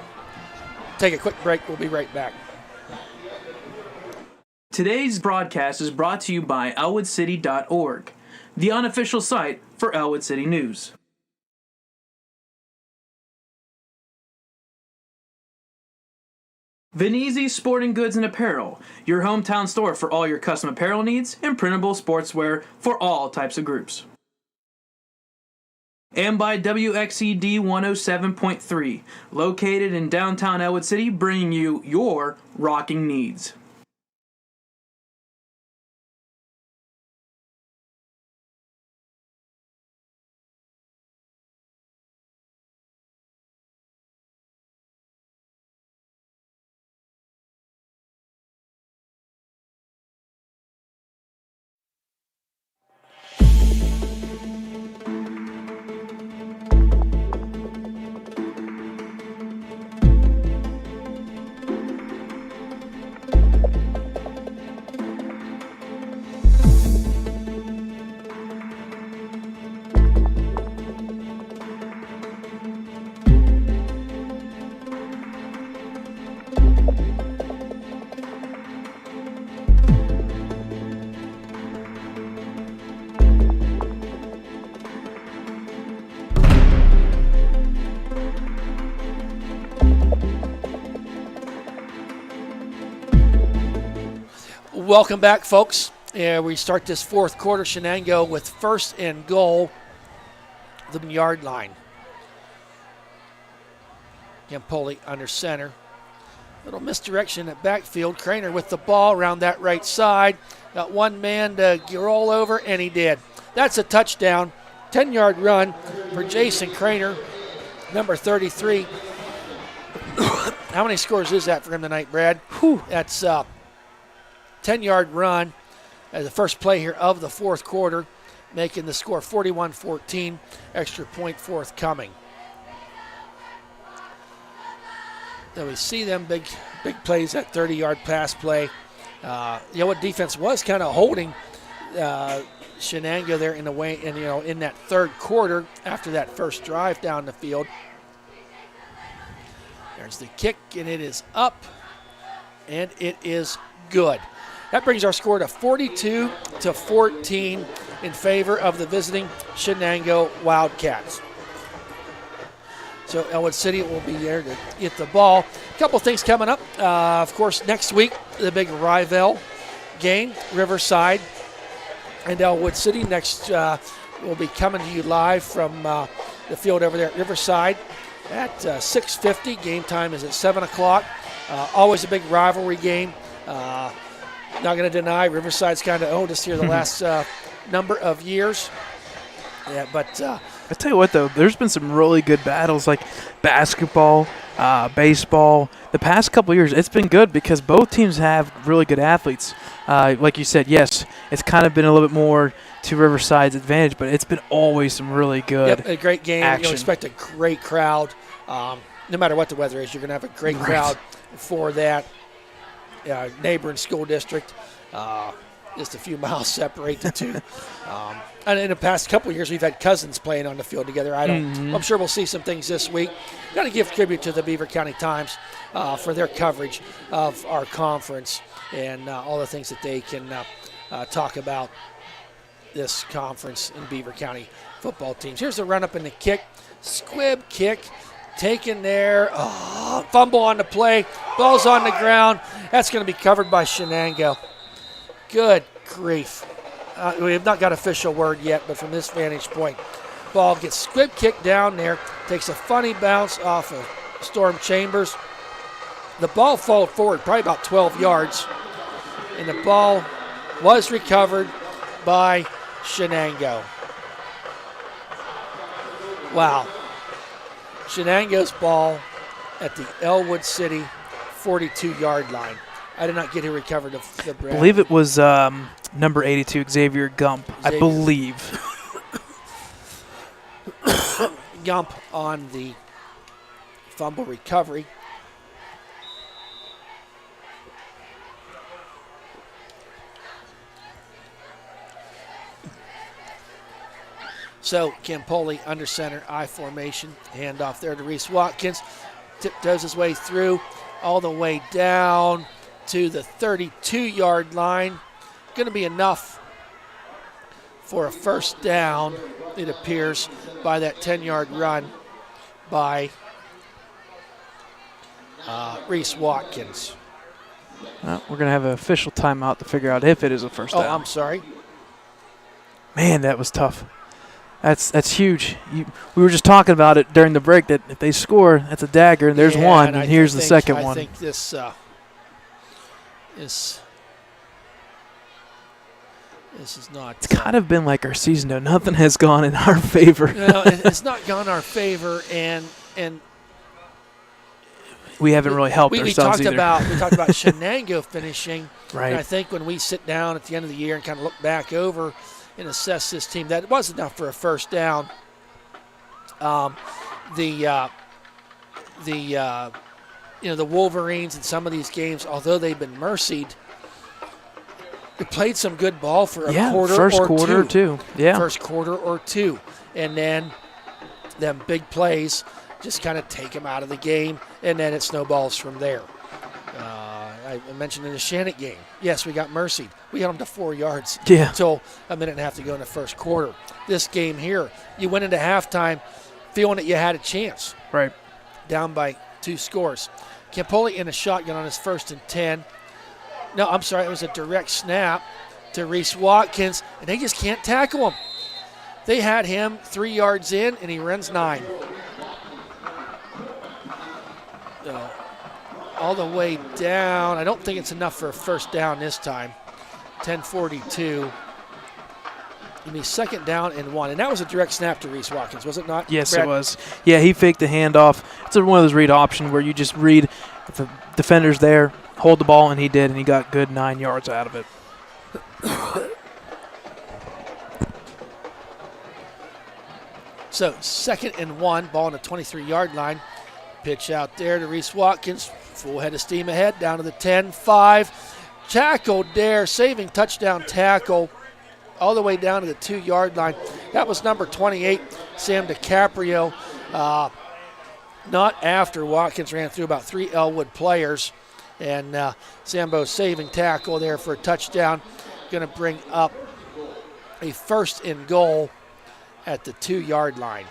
Take a quick break. We'll be right back. Today's broadcast is brought to you by EllwoodCity.org, the unofficial site for Ellwood City News. Venezi Sporting Goods and Apparel, your hometown store for all your custom apparel needs and printable sportswear for all types of groups. And by WXED 107.3, located in downtown Ellwood City, bringing you your rocking needs. Welcome back, folks. We start this 4th quarter. Shenango with 1st and goal, the yard line. Campoli under center. Little misdirection at backfield. Craner with the ball around that right side. Got one man to roll over, and he did. That's a touchdown. 10-yard run for Jason Craner, number 33. How many scores is that for him tonight, Brad? Whew. That's 10-yard run as the first play here of the 4th quarter, making the score 41-14, extra point forthcoming. Then we see them big plays, that 30-yard pass play. What defense was kind of holding Shenango there in the way, and in that 3rd quarter after that first drive down the field. There's the kick, and it is up, and it is good. That brings our score to 42-14. in favor of the visiting Shenango Wildcats. So Ellwood City will be there to get the ball. A couple things coming up. Of course, next week, the big Rival game, Riverside and Ellwood City. Next, we'll be coming to you live from the field over there at Riverside at 6:50. Game time is at 7 o'clock. Always a big rivalry game. Not going to deny Riverside's kind of owned us here the last number of years. Yeah, but I tell you what, though, there's been some really good battles like basketball, baseball. The past couple of years, it's been good because both teams have really good athletes. Like you said, yes, it's kind of been a little bit more to Riverside's advantage, but it's been always some really good a great game. action. You'll expect a great crowd. No matter what the weather is, you're going to have a great crowd for that. Neighboring school district. Just a few miles separate the two. And in the past couple of years, we've had cousins playing on the field together. I'm sure we'll see some things this week. Got to give tribute to the Beaver County Times for their coverage of our conference and all the things that they can talk about this conference in Beaver County football teams. Here's the run up and the kick. Squib kick. Taken there. Fumble on the play. Ball's on the ground. That's going to be covered by Shenango. Good grief. We have not got official word yet, but from this vantage point, ball gets squib kicked down there, takes a funny bounce off of Storm Chambers. The ball followed forward probably about 12 yards, and the ball was recovered by Shenango. Wow. Shenango's ball at the Ellwood City 42-yard line. I did not get who recovered the I believe it was number 82, Xavier Gump, I believe. Gump on the fumble recovery. So Campoli under center, I formation, handoff there to Reese Watkins. Tiptoes his way through, all the way down to the 32-yard line. Going to be enough for a first down, it appears, by that 10-yard run by Reese Watkins. Well, we're going to have an official timeout to figure out if it is a first down. Oh, I'm sorry. Man, that was tough. That's huge. We were just talking about it during the break that if they score, that's a dagger, and there's one, and here's the second one. I think this is not. It's kind of been like our season, though. Nothing has gone in our favor. No, it's not gone our favor, and we haven't really helped ourselves either. We talked about Shenango finishing. Right. And I think when we sit down at the end of the year and kind of look back over and assess this team, that was enough for a first down. The Wolverines in some of these games, although they've been mercied, they played some good ball for a quarter first or quarter or two. Yeah, first quarter or two, and then them big plays just kind of take them out of the game, and then it snowballs from there. I mentioned in the Shannon game, yes, we got mercied. We held them to 4 yards until a minute and a half to go in the first quarter. This game here, you went into halftime feeling that you had a chance. Right. Down by 2 scores. Campoli in a shotgun on his 1st and 10. No, I'm sorry, it was a direct snap to Reese Watkins, and they just can't tackle him. They had him 3 yards in, and he runs 9. All the way down. I don't think it's enough for a first down this time. 10:42. It'll be second down and 1. And that was a direct snap to Reese Watkins, was it not? Yes, Brad? It was. Yeah, he faked the handoff. It's one of those read options where you just read if the defender's there, hold the ball, and he did, and he got good 9 yards out of it. So second and 1, ball on the 23-yard line. Pitch out there to Reese Watkins. Full head of steam ahead, down to the 10-5. Tackled there, saving touchdown tackle all the way down to the 2-yard line. That was number 28, Sam DiCaprio. Not after Watkins ran through about 3 Ellwood players. And Sambo saving tackle there for a touchdown. Going to bring up a 1st and goal at the 2-yard line.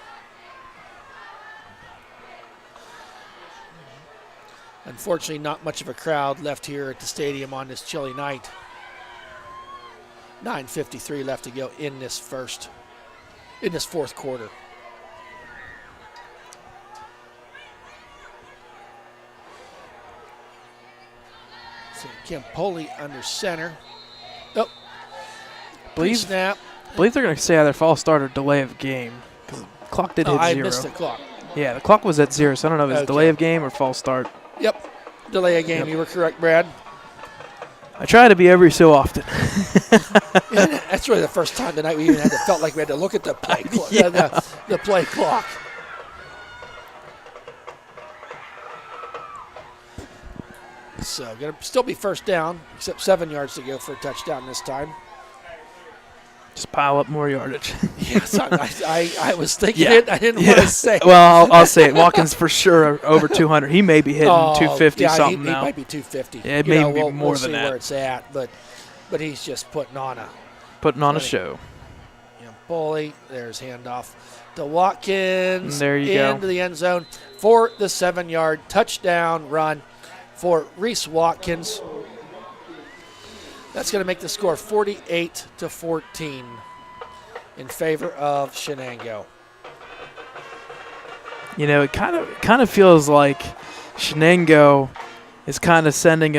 Unfortunately, not much of a crowd left here at the stadium on this chilly night. 9:53 left to go in this fourth quarter. So Campoli under center. Oh, snap. I believe they're going to say either false start or delay of game because the clock did hit 0. I missed the clock. Yeah, the clock was at 0, so I don't know if it's delay of game or false start. Yep, delay of game. Yep. You were correct, Brad. I try to be every so often. That's really the first time tonight we even felt like we had to look at the play clock. The play clock. So going to still be first down, except 7 yards to go for a touchdown this time. Just pile up more yardage. Yes, I was thinking it. I didn't want to say it. Well, I'll say it. Watkins for sure over 200. He may be hitting 250 something now. He might be 250. Yeah, it may be more we'll than see that. Where it's at, but he's just putting on a show. Bully. There's handoff to Watkins. There you go. Into the end zone for the 7-yard touchdown run for Reese Watkins. That's going to make the score 48-14 in favor of Shenango. You know, it kind of feels like Shenango is kind of sending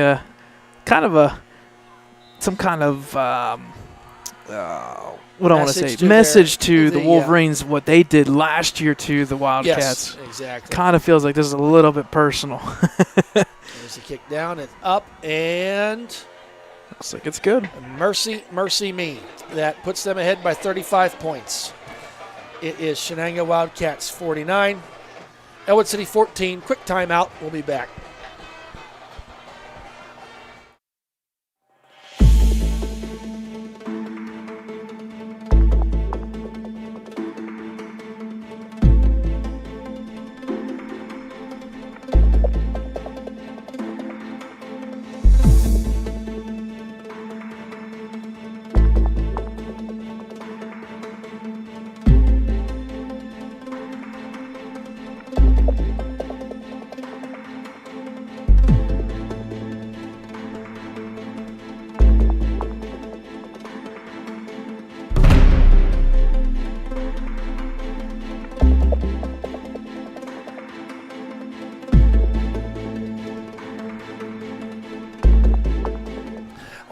message to the Wolverines, what they did last year to the Wildcats. Yes, exactly. Kind of feels like this is a little bit personal. There's the kick down. It's up and looks like it's good. Mercy me. That puts them ahead by 35 points. It is Shenango Wildcats 49, Ellwood City 14. Quick timeout. We'll be back.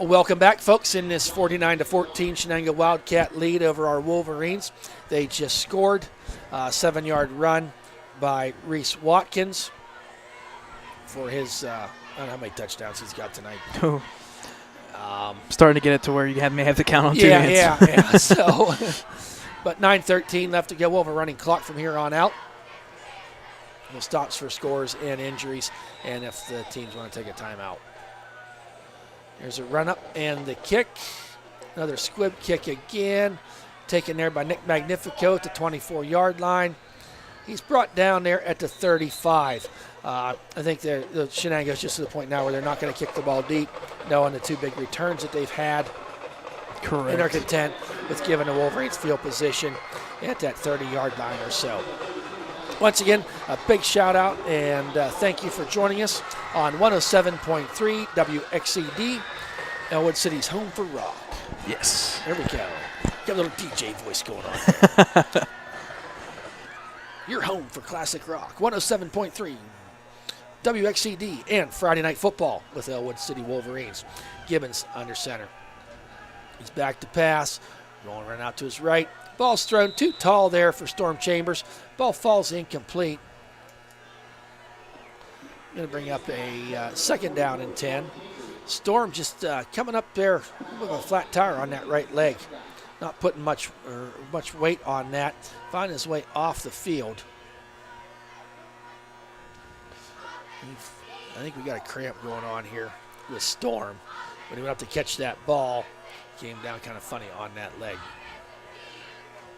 Welcome back, folks, in this 49-14 Shenango Wildcat lead over our Wolverines. They just scored a 7-yard run by Reese Watkins for his, I don't know how many touchdowns he's got tonight. Starting to get it to where you may have to count on 2 hands. Yeah. So, but 9:13 left to go. We'll have a running clock from here on out. No stops for scores and injuries, and if the teams want to take a timeout. There's a run up and the kick. Another squib kick again. Taken there by Nick Magnifico at the 24-yard line. He's brought down there at the 35. I think the Shenango's just to the point now where they're not going to kick the ball deep, knowing the 2 big returns that they've had. Correct. And they're content with giving the Wolverines field position at that 30-yard line or so. Once again, a big shout out and thank you for joining us on 107.3 WXCD, Ellwood City's home for rock. Yes. There we go. Got a little DJ voice going on. Your home for classic rock. 107.3 WXCD and Friday Night Football with Ellwood City Wolverines. Gibbons under center. He's back to pass. Going right out to his right. Ball's thrown too tall there for Storm Chambers. Ball falls incomplete. Going to bring up a 2nd down and 10. Storm just coming up there with a flat tire on that right leg. Not putting much weight on that. Finding his way off the field. I think we got a cramp going on here with Storm. When he went up to catch that ball, came down kind of funny on that leg.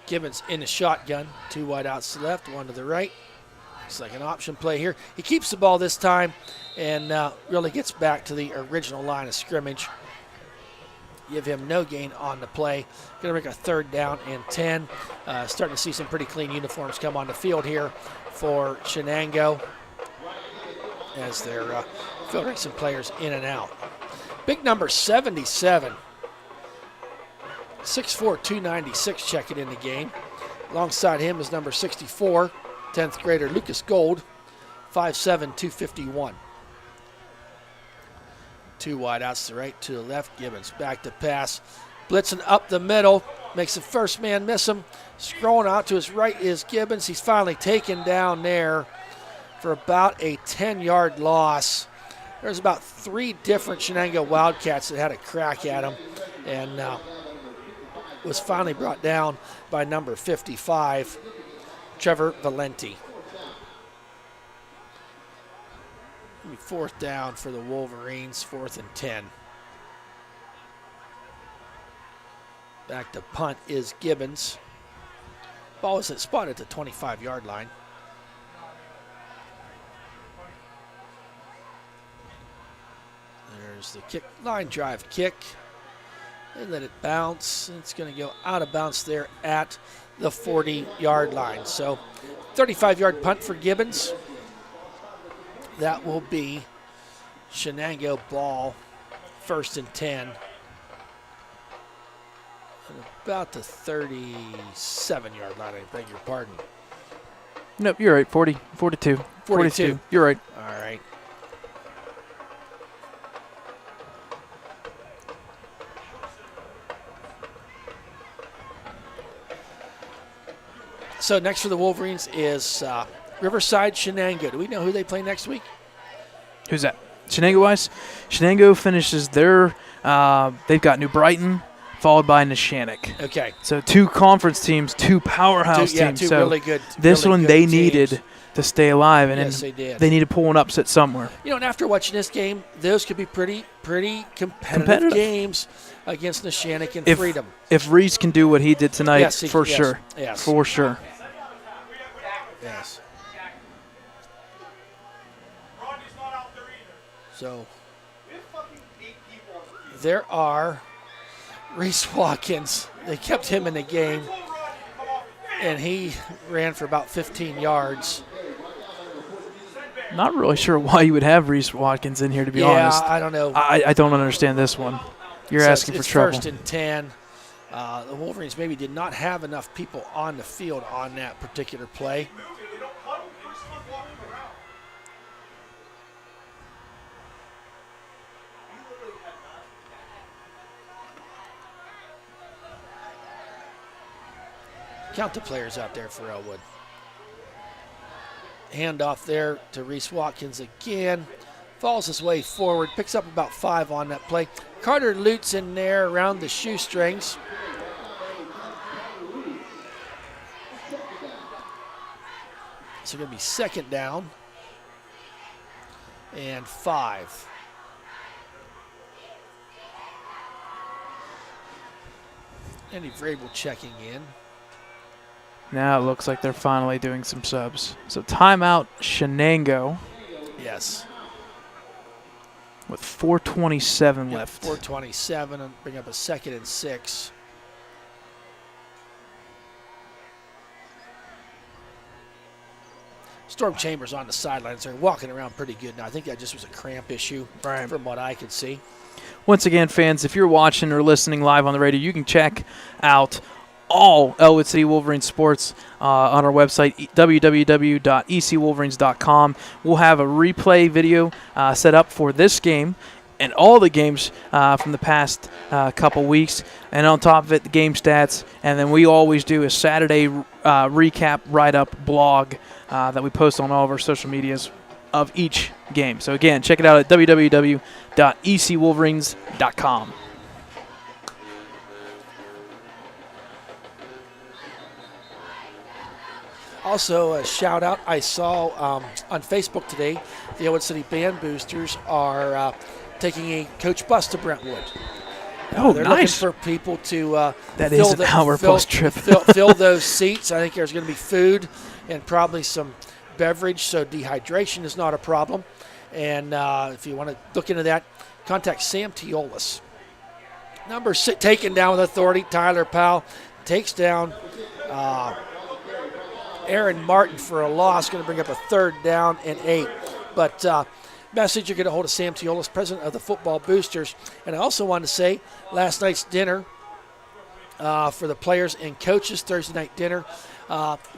Gibbons in the shotgun. 2 wide outs to the left, 1 to the right. Looks like an option play here. He keeps the ball this time and really gets back to the original line of scrimmage. give him no gain on the play. Going to make a 3rd down and 10. Starting to see some pretty clean uniforms come on the field here for Shenango as they're filtering some players in and out. Big number 77, 6'4", 296 checking in the game. Alongside him is number 64, 10th grader Lucas Gold, 5'7", 251. 2 wide outs to the right, to the left. Gibbons back to pass. Blitzing up the middle. Makes the first man miss him. Scrolling out to his right is Gibbons. He's finally taken down there for about a 10-yard loss. There's about 3 different Shenango Wildcats that had a crack at him, and was finally brought down by number 55, Trevor Valenti. 4th down for the Wolverines, 4th and 10. Back to punt is Gibbons. Ball is spotted at the 25-yard line. There's the kick, line drive kick. They let it bounce. It's going to go out of bounds there at the 40-yard line. So 35-yard punt for Gibbons. That will be Shenango ball, 1st and 10. And about the 37-yard line, I beg your pardon. Nope, you're right. 42. 42. You're right. All right. So next for the Wolverines is Riverside Shenango. Do we know who they play next week? Who's that? Shenango-wise? Shenango finishes their they've got New Brighton, followed by Neshannock. Okay. So 2 conference teams, 2 powerhouse teams. Two so really good. this really one good they teams. needed to stay alive, and Yes, then they did. they need to pull an upset somewhere. You know, and after watching this game, those could be pretty competitive games against Neshannock and Freedom. If Reese can do what he did tonight, Yes, sure. Yes. For sure. Yes. So there are Reese Watkins. They kept him in the game, and he ran for about 15 yards. Not really sure why you would have Reese Watkins in here, to be honest. I don't know. I don't understand this one. You're asking for trouble. It's 1st and 10. The Wolverines maybe did not have enough people on the field on that particular play. Count the players out there for Ellwood. Handoff there to Reese Watkins again. Falls his way forward, picks up about 5 on that play. Carter Lutz in there around the shoestrings. So going to be 2nd down and 5. Andy Vrabel checking in. Now it looks like they're finally doing some subs. So timeout Shenango Yes. with 4:27 Yep, left. 4:27 and bring up a 2nd and 6. Storm Chambers on the sidelines. They're walking around pretty good now. I think that just was a cramp issue from what I could see. Once again, fans, if you're watching or listening live on the radio, you can check out all Ellwood City Wolverines sports on our website, www.ecwolverines.com. We'll have a replay video set up for this game and all the games from the past couple weeks. And on top of it, the game stats. And then we always do a Saturday recap write-up blog that we post on all of our social medias of each game. So, again, check it out at www.ecwolverines.com. Also, a shout out I saw on Facebook today, the Ellwood City Band Boosters are taking a coach bus to Brentwood. They're nice. looking for people to That is an hour plus trip. fill those seats. I think there's going to be food and probably some beverage, so dehydration is not a problem. And if you want to look into that, contact Sam Teolis Number 6 taken down with authority. Tyler Powell takes down Aaron Martin for a loss. Going to bring up a 3rd down and 8. But message, you're going to hold of Sam Teolis, president of the Football Boosters. And I also wanted to say last night's dinner for the players and coaches, Thursday night dinner,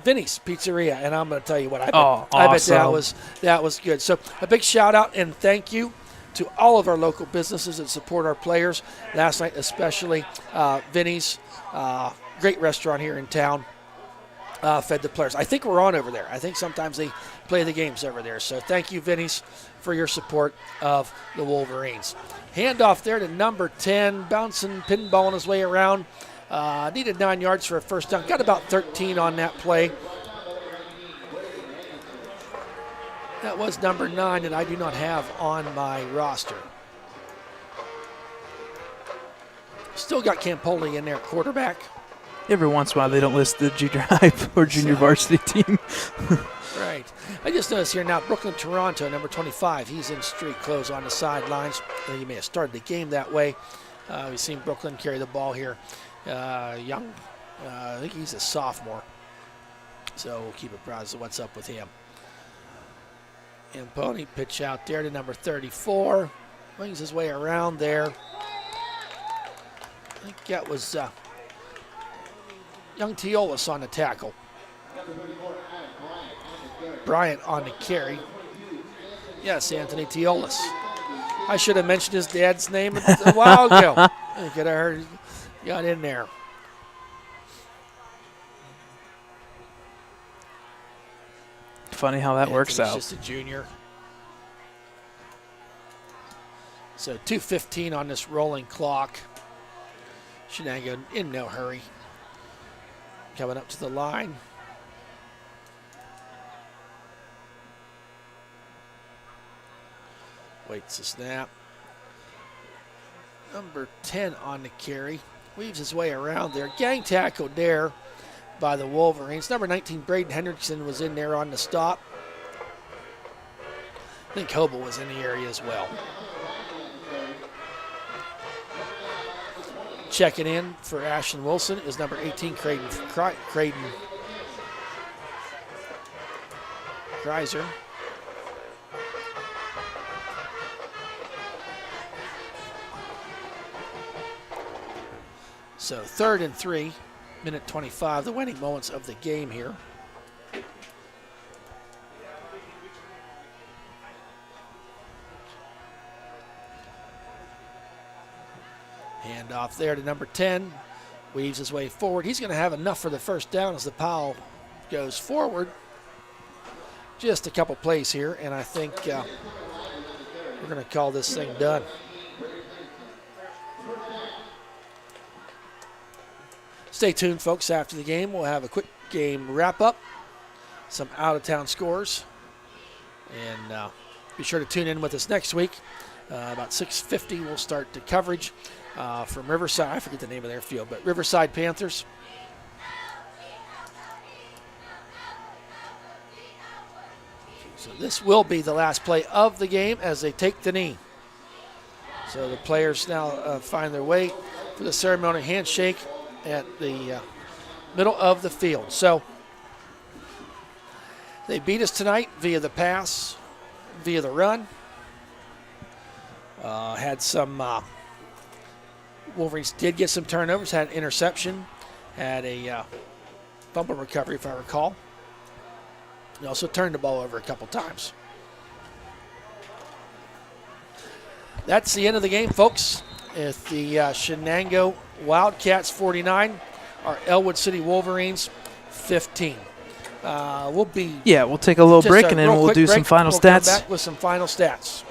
Vinny's Pizzeria. And I'm going to tell you what, I bet that was good. So a big shout out and thank you to all of our local businesses that support our players. Last night especially, Vinny's, great restaurant here in town, fed the players. I think we're on over there. I think sometimes they play the games over there. So thank you, Vinny's, for your support of the Wolverines. Handoff there to number 10, bouncing, pinballing his way around. Needed 9 yards for a first down. Got about 13 on that play. That was number 9 that I do not have on my roster. Still got Campoli in there, quarterback. Every once in a while, they don't list the junior high or junior varsity team. Right. I just noticed here now, Brooklyn Toronto, number 25. He's in street clothes on the sidelines. I think he may have started the game that way. We've seen Brooklyn carry the ball here. Young, I think he's a sophomore. So we'll keep apprised of what's up with him. And Pony pitch out there to number 34. Wings his way around there. I think that was young Teolis on the tackle. Bryant on the carry. Yes, Anthony Teolis. I should have mentioned his dad's name a while ago. I could have heard, got in there. Funny how that works out. Just a junior. So 2:15 on this rolling clock. Shenango in no hurry. Coming up to the line. Waits the snap. Number 10 on the carry. Weaves his way around there. Gang tackled there by the Wolverines. Number 19, Braden Hendrickson, was in there on the stop. I think Hobel was in the area as well. Checking in for Ashton Wilson is number 18, Creighton Kreiser. So 3rd and 3, minute 25, the winning moments of the game here. Hand off there to number 10. Weaves his way forward. He's going to have enough for the first down as the Powell goes forward. Just a couple plays here, and I think we're going to call this thing done. Stay tuned, folks. After the game, we'll have a quick game wrap-up, some out-of-town scores, and be sure to tune in with us next week. About 6:50, we'll start the coverage from Riverside. I forget the name of their field, but Riverside Panthers. So this will be the last play of the game as they take the knee. So the players now find their way for the ceremonial handshake at the middle of the field. So they beat us tonight via the pass, via the run. Had some Wolverines did get some turnovers, had an interception, had a fumble recovery, if I recall. They also turned the ball over a couple times. That's the end of the game, folks. It's the Shenango Wildcats 49, our Ellwood City Wolverines 15. We'll take a little break and then we'll do some final stats. We'll come back with some final stats.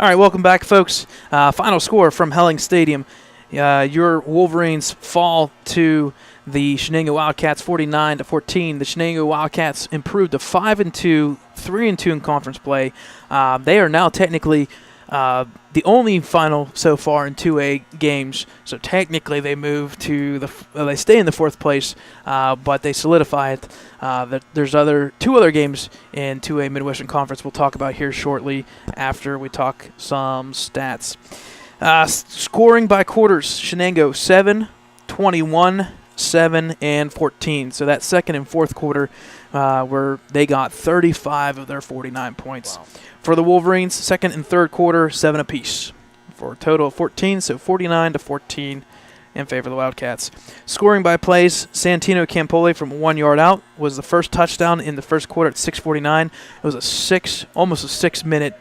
All right, welcome back, folks. Final score from Helling Stadium. Your Wolverines fall to the Shenango Wildcats 49-14. The Shenango Wildcats improved to 5-2, 3-2 in conference play. They are now technically the only final so far in 2A games. So technically they move to they stay in the 4th place, but they solidify it. There's two other games in 2A Midwestern Conference we'll talk about here shortly after we talk some stats. Scoring by quarters: Shenango 7, 21, 7, and 14. So that second and fourth quarter where they got 35 of their 49 points. Wow. For the Wolverines, second and third quarter, 7 apiece for a total of 14, so 49-14 in favor of the Wildcats. Scoring by plays: Santino Campoli from 1 yard out was the first touchdown in the first quarter at 6:49. It was almost a 6-minute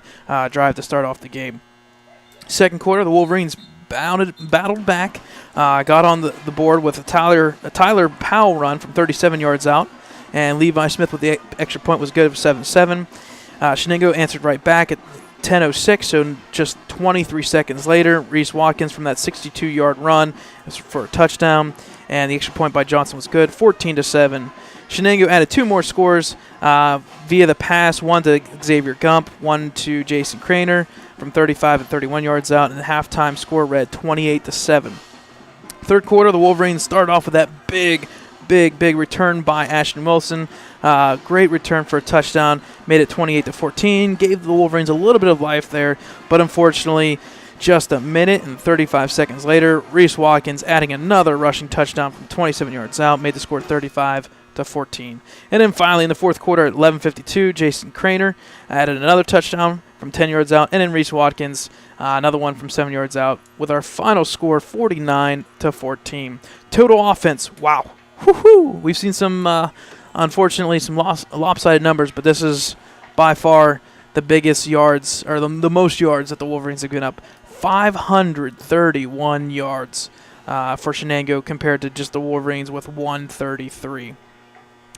drive to start off the game. Second quarter, the Wolverines battled back, got on the board with a Tyler Powell run from 37 yards out, and Levi Smith with the extra point was good for 7-7. Shenango answered right back at 10:06, so just 23 seconds later, Reese Watkins from that 62-yard run for a touchdown, and the extra point by Johnson was good, 14-7. Shenango added 2 more scores via the pass, one to Xavier Gump, one to Jason Craner from 35 and 31 yards out, and the halftime score read 28-7. Third quarter, the Wolverines started off with that big return by Ashton Wilson. Great return for a touchdown, made it 28-14, gave the Wolverines a little bit of life there, but unfortunately, just a minute and 35 seconds later, Reese Watkins adding another rushing touchdown from 27 yards out, made the score 35-14. And then finally in the fourth quarter at 11:52, Jason Craner added another touchdown from 10 yards out, and then Reese Watkins another one from 7 yards out, with our final score 49-14. Total offense, wow. Woo-hoo. We've seen some, unfortunately, some lopsided numbers, but this is by far the biggest yards, or the most yards that the Wolverines have given up. 531 yards for Shenango compared to just the Wolverines with 133.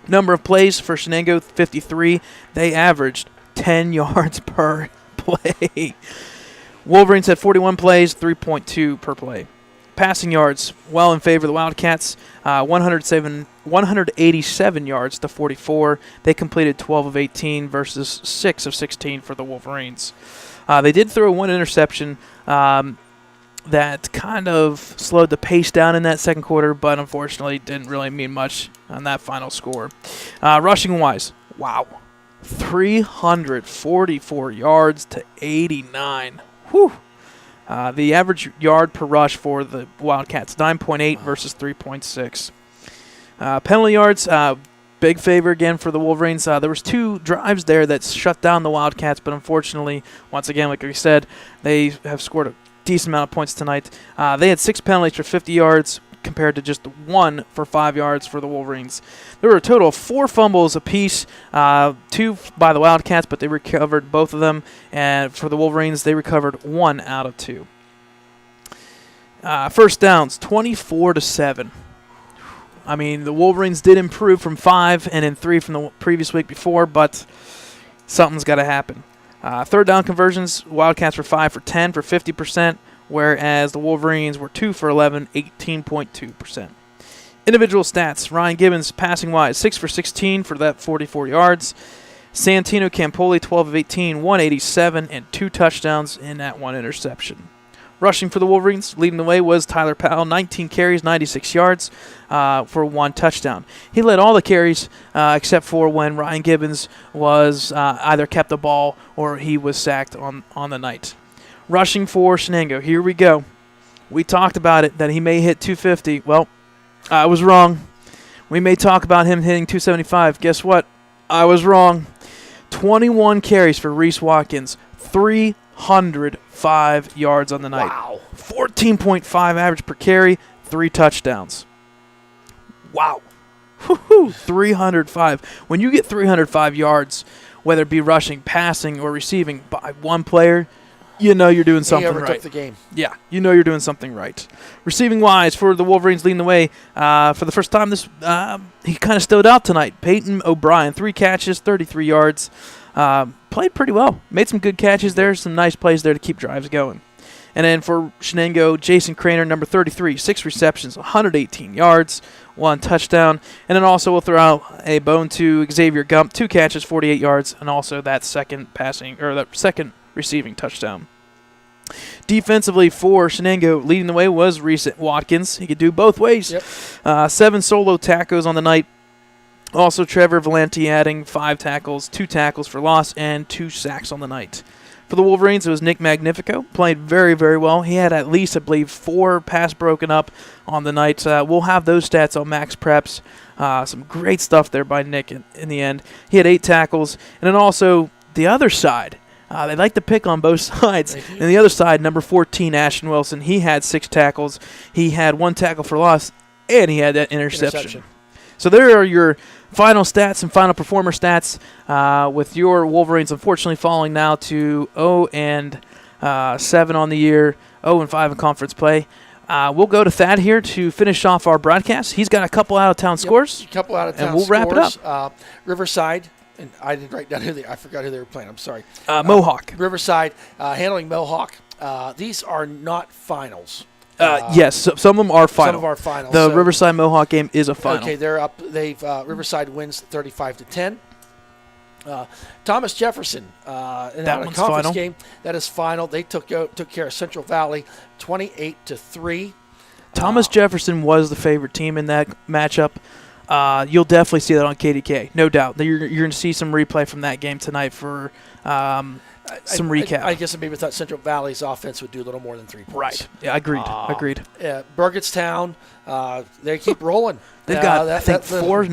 Number of plays for Shenango, 53. They averaged 10 yards per play. Wolverines had 41 plays, 3.2 per play. Passing yards, well in favor of the Wildcats, 187 yards to 44. They completed 12 of 18 versus 6 of 16 for the Wolverines. They did throw one interception that kind of slowed the pace down in that second quarter, but unfortunately didn't really mean much on that final score. Rushing-wise, wow, 344 yards to 89. Whew. The average yard per rush for the Wildcats, 9.8 versus 3.6. Penalty yards, big favor again for the Wolverines. There was 2 drives there that shut down the Wildcats, but unfortunately, once again, like we said, they have scored a decent amount of points tonight. They had 6 penalties for 50 yards compared to just 1 for 5 yards for the Wolverines. There were a total of 4 fumbles apiece, 2 by the Wildcats, but they recovered both of them. And for the Wolverines, they recovered 1 out of 2. First downs, 24-7. I mean, the Wolverines did improve from 5 and then 3 from the previous week before, but something's got to happen. Third down conversions, Wildcats were 5 for 10 for 50%, whereas the Wolverines were 2 for 11, 18.2%. Individual stats, Ryan Gibbons passing-wise, 6 for 16 for that 44 yards. Santino Campoli, 12 of 18, 187, and 2 touchdowns in that 1 interception. Rushing for the Wolverines, leading the way was Tyler Powell, 19 carries, 96 yards for 1 touchdown. He led all the carries except for when Ryan Gibbons was either kept the ball or he was sacked on the night. Rushing for Shenango, here we go. We talked about it, that he may hit 250. Well, I was wrong. We may talk about him hitting 275. Guess what? I was wrong. 21 carries for Reese Watkins, 305 yards on the night. Wow. 14.5 average per carry, 3 touchdowns. Wow. Woo-hoo, 305. When you get 305 yards, whether it be rushing, passing, or receiving by one player, you know you're doing something right. He overtook the game. Yeah, you know you're doing something right. Receiving-wise, for the Wolverines leading the way, for the first time, he kind of stood out tonight. Peyton O'Brien, 3 catches, 33 yards. played pretty well. Made some good catches there, some nice plays there to keep drives going. And then for Shenango, Jason Craner, number 33, 6 receptions, 118 yards, 1 touchdown. And then also we'll throw out a bone to Xavier Gump, 2 catches, 48 yards, and also that second receiving touchdown. Defensively for Shenango, leading the way was Reese Watkins. He could do both ways. Yep. 7 solo tackles on the night. Also Trevor Valenti adding 5 tackles, 2 tackles for loss, and 2 sacks on the night. For the Wolverines, it was Nick Magnifico. Played very, very well. He had at least, I believe, 4 pass broken up on the night. We'll have those stats on Max Preps. Some great stuff there by Nick in the end. He had 8 tackles. And then also the other side. They like to pick on both sides. And the other side, number 14, Ashton Wilson, he had 6 tackles. He had 1 tackle for loss, and he had that interception. So there are your final stats and final performer stats with your Wolverines unfortunately falling now to 0-7 on the year, 0-5 in conference play. We'll go to Thad here to finish off our broadcast. He's got a couple out-of-town scores. A couple out-of-town and we'll wrap it up. Riverside, and I didn't write down I forgot who they were playing. I'm sorry. Mohawk. Riverside handling Mohawk. These are not finals. Yes, some of them are final. Some of our finals. The Riverside Mohawk game is a final. Okay, they're up. Riverside wins 35-10. Thomas Jefferson in that a one's conference final. game. That is final. They took care of Central Valley 28-3. Thomas Jefferson was the favorite team in that matchup. You'll definitely see that on KDK, no doubt. You're going to see some replay from that game tonight for some recap. I guess I maybe thought Central Valley's offense would do a little more than 3 points. Right. Yeah, agreed. Burgettstown, they keep rolling. They've got four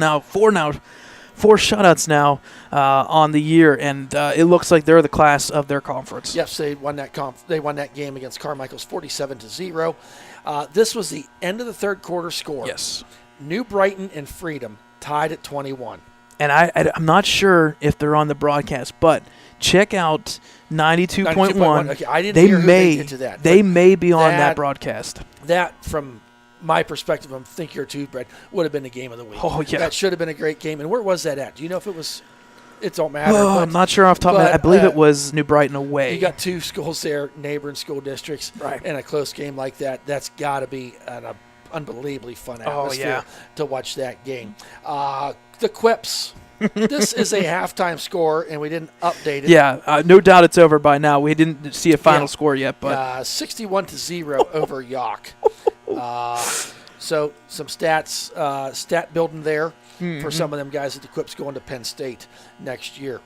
shutouts now on the year, and it looks like they're the class of their conference. Yes, they won that game against Carmichael's 47-0. This was the end of the third quarter score. Yes. New Brighton and Freedom tied at 21. And I'm not sure if they're on the broadcast, but check out 92.1. Okay, I didn't hear who they did to that. They may be on that broadcast. That, from my perspective, I'm Think Your Tooth Bread, would have been the game of the week. Oh, yeah. That should have been a great game. And where was that at? Do you know if it was – it don't matter. Oh, I'm not sure off the top of my head. I believe it was New Brighton away. You got 2 schools there, neighboring school districts, right, in a close game like that. That's got to be an unbelievably fun atmosphere to watch that game. The Quips. This is a halftime score, and we didn't update it. Yeah, no doubt it's over by now. We didn't see a final score yet, but 61-0 over York. So some stat building there for some of them guys at the Quips going to Penn State next year.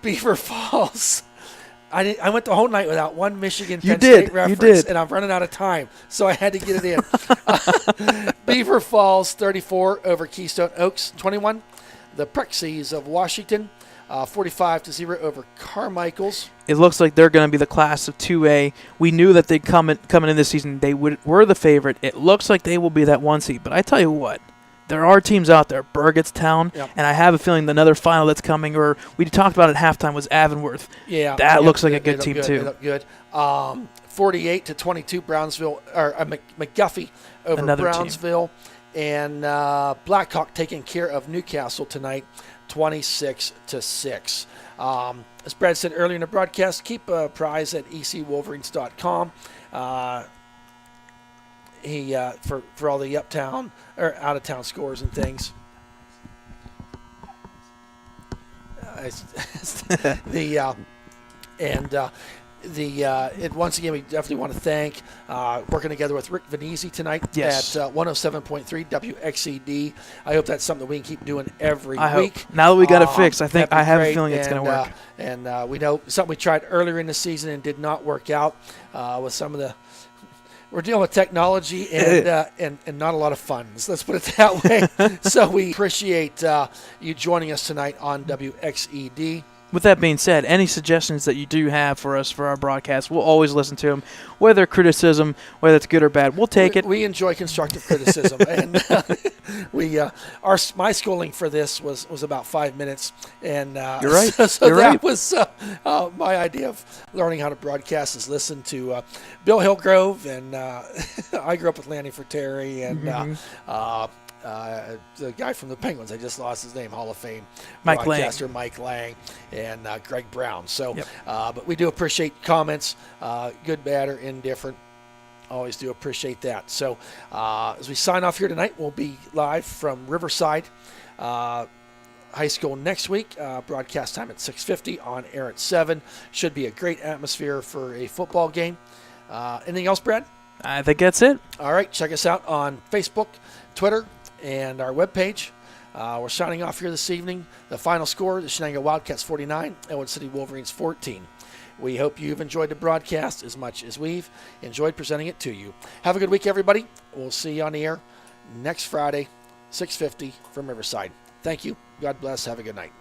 Beaver Falls. I went the whole night without one Michigan Penn State reference, and I'm running out of time, so I had to get it in. Beaver Falls 34 over Keystone Oaks 21. The Prexies of Washington 45-0 over Carmichael's. It looks like they're going to be the class of 2A. We knew that they'd coming in this season. They were the favorite. It looks like they will be that 1 seed. But I tell you what, there are teams out there, Burgettstown, and I have a feeling another final that's coming, or we talked about at halftime, was Avonworth. Yeah, that looks like a good team too. They look good. 48-22 Brownsville or McGuffey over Another Brownsville. Team. And Blackhawk taking care of Newcastle tonight, 26-6. As Brad said earlier in the broadcast, keep a prize at ecwolverines.com. For all the uptown or out of town scores and things. Once again, we definitely want to thank working together with Rick Venezi tonight at 107.3 WXED. I hope that's something that we can keep doing every week. Now that we got it fixed, I have a feeling it's going to work. And we know something we tried earlier in the season and did not work out with some of the. We're dealing with technology and not a lot of funds. Let's put it that way. So we appreciate you joining us tonight on WXED. With that being said, any suggestions that you do have for us for our broadcast, we'll always listen to them. Whether criticism, whether it's good or bad, we'll take it. We enjoy constructive criticism, and my schooling for this was about 5 minutes, and you're right. So that was my idea of learning how to broadcast is listen to Bill Hillgrove, and I grew up with Lanny Terry and the guy from the Penguins. I just lost his name. Hall of Fame Mike Lang. broadcaster Mike Lang and Greg Brown. So, Yep. but we do appreciate comments, good, bad, or indifferent. Always do appreciate that. So, as we sign off here tonight, we'll be live from Riverside High School next week. Broadcast time at 6:50, on air at 7. Should be a great atmosphere for a football game. Anything else, Brad? I think that's it. All right, check us out on Facebook, Twitter, and our webpage. We're signing off here this evening. The final score, the Shenango Wildcats 49, Ellwood City Wolverines 14. We hope you've enjoyed the broadcast as much as we've enjoyed presenting it to you. Have a good week, everybody. We'll see you on the air next Friday, 6:50 from Riverside. Thank you. God bless. Have a good night.